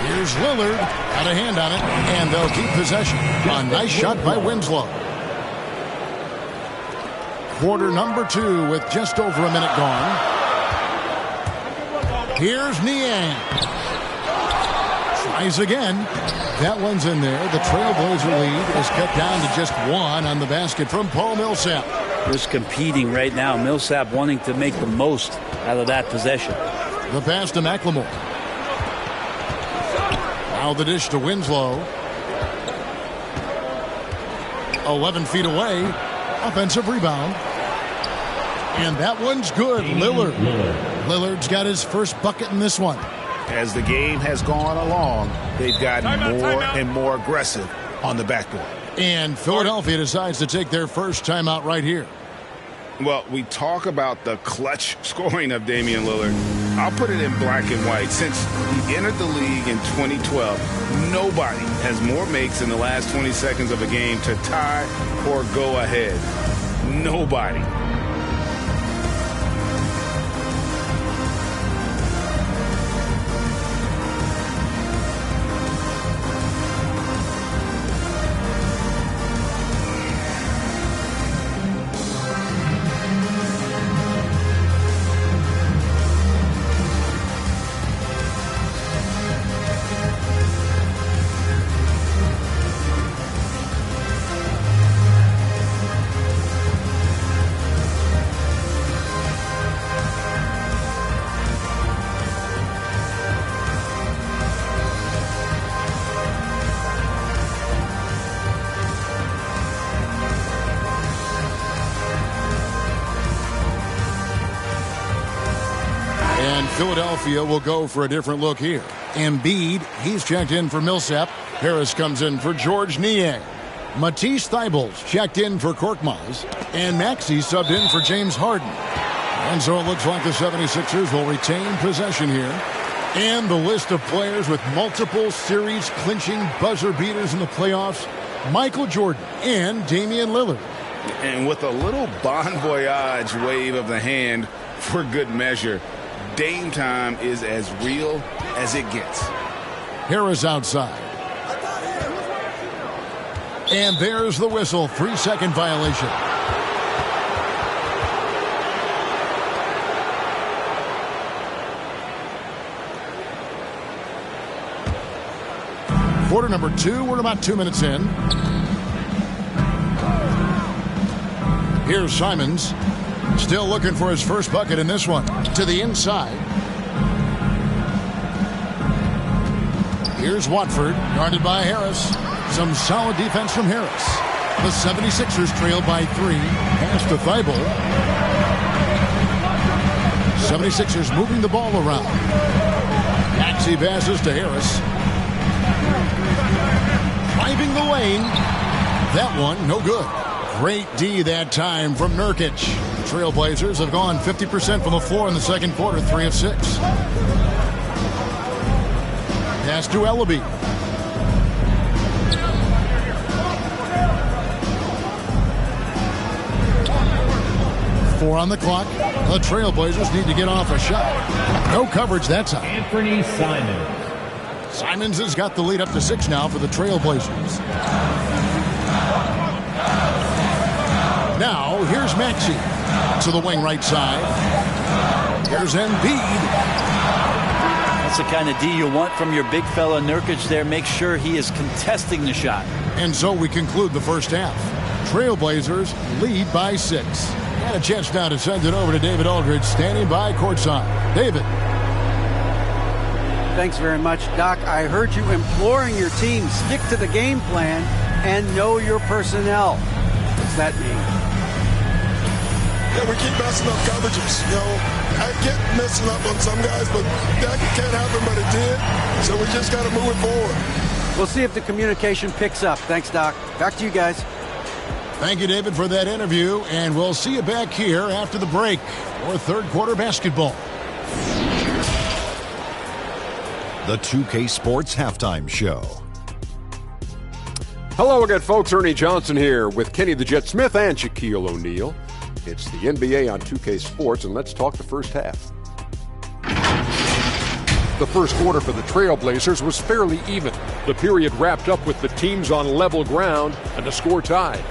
Here's Lillard. Got a hand on it. And they'll keep possession. A nice shot by Winslow. Quarter number 2 with just over a minute gone. Here's Niang. Tries again. That one's in there. The Trailblazer lead is cut down to just 1 on the basket from Paul Millsap. Just competing right now. Millsap wanting to make the most out of that possession. The pass to McLemore. Now the dish to Winslow. 11 feet away. Offensive rebound. And that one's good. Lillard. Lillard's got his first bucket in this one. As the game has gone along, they've gotten more and more aggressive on the backboard. And Philadelphia decides to take their first timeout right here. Well, we talk about the clutch scoring of Damian Lillard. I'll put it in black and white. Since he entered the league in 2012, nobody has more makes in the last 20 seconds of a game to tie or go ahead. Nobody. Philadelphia will go for a different look here. Embiid, he's checked in for Millsap. Harris comes in for George Niang. Matisse Thybulle checked in for Korkmaz. And Maxey subbed in for James Harden. And so it looks like the 76ers will retain possession here. And the list of players with multiple series clinching buzzer beaters in the playoffs, Michael Jordan and Damian Lillard. And with a little bon voyage wave of the hand for good measure, Dame time is as real as it gets. Harris outside. And there's the whistle. 3-second violation. Quarter number 2. We're about 2 minutes in. Here's Simons. Still looking for his first bucket in this one. To the inside. Here's Watford, guarded by Harris. Some solid defense from Harris. The 76ers trail by 3. Pass to Thybulle. 76ers moving the ball around. Maxey passes to Harris. Driving the lane. That one, no good. Great D that time from Nurkic. The Trailblazers have gone 50% from the floor in the second quarter, 3 of 6. Pass to Ellaby. Four on the clock. The Trailblazers need to get off a shot. No coverage that time. Anthony Simons. Simons has got the lead up to 6 now for the Trailblazers. Now, here's Maxey to the wing right side. Here's Embiid. That's the kind of D you want from your big fella Nurkic there. Make sure he is contesting the shot. And so we conclude the first half. Trailblazers lead by 6. And a chance now to send it over to David Aldridge, standing by courtside. David. Thanks very much, Doc. I heard you imploring your team, stick to the game plan and know your personnel. What's that mean? Yeah, we keep messing up coverages. You know, I get messing up on some guys, but that can't happen, but it did. So we just got to move it forward. We'll see if the communication picks up. Thanks, Doc. Back to you guys. Thank you, David, for that interview, and we'll see you back here after the break for third quarter basketball. The 2K Sports Halftime Show. Hello again, folks. Ernie Johnson here with Kenny the Jet Smith and Shaquille O'Neal. It's the NBA on 2K Sports, and let's talk the first half. The first quarter for the Trailblazers was fairly even. The period wrapped up with the teams on level ground and the score tied.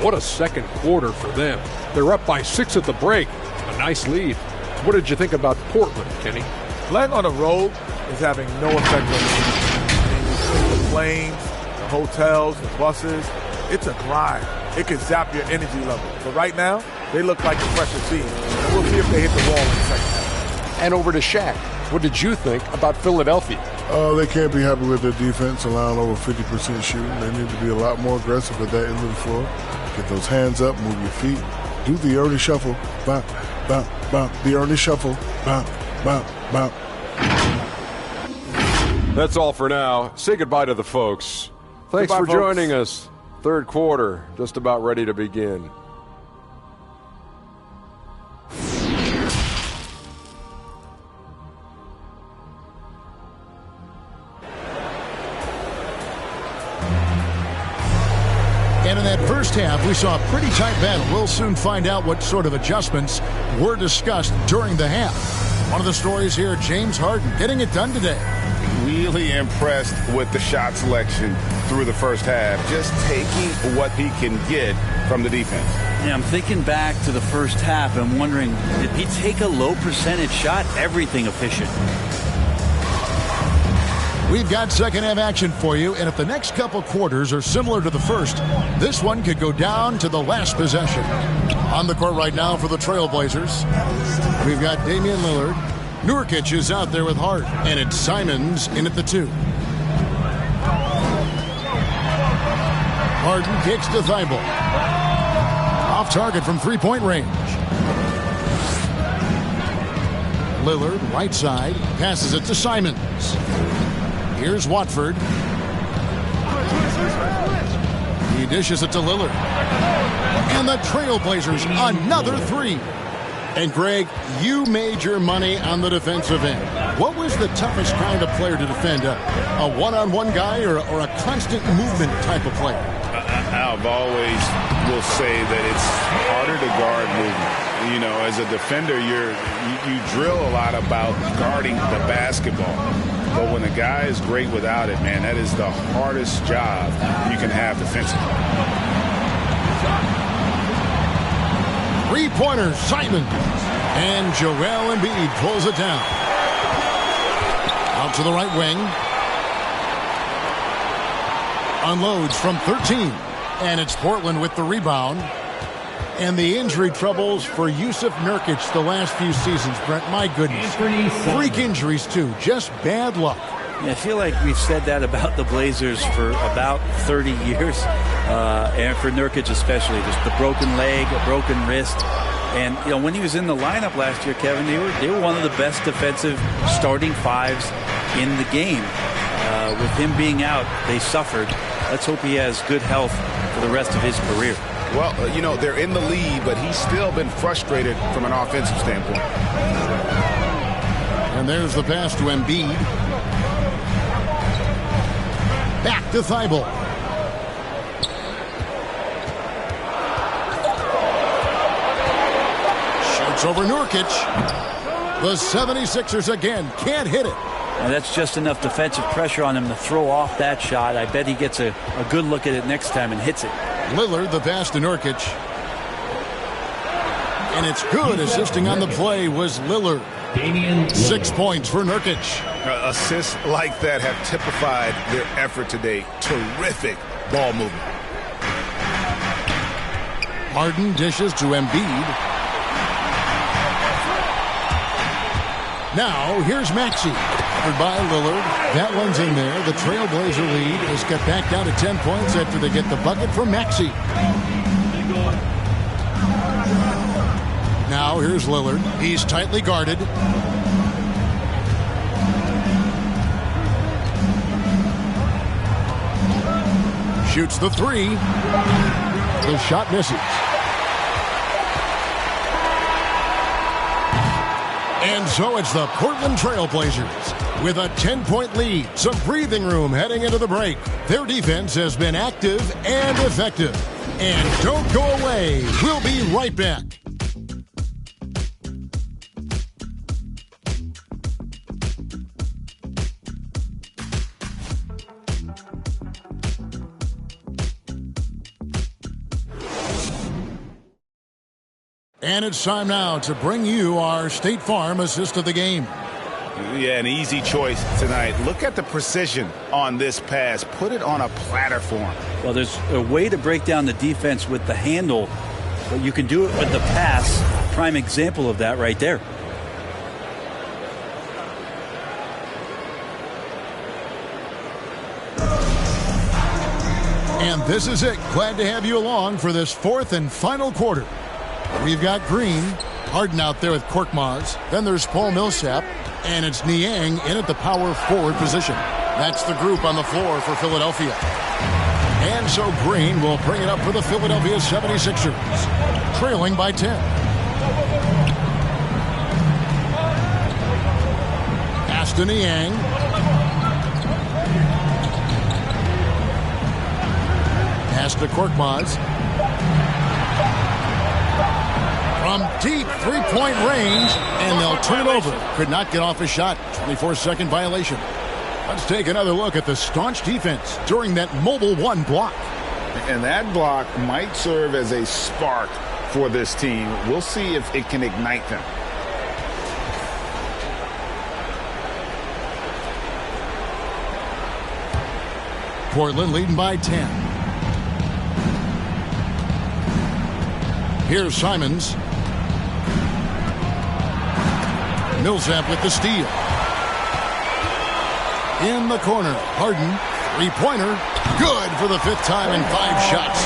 What a second quarter for them. They're up by 6 at the break. A nice lead. What did you think about Portland, Kenny? Playing on the road is having no effect on the team. The planes, the hotels, the buses, it's a grind. It can zap your energy level. But right now, they look like a fresher team. And we'll see if they hit the wall in the second half. And over to Shaq. What did you think about Philadelphia? They can't be happy with their defense, allowing over 50% shooting. They need to be a lot more aggressive at that end of the floor. Get those hands up, move your feet. Do the early shuffle. Bop, bop, bop. The early shuffle. Bop, bop, bop. That's all for now. Say goodbye to the folks. Thanks for joining us. Third quarter, just about ready to begin. And in that first half, we saw a pretty tight battle. We'll soon find out what sort of adjustments were discussed during the half. One of the stories here, James Harden getting it done today. Really impressed with the shot selection through the first half. Just taking what he can get from the defense. Yeah, I'm thinking back to the first half. I'm wondering, did he take a low percentage shot? Everything efficient. We've got second half action for you, and if the next couple quarters are similar to the first, this one could go down to the last possession. On the court right now for the Trailblazers, we've got Damian Lillard. Nurkic is out there with Hart, and it's Simons in at the 2. Harden kicks to Thibault. Off target from three-point range. Lillard, right side, passes it to Simons. Here's Watford. He dishes it to Lillard. And the Trailblazers, another 3. And Greg, you made your money on the defensive end. What was the toughest kind of player to defend? A one-on-one guy or a constant movement type of player? I've always will say that it's harder to guard movement. You know, as a defender, you drill a lot about guarding the basketball. But when a guy is great without it, man, that is the hardest job you can have defensively. Three-pointer, Simons. And Joel Embiid pulls it down. Out to the right wing. Unloads from 13. And it's Portland with the rebound. And the injury troubles for Jusuf Nurkic the last few seasons, Brent. My goodness. Freak injuries, too. Just bad luck. Yeah, I feel like we've said that about the Blazers for about 30 years. And for Nurkic especially. Just the broken leg, a broken wrist. And, you know, when he was in the lineup last year, Kevin, they were one of the best defensive starting fives in the game. With him being out, they suffered. Let's hope he has good health for the rest of his career. Well, they're in the lead, but he's still been frustrated from an offensive standpoint. And there's the pass to Embiid. Back to Thibault. Shoots over Nurkic. The 76ers again can't hit it. And that's just enough defensive pressure on him to throw off that shot. I bet he gets a good look at it next time and hits it. Lillard, the pass to Nurkic. And it's good. Assisting on the play was Lillard. 6 points for Nurkic. Assists like that have typified their effort today. Terrific ball movement. Harden dishes to Embiid. Now, here's Maxey. Covered by Lillard. That one's in there. The Trailblazer lead is cut back down to 10 points after they get the bucket from Maxey. Now, here's Lillard. He's tightly guarded. Shoots the three. The shot misses. And so it's the Portland Trailblazers with a 10-point lead. Some breathing room heading into the break. Their defense has been active and effective. And don't go away. We'll be right back. And it's time now to bring you our State Farm assist of the game. Yeah, an easy choice tonight. Look at the precision on this pass. Put it on a platter for him. Well, there's a way to break down the defense with the handle, but you can do it with the pass. Prime example of that right there. And this is it. Glad to have you along for this fourth and final quarter. We've got Green, Harden out there with Korkmaz. Then there's Paul Millsap, and it's Niang in at the power forward position. That's the group on the floor for Philadelphia. And so Green will bring it up for the Philadelphia 76ers, trailing by 10. Pass to Niang. Pass to Korkmaz. From deep three-point range, and they'll turn it over. Could not get off a shot. 24-second violation. Let's take another look at the staunch defense during that mobile one block. And that block might serve as a spark for this team. We'll see if it can ignite them. Portland leading by 10. Here's Simons. Millsap with the steal. In the corner, Harden, three-pointer, good for the fifth time in 5 shots.